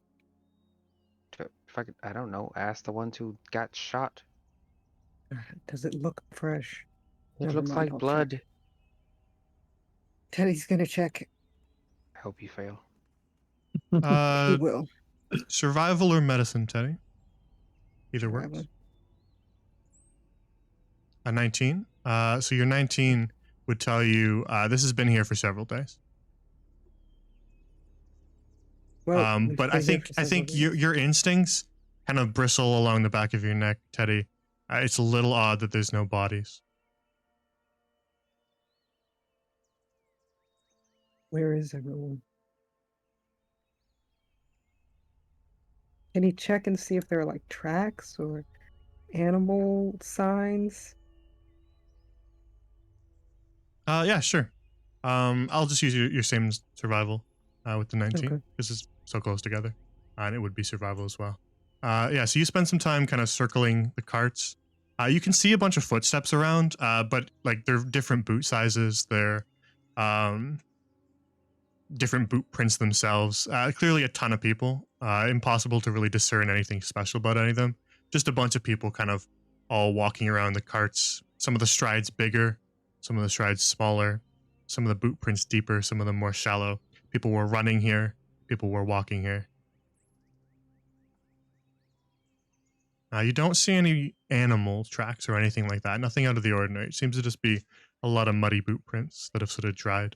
If I could, I don't know, ask the ones who got shot. Does it look fresh? It Never looks mind, like I'll blood. check. Teddy's gonna check. I hope you fail. He Uh, will. survival or medicine, Teddy? Either works. Survival. A 19. So your 19 would tell you this has been here for several days. Well, we've But I been here think for several days. your instincts kind of bristle along the back of your neck, Teddy. It's a little odd that there's no bodies. Where is everyone? Can you check and see if there are like tracks or animal signs? Yeah, sure. I'll just use your same survival with the 19 Okay. because it's so close together, and it would be survival as well. Yeah, so you spend some time kind of circling the carts. You can see a bunch of footsteps around, but like they're different boot sizes. They're different boot prints themselves. Clearly a ton of people. Impossible to really discern anything special about any of them. Just a bunch of people kind of all walking around the carts. Some of the strides bigger, some of the strides smaller, some of the boot prints deeper, some of them more shallow. People were running here, people were walking here. You don't see any animal tracks or anything like that. Nothing out of the ordinary. It seems to just be a lot of muddy boot prints that have sort of dried.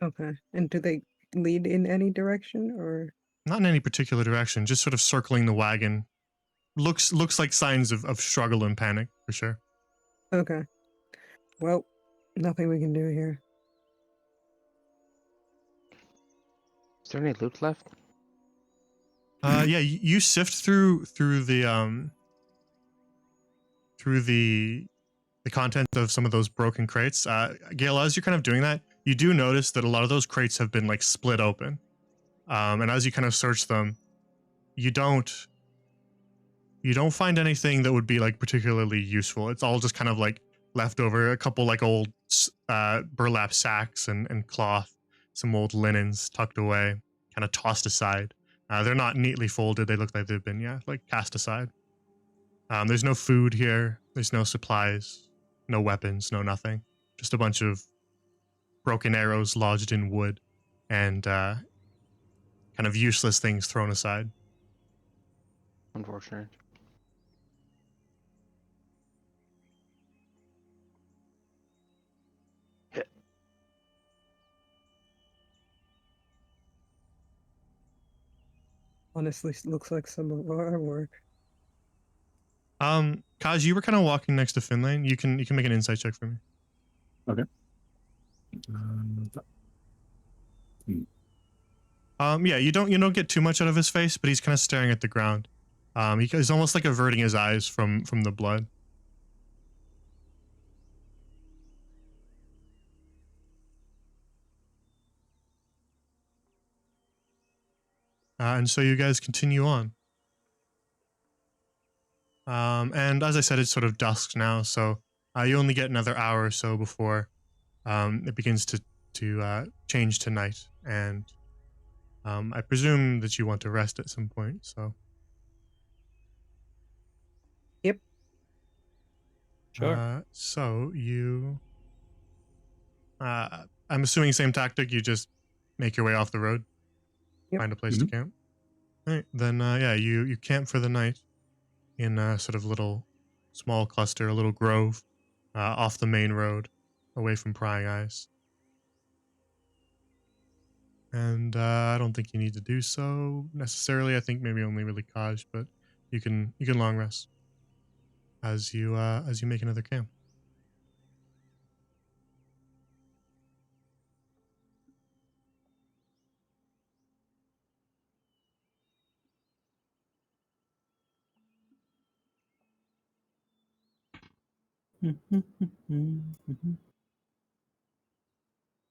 Okay. And do they lead in any direction or? Not in any particular direction, just sort of circling the wagon. Looks like signs of struggle and panic, for sure. Okay. Well, nothing we can do here. Is there any loot left? Yeah, you sift through the contents of some of those broken crates. Gale, as you're kind of doing that, you do notice that a lot of those crates have been like split open. And as you kind of search them, you don't find anything that would be like particularly useful. It's all just kind of like leftover, a couple like old burlap sacks and cloth, some old linens tucked away, kind of tossed aside. They're not neatly folded. They look like they've been, like cast aside. There's no food here. There's no supplies, no weapons, no nothing. Just a bunch of broken arrows lodged in wood and kind of useless things thrown aside. Unfortunate. Honestly, looks like some of our work. Kaj, you were kind of walking next to Finlane. You can make an insight check for me. Okay. Yeah, you don't get too much out of his face, but he's kind of staring at the ground. He's almost like averting his eyes from the blood. And so you guys continue on. And as I said, it's sort of dusk now, so you only get another hour or so before it begins to change to night. And I presume that you want to rest at some point. So Yep. Sure. so you, I'm assuming same tactic. You just make your way off the road, Yep. find a place to camp. All right, then yeah, you camp for the night in a sort of little small cluster, a little grove off the main road, away from prying eyes. And I don't think you need to do so necessarily. I think maybe only really Kaj, but you can long rest as you make another camp.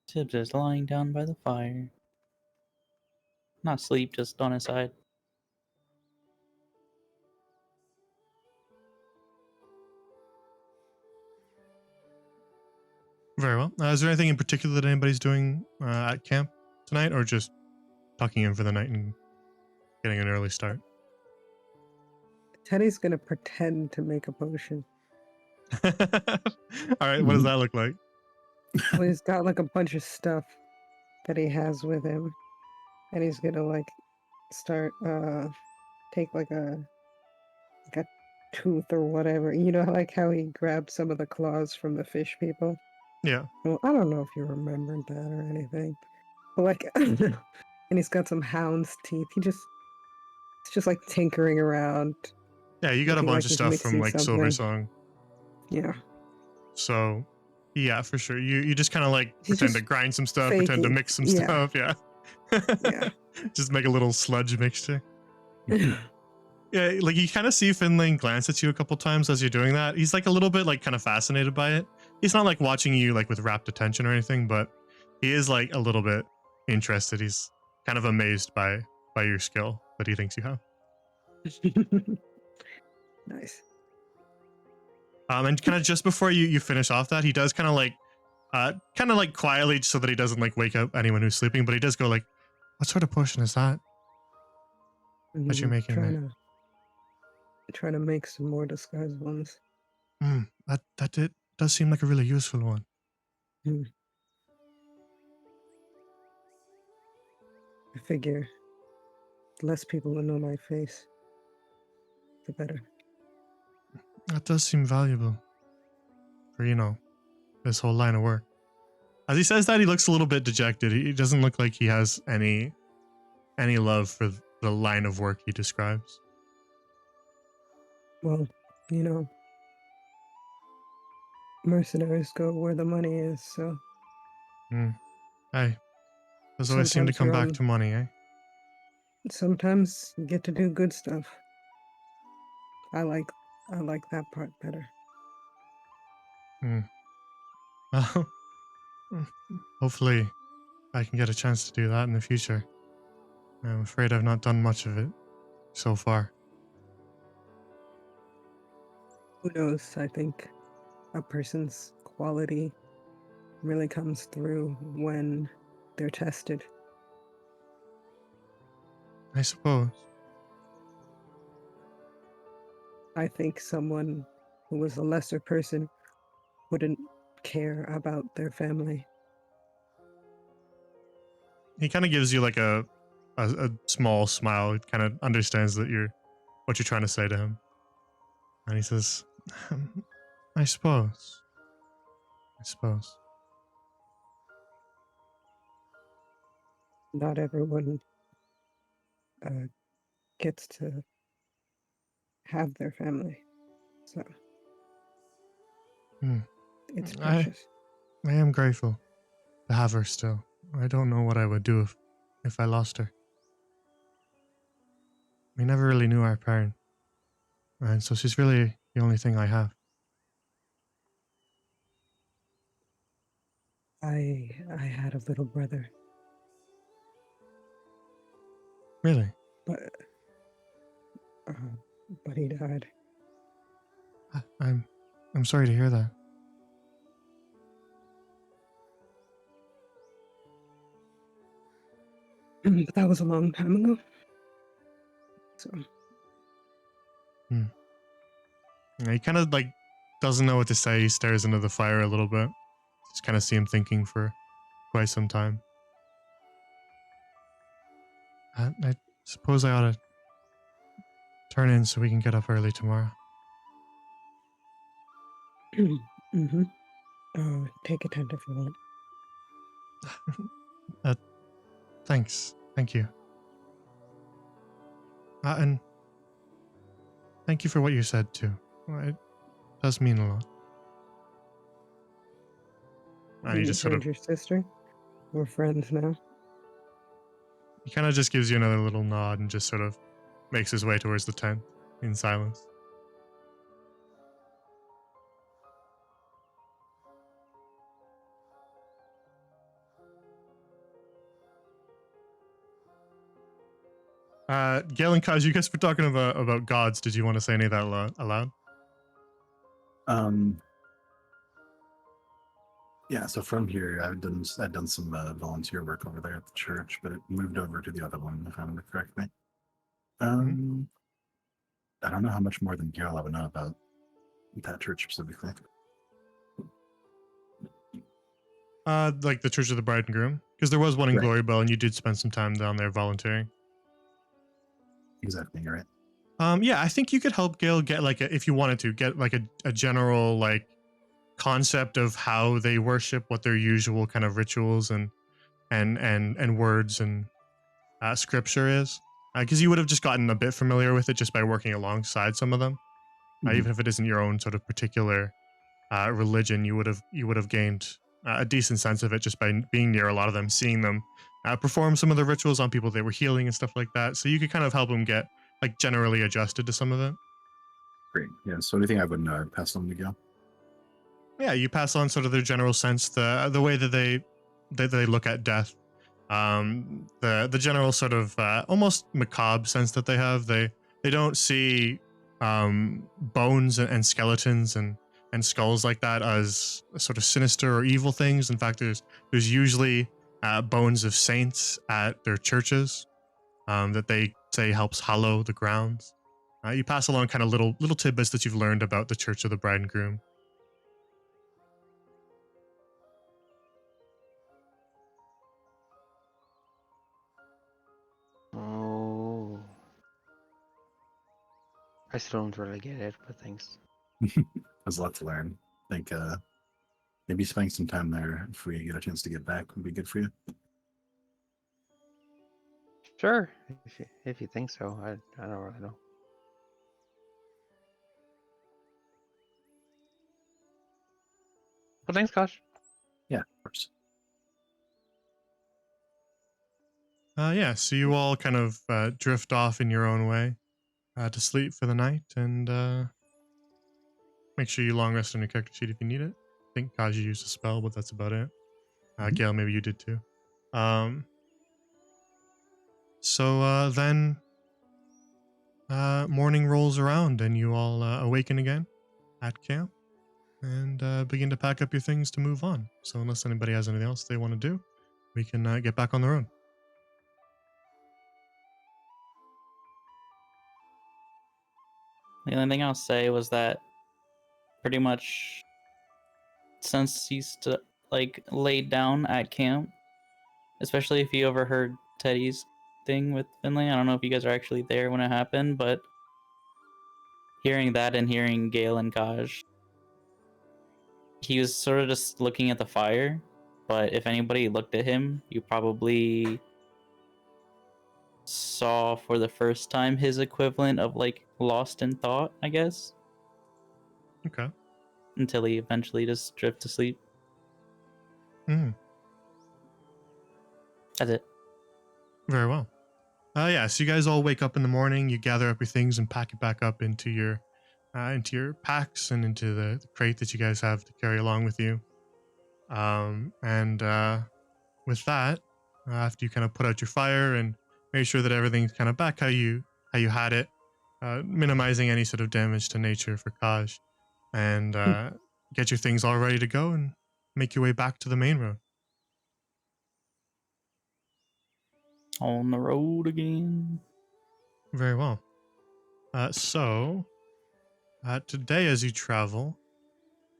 Tib just lying down by the fire. Not asleep, just on his side. Very well. Is there anything in particular that anybody's doing at camp tonight, or just tucking in for the night and getting an early start? Teddy's gonna pretend to make a potion. All right, what does that look like? Well, he's got like a bunch of stuff that he has with him, and he's gonna like start take like a tooth or whatever. You know, like how he grabbed some of the claws from the fish people. Yeah. Well, I don't know if you remembered that or anything, but like, and he's got some hound's teeth. It's just like tinkering around. Yeah, you got a Looking bunch like of he's stuff from mixing like Silver something. Song. Yeah, So, yeah, for sure. You just kind of like He's pretend to just grind some stuff, pretend to faking. mix some Yeah. stuff. Yeah. Yeah. Just make a little sludge mixture. Yeah, like you kind of see Finlay glance at you a couple times as you're doing that. He's like a little bit like kind of fascinated by it. He's not like watching you like with rapt attention or anything, but he is like a little bit interested. He's kind of amazed by your skill that he thinks you have. Nice. And kind of just before you finish off that, he does kind of like quietly, so that he doesn't like wake up anyone who's sleeping, but he does go like, "What sort of potion is that that you're making there?" Trying to make some more disguised ones. That does seem like a really useful one. I figure the less people will know my face, the better. That does seem valuable for, this whole line of work. As he says that, he looks a little bit dejected. He doesn't look like he has any love for the line of work he describes. Well, mercenaries go where the money is, so Hey, does always seem to Sometimes come you're back on- to money, eh? sometimes you get to do good stuff. I like that part better. Well, hopefully I can get a chance to do that in the future. I'm afraid I've not done much of it so far. Who knows? I think a person's quality really comes through when they're tested. I suppose. I think someone who was a lesser person wouldn't care about their family. He kind of gives you like a small smile. He kind of understands that what you're trying to say to him. And he says, I suppose. Not everyone gets to have their family, so it's precious. I am grateful to have her still. I don't know what I would do if I lost her. we never really knew our parent. And so she's really the only thing I have. I had a little brother, Really? but uh, but he died. I'm sorry to hear that. But that was a long time ago. So Yeah, he kind of like doesn't know what to say. He stares into the fire a little bit. Just kind of see him thinking for quite some time. I suppose I ought to turn in so we can get up early tomorrow. mm-hmm. Take a tent if you want. Thanks. Thank you. And thank you for what you said too. It does mean a lot. And he You just sort of, turned your sister. We're friends now. he kind of just gives you another little nod and just sort of makes his way towards the tent in silence. Gale and Kaj, you guys were talking about gods. Did you want to say any of that aloud? Yeah, so from here, I've done some volunteer work over there at the church, but it moved over to the other one, if I remember correctly. I don't know how much more than Carol I would know about that church specifically. Like the Church of the Bride and Groom, because there was one in Right. Glorybell, and you did spend some time down there volunteering. Exactly, you're right. Yeah, I think you could help Gale get like if you wanted to get like a general like concept of how they worship, what their usual kind of rituals and words and scripture is, because you would have just gotten a bit familiar with it just by working alongside some of them. Mhm. Even if it isn't your own sort of particular religion, you would have gained a decent sense of it just by being near a lot of them, seeing them perform some of the rituals on people they were healing and stuff like that. So you could kind of help them get like generally adjusted to some of it. Great. Yeah, so anything I would know, I'd pass on to Gil. Yeah, you pass on sort of their general sense, the way that they look at death, the general sort of almost macabre sense that they have. They don't see bones and skeletons and skulls like that as sort of sinister or evil things. In fact, there's usually bones of saints at their churches that they say helps hollow the grounds. You pass along kind of little tidbits that you've learned about the Church of the Bride and Groom. Oh. I still don't really get it, but thanks. There's a lot to learn. I think maybe spending some time there if we get a chance to get back would be good for you. Sure, if you think so. I don't really know. Well, thanks, Kosh. Yeah, of course. Yeah, so you all kind of drift off in your own way to sleep for the night, and make sure you long rest on your character sheet if you need it. I think Kaji used a spell, but that's about it. Gale, maybe you did too. So then morning rolls around, and you all awaken again at camp and begin to pack up your things to move on. So unless anybody has anything else they want to do, we can get back on the road. The only thing I'll say was that pretty much since he's like laid down at camp, especially if you overheard Teddy's thing with Finley. I don't know if you guys are actually there when it happened, but hearing that and hearing Gale and Kaj, he was sort of just looking at the fire. But if anybody looked at him, you probably saw for the first time his equivalent of like lost in thought, I guess, Okay. until he eventually just drifted to sleep. Mm, That's it. very well. Yeah, so you guys all wake up in the morning, you gather up your things and pack it back up into your packs and into the crate that you guys have to carry along with you. And with that, after you kind of put out your fire and make sure that everything's kind of back how you had it, minimizing any sort of damage to nature for Kaj, and get your things all ready to go and make your way back to the main road. On the road again. Very well. So today, as you travel,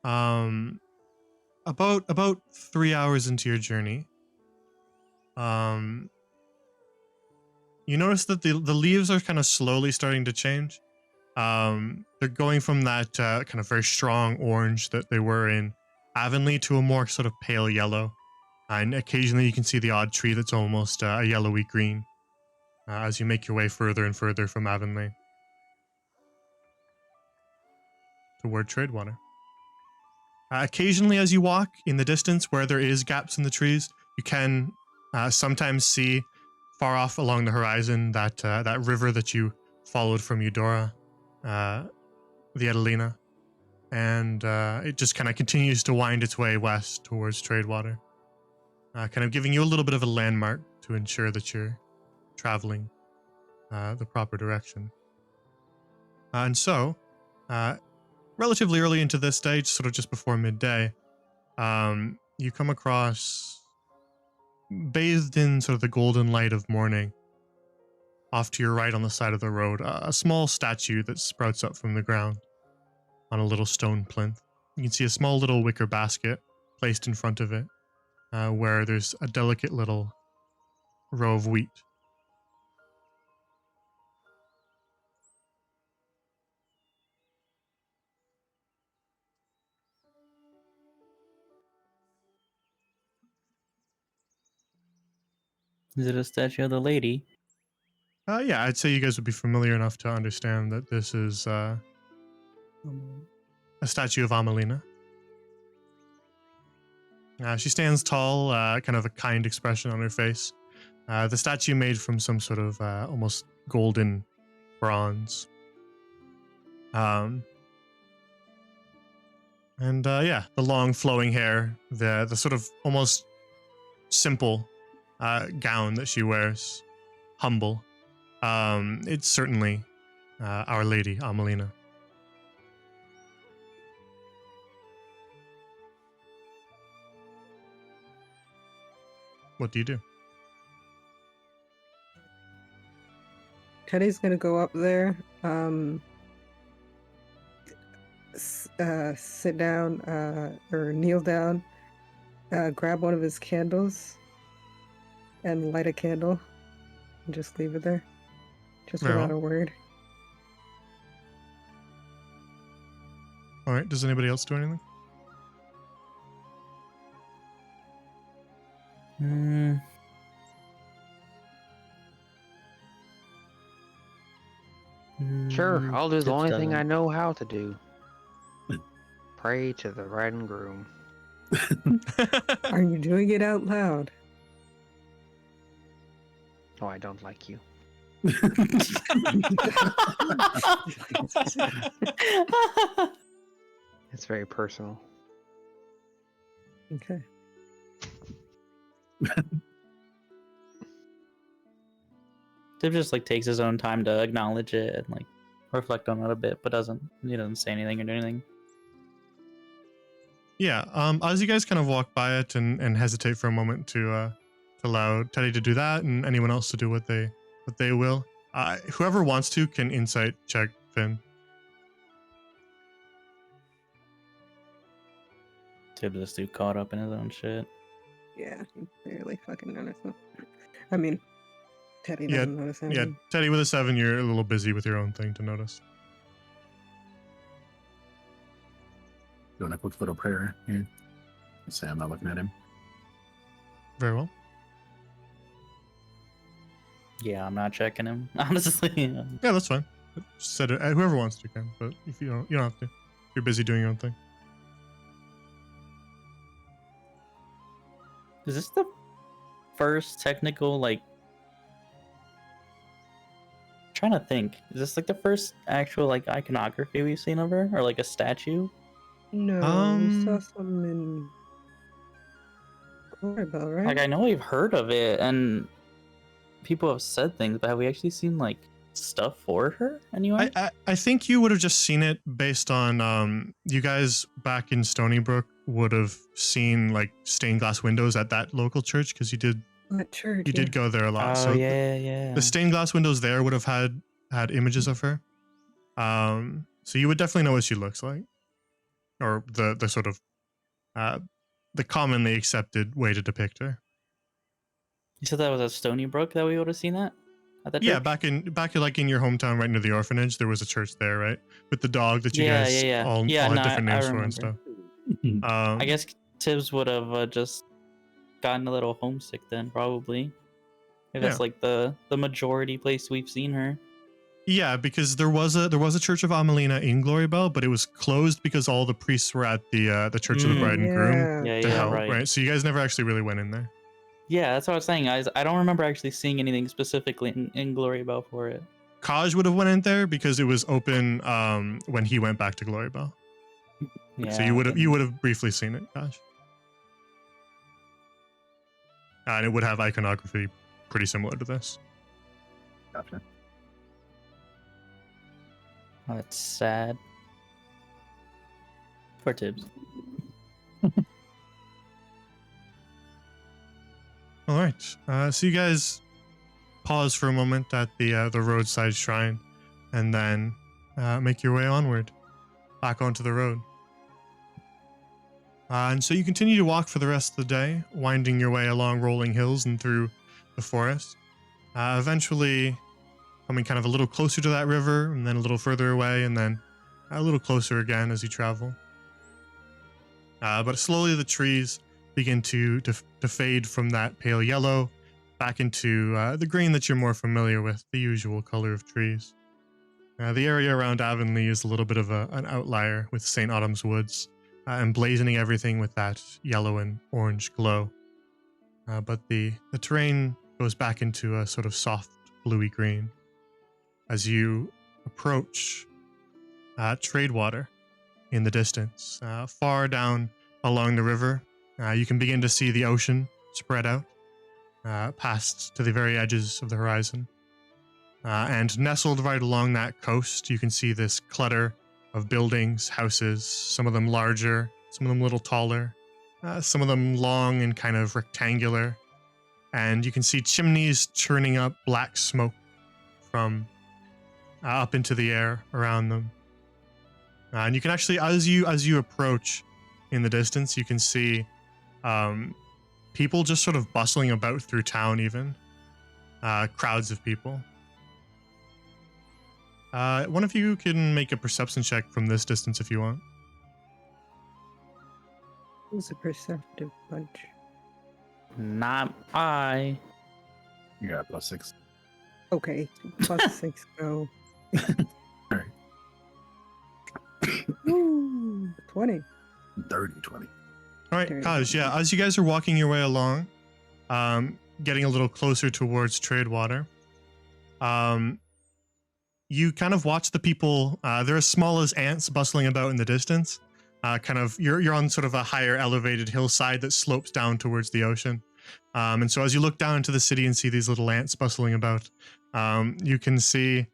about 3 hours into your journey, you notice that the leaves are kind of slowly starting to change. They're going from that kind of very strong orange that they were in Avonlea to a more sort of pale yellow. And occasionally you can see the odd tree that's almost a yellowy green as you make your way further and further from Avonlea toward Tradewater. Occasionally as you walk in the distance where there is gaps in the trees, you can sometimes see far off along the horizon that river that you followed from Eudora, the Edelina, and it just kind of continues to wind its way west towards Tradewater, kind of giving you a little bit of a landmark to ensure that you're traveling the proper direction. And so, relatively early into this day, sort of just before midday, you come across, bathed in sort of the golden light of morning, off to your right on the side of the road, a small statue that sprouts up from the ground on a little stone plinth. You can see a small little wicker basket placed in front of it, where there's a delicate little row of wheat. Is it a statue of the lady? Yeah, I'd say you guys would be familiar enough to understand that this is a statue of Amelina. She stands tall, kind of a kind expression on her face. The statue made from some sort of almost golden bronze. And yeah, the long flowing hair, the sort of almost simple gown that she wears, humble. It's certainly Our Lady Amelina. What do you do? Teddy's gonna go up there, sit down, or kneel down, grab one of his candles, and light a candle, and just leave it there, just Very without well. a word. All right. Does anybody else do anything? Sure, I'll do the Tips only thing I doesn't. know how to do. Pray to the bride and groom. Are you doing it out loud? No, I don't like you. It's very personal. Okay. Tip just like takes his own time to acknowledge it and like reflect on it a bit, but he doesn't say anything or do anything. Yeah. As you guys kind of walk by it and hesitate for a moment to allow Teddy to do that and anyone else to do what they will, whoever wants to can insight check Finn. Tip just too caught up in his own shit. Yeah, he barely fucking noticed it. I mean, Teddy Yeah, doesn't notice Yeah, anything. Teddy with a 7, you're a little busy with your own thing to notice. Doing a quick little prayer here. Say I'm not looking at him. Very well. Yeah, I'm not checking him. Honestly. Yeah, that's fine. Just said it. Whoever wants to can, but if you don't have to. You're busy doing your own thing. Is this the first technical like trying to think. Is this like the first actual like iconography we've seen of her, or like a statue? No, we saw some in Glorybell, right? Like I know we've heard of it, and people have said things, but have we actually seen like stuff for her anyway? I think you would have just seen it based on you guys back in Stony Brook would have seen like stained glass windows at that local church because you did That church. you did go there a lot. Oh so yeah. the stained glass windows there would have had images of her. So you would definitely know what she looks like, or the sort of the commonly accepted way to depict her. You said that was at Stony Brook that we would have seen that at that Yeah, church? back in like in your hometown, right near the orphanage, there was a church there, right, with the dog that you guys all had no, different I names for and remember. stuff. I guess Tibbs would have just gotten a little homesick then, probably. If that's Yeah. like the majority place we've seen her. Yeah, because there was a Church of Amelina in Glorybell, but it was closed because all the priests were at the Church of the Bride and Groom Yeah, to help, right. right? So you guys never actually really went in there. Yeah, that's what I was saying. I don't remember actually seeing anything specifically in Glorybell for it. Kaj would have went in there because it was open when he went back to Glorybell. Yeah, So you would have briefly seen it, Kaj. And it would have iconography pretty similar to this. Gotcha. Oh, that's sad. For Tibbs. All right. So you guys pause for a moment at the roadside shrine, and then make your way onward, back onto the road. And so you continue to walk for the rest of the day, winding your way along rolling hills and through the forest. Eventually, coming kind of a little closer to that river, and then a little further away, and then a little closer again as you travel. But slowly the trees begin to fade from that pale yellow back into the green that you're more familiar with, the usual color of trees. The area around Avonlea is a little bit of an outlier with St. Autumn's Woods, emblazoning everything with that yellow and orange glow. But the terrain goes back into a sort of soft bluey green as you approach Tradewater in the distance. Far down along the river, you can begin to see the ocean spread out past to the very edges of the horizon. And nestled right along that coast, you can see this clutter of buildings, houses, some of them larger, some of them a little taller, some of them long and kind of rectangular. And you can see chimneys churning up black smoke from up into the air around them. And you can actually, as you approach in the distance, you can see people just sort of bustling about through town even. Crowds of people. One of you can make a perception check from this distance if you want. Who's a perceptive bunch? Not I. You got +6. Okay, +6 go. Alright. Ooh, 20. 30, 20. All right, Very Kaj, good. yeah, as you guys are walking your way along, getting a little closer towards Tradewater, you kind of watch the people, they're as small as ants bustling about in the distance. You're on sort of a higher elevated hillside that slopes down towards the ocean. And so as you look down into the city and see these little ants bustling about, you can see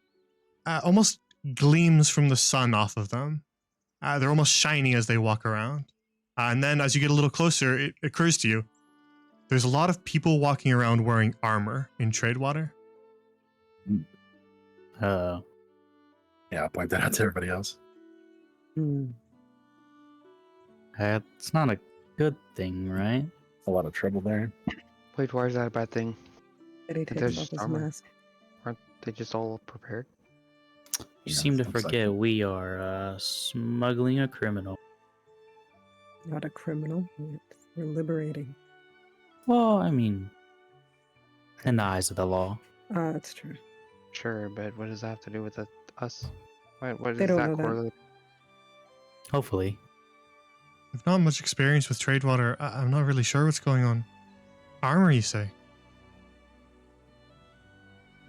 almost gleams from the sun off of them. They're almost shiny as they walk around. And then as you get a little closer, it occurs to you, there's a lot of people walking around wearing armor in Tradewater. Yeah, I'll point that out to everybody else. Hmm. That's not a good thing, right? A lot of trouble there. Wait, why is that a bad thing? Eddie But takes there's off his armor. mask. Aren't they just all prepared? You Yeah, seem to looks like forget it. we are smuggling a criminal. Not a criminal. We're liberating. Well, I mean, in the eyes of the law. That's true. Sure, but what does that have to do with us? What They is don't that know that. correlate? Hopefully. I've not much experience with Tradewater. I'm not really sure what's going on. Armor, you say?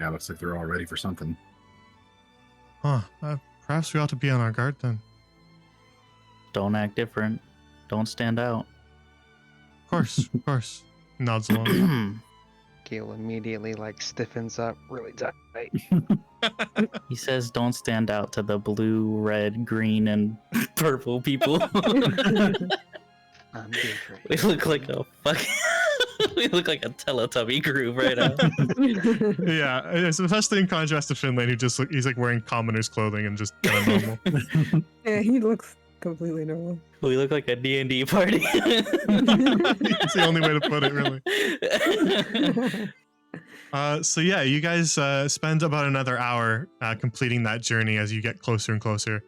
Yeah, looks like they're all ready for something. Huh. Perhaps we ought to be on our guard then. Don't act different. Don't stand out. Of course, of course. Nods along. Gale immediately like stiffens up really tight. He says, "Don't stand out to the blue, red, green, and purple people." I'm different. We look like a fucking. We look like a Teletubby group right now. Yeah, it's especially in contrast to Finland, who just he's like wearing commoner's clothing and just kind of normal. Yeah, he looks completely normal. We look like a D&D party. It's the only way to put it, really. So yeah, you guys spend about another hour completing that journey as you get closer and closer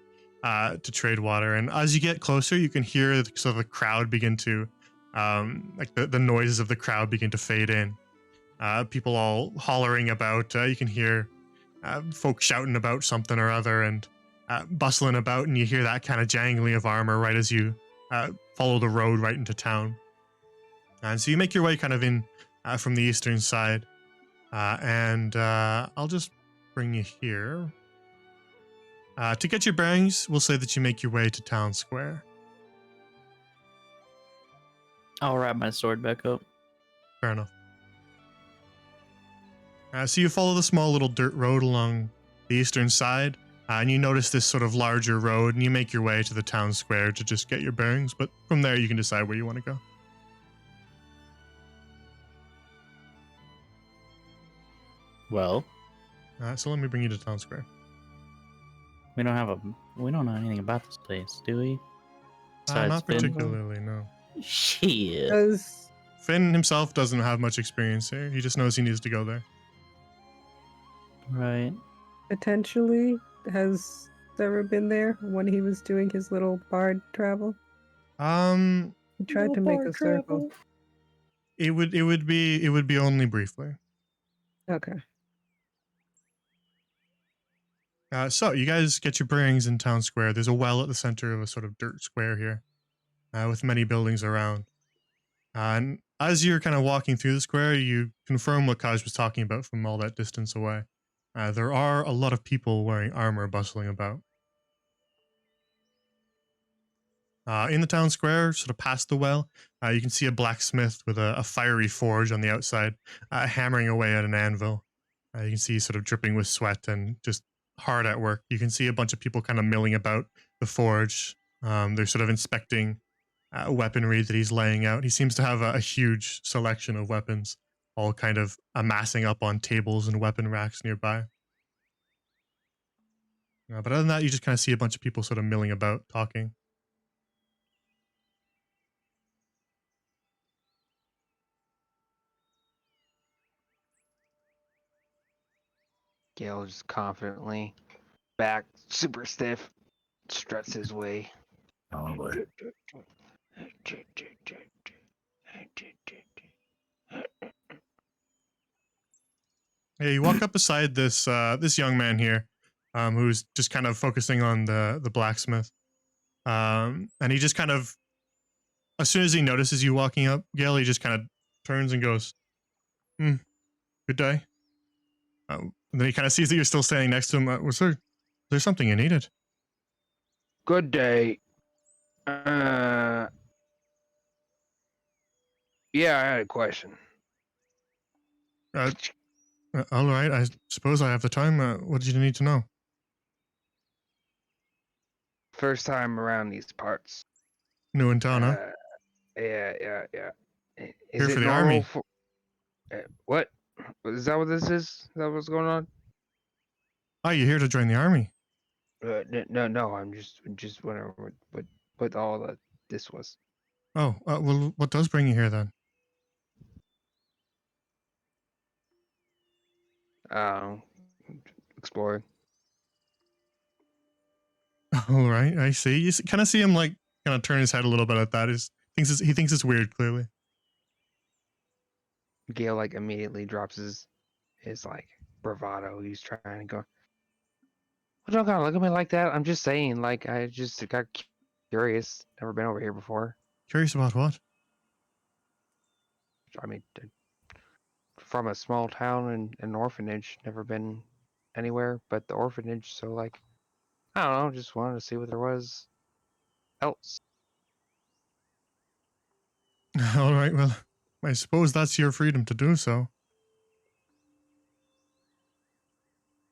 to Tradewater. And as you get closer, you can hear sort of the crowd begin to, like the noises of the crowd begin to fade in. People all hollering about. You can hear folks shouting about something or other and bustling about, and you hear that kind of jangling of armor right as you follow the road right into town. And so you make your way kind of in from the eastern side. And I'll just bring you here. To get your bearings, we'll say that you make your way to Town Square. I'll wrap my sword back up. Fair enough. So you follow the small little dirt road along the eastern side, and you notice this sort of larger road, and you make your way to the Town Square to just get your bearings, but from there you can decide where you want to go. Well, So let me bring you to Town Square. we don't know anything about this place, do we? Besides Not Finn? particularly, no. Shit. Does Finn himself doesn't have much experience here. He just knows he needs to go there. Right. potentially has ever been there when he was doing his little bard travel? He tried to make a circle. It would be only briefly. Okay. So you guys get your bearings in Town Square. There's a well at the center of a sort of dirt square here, with many buildings around. And as you're kind of walking through the square, you confirm what Kaj was talking about from all that distance away. There are a lot of people wearing armor bustling about. In the town square, sort of past the well, you can see a blacksmith with a fiery forge on the outside, hammering away at an anvil. You can see sort of dripping with sweat and just hard at work. You can see a bunch of people kind of milling about the forge. They're sort of inspecting weaponry that he's laying out. He seems to have a huge selection of weapons, all kind of amassing up on tables and weapon racks nearby. But other than that, you just kind of see a bunch of people sort of milling about, talking. Gale just confidently, back super stiff, struts his way. Oh boy. Yeah, you walk up beside this this young man here, who's just kind of focusing on the blacksmith, and he just kind of, as soon as he notices you walking up, Gale, he just kind of turns and goes, "Good day." And then he kind of sees that you're still standing next to him. Was there something you needed? Good day. Yeah, I had a question. All right, I suppose I have the time. What did you need to know? First time around these parts. New in town, huh? Yeah. Here for the army. What? Is that what this is? Is that what's going on? Oh, you're here to join the army? No. I'm just wondering what all that this was. Oh, well, what does bring you here then? Exploring. All right, I see. You kind of see him like kind of turn his head a little bit at that. He thinks it's weird, clearly. Gale like immediately drops his like bravado. He's trying to go. Well, don't gotta look at me like that. I'm just saying, like I just got curious. Never been over here before. Curious about what? I mean, from a small town and an orphanage. Never been anywhere but the orphanage. So like, I don't know. Just wanted to see what there was else. All right, well, I suppose that's your freedom to do so.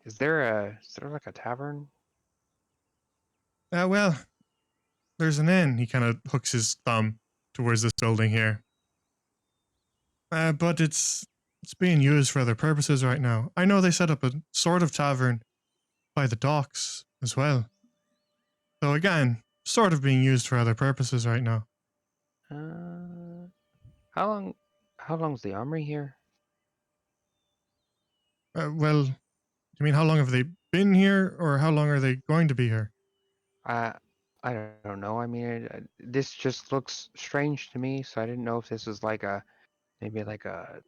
Is there like a tavern? Well, there's an inn. He kind of hooks his thumb towards this building here. But it's being used for other purposes right now. I know they set up a sort of tavern by the docks as well. So again, sort of being used for other purposes right now. How long? How long's the armory here? Well, you mean how long have they been here, or how long are they going to be here? I don't know. I mean, this just looks strange to me. So I didn't know if this was like maybe like a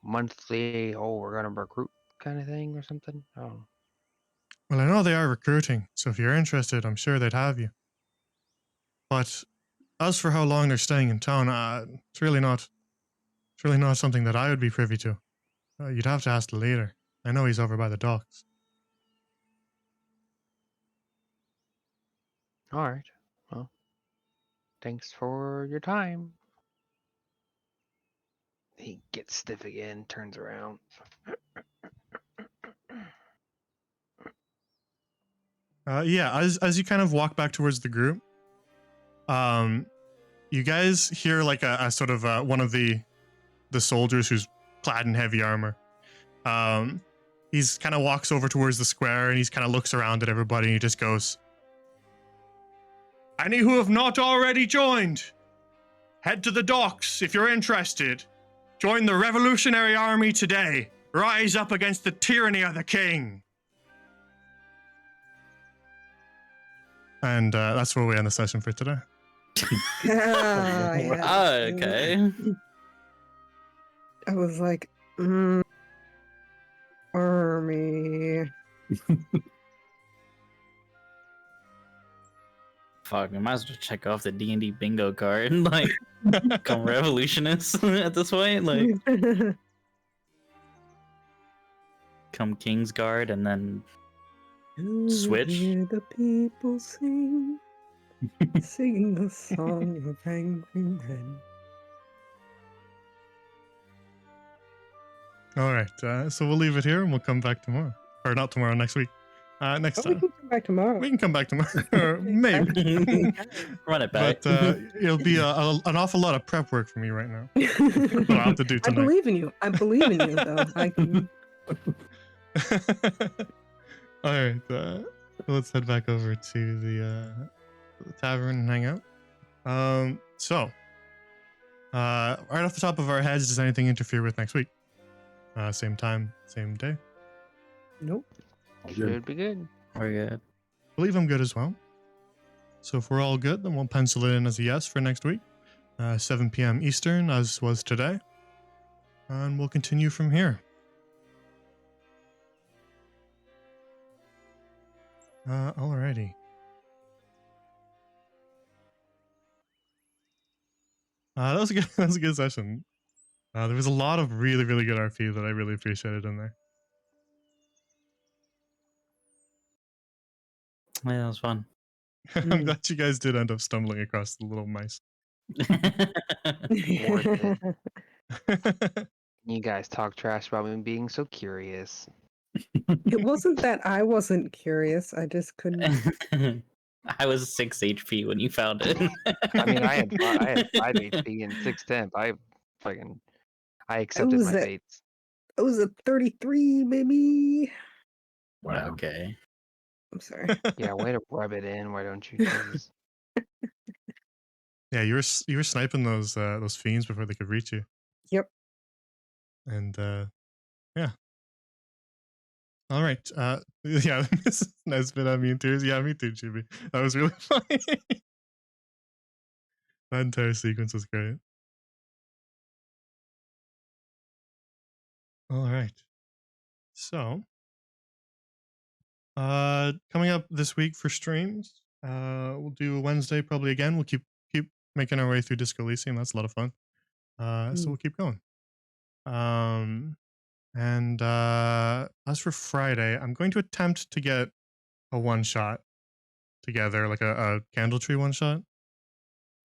monthly. Oh, we're gonna recruit kind of thing or something. Oh, Well, I know they are recruiting, so if you're interested, I'm sure they'd have you. But as for how long they're staying in town, it's really not something that I would be privy to. You'd have to ask the leader. I know he's over by the docks. all right. Well, thanks for your time. He gets stiff again, turns around. Yeah, as you kind of walk back towards the group, you guys hear like a sort of one of the soldiers who's clad in heavy armor. He's kind of walks over towards the square and he's kind of looks around at everybody and he just goes, "Any who have not already joined, head to the docks if you're interested. Join the Revolutionary Army today. Rise up against the tyranny of the king." And that's where we end the session for today. Yes. Okay. I was like, army. Fuck, we might as well check off the D&D bingo card. Like, become revolutionists at this point. Like, come Kingsguard and then switch. Hear the people sing, sing the song of angry men. All right, so we'll leave it here and we'll come back tomorrow. Or not tomorrow, next week. Next Oh, we time. can come back tomorrow. We can come back tomorrow. Or maybe. Run it back. But it'll be an awful lot of prep work for me right now. What I'll have to do I tonight. believe in you. I believe in you, though. I can. All right, let's head back over to the tavern and hang out. So, right off the top of our heads, does anything interfere with next week? Same time, same day. Nope. All good. Should be good. We're good. I believe I'm good as well. So if we're all good, then we'll pencil it in as a yes for next week. 7 p.m. Eastern, as was today. And we'll continue from here. Alrighty. That was a good. That was a good session. There was a lot of really, really good RP that I really appreciated in there. Yeah, that was fun. I'm glad you guys did end up stumbling across the little mice. Worth it. You guys talk trash about me being so curious. It wasn't that I wasn't curious. I just couldn't. I was 6 HP when you found it. I mean, I had 5 HP and 6 temp. I accepted was my it? fates. It was a 33, baby. Wow. Okay. I'm sorry. Yeah, way to rub it in. Why don't you? Jeez. Yeah, you were sniping those fiends before they could reach you. Yep. And yeah. All right. Yeah, this is nice bit on me in tears. Yeah, me too, Chibi. That was really funny. That entire sequence was great. All right. So, coming up this week for streams, we'll do a Wednesday probably again. We'll keep making our way through Disco Elysium. That's a lot of fun. So we'll keep going. And as for Friday, I'm going to attempt to get a one shot together, like a candle tree one shot.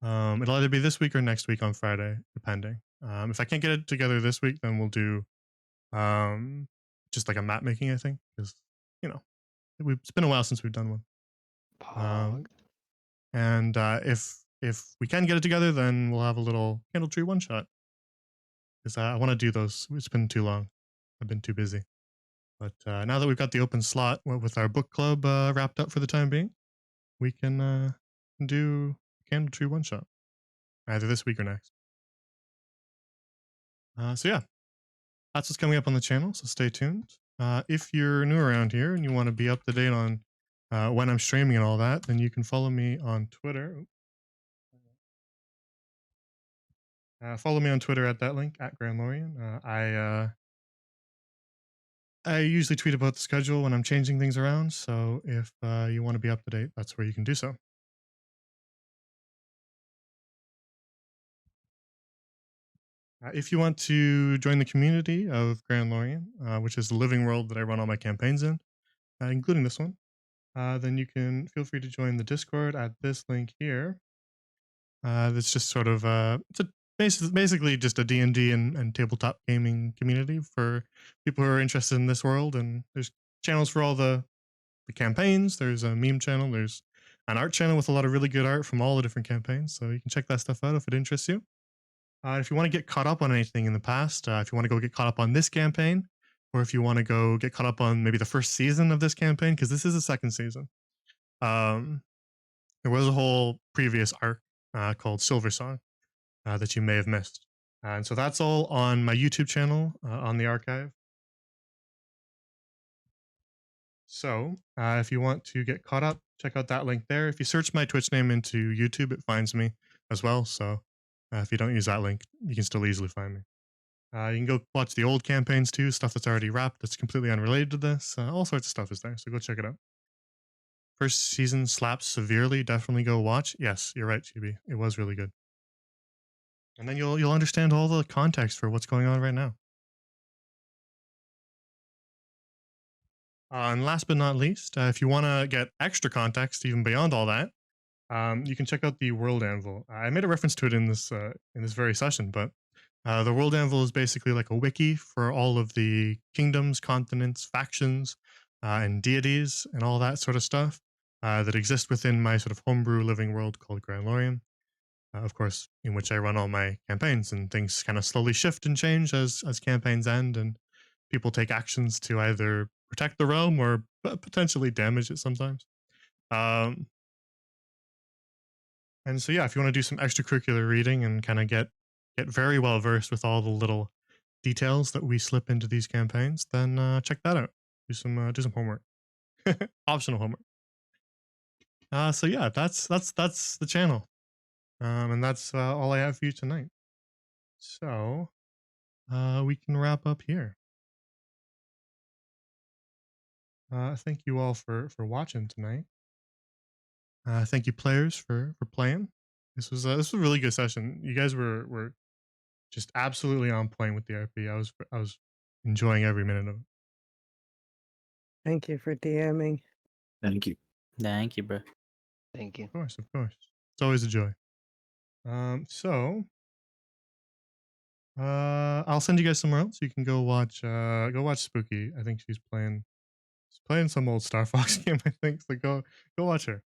It'll either be this week or next week on Friday, depending. If I can't get it together this week, then we'll do just like a map making, I think, because you know it's been a while since we've done one. Pog. And if we can get it together, then we'll have a little candle tree one shot. Because I want to do those. It's been too long. I've been too busy. But now that we've got the open slot with our book club wrapped up for the time being, we can do candle tree one shot either this week or next. So yeah, that's what's coming up on the channel. So stay tuned. If you're new around here and you want to be up to date on when I'm streaming and all that, then you can follow me on Twitter. Follow me on Twitter at that link at GrandLorian. I usually tweet about the schedule when I'm changing things around. So if you want to be up to date, that's where you can do so. If you want to join the community of GrandLorian, which is the living world that I run all my campaigns in, including this one, then you can feel free to join the Discord at this link here. That's just sort of it's basically just a D&D and tabletop gaming community for people who are interested in this world. And there's channels for all the campaigns. There's a meme channel. There's an art channel with a lot of really good art from all the different campaigns. So you can check that stuff out if it interests you. If you want to get caught up on anything in the past, if you want to go get caught up on this campaign, or if you want to go get caught up on maybe the first season of this campaign, because this is the second season. There was a whole previous arc called Silver Song that you may have missed. And so that's all on my YouTube channel on the archive. So if you want to get caught up, check out that link there. If you search my Twitch name into YouTube, it finds me as well. So if you don't use that link, you can still easily find me. You can go watch the old campaigns too, stuff that's already wrapped that's completely unrelated to this. All sorts of stuff is there, so go check it out. First season slaps severely. Definitely go watch. Yes, you're right, Chibi. It was really good. And then you'll understand all the context for what's going on right now. And last but not least, if you want to get extra context even beyond all that, you can check out the World Anvil. I made a reference to it in this very session, but the World Anvil is basically like a wiki for all of the kingdoms, continents, factions, and deities, and all that sort of stuff that exist within my sort of homebrew living world called GrandLorian. Of course, in which I run all my campaigns, and things kind of slowly shift and change as campaigns end, and people take actions to either protect the realm or potentially damage it sometimes. And so yeah, if you want to do some extracurricular reading and kind of get very well versed with all the little details that we slip into these campaigns, then check that out. Do some homework, optional homework. So yeah, that's the channel, and that's all I have for you tonight. So we can wrap up here. Thank you all for watching tonight. Thank you players for playing. This was a really good session. You guys were just absolutely on point with the RP. I was enjoying every minute of it. Thank you for DMing. Thank you. Thank you, bro. Thank you. Of course. It's always a joy. So I'll send you guys somewhere else. You can go watch Spooky. I think she's playing some old Star Fox game, I think. So go watch her.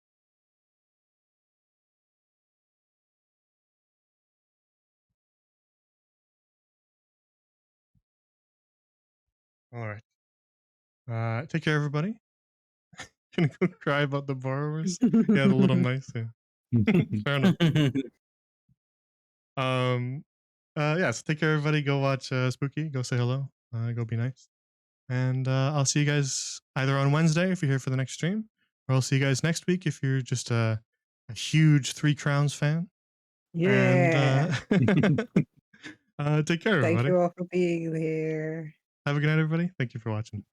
All right. Take care, everybody. Gonna go cry about the borrowers. Yeah, the little mice. Yeah. Fair enough. Yeah, so take care, everybody. Go watch Spooky. Go say hello. Go be nice. And I'll see you guys either on Wednesday if you're here for the next stream, or I'll see you guys next week if you're just a huge Three Crowns fan. Yeah. And take care, everybody. Thank you all for being here. Have a good night, everybody. Thank you for watching.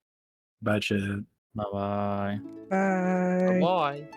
Bye, Chad. Bye bye. Bye. Bye.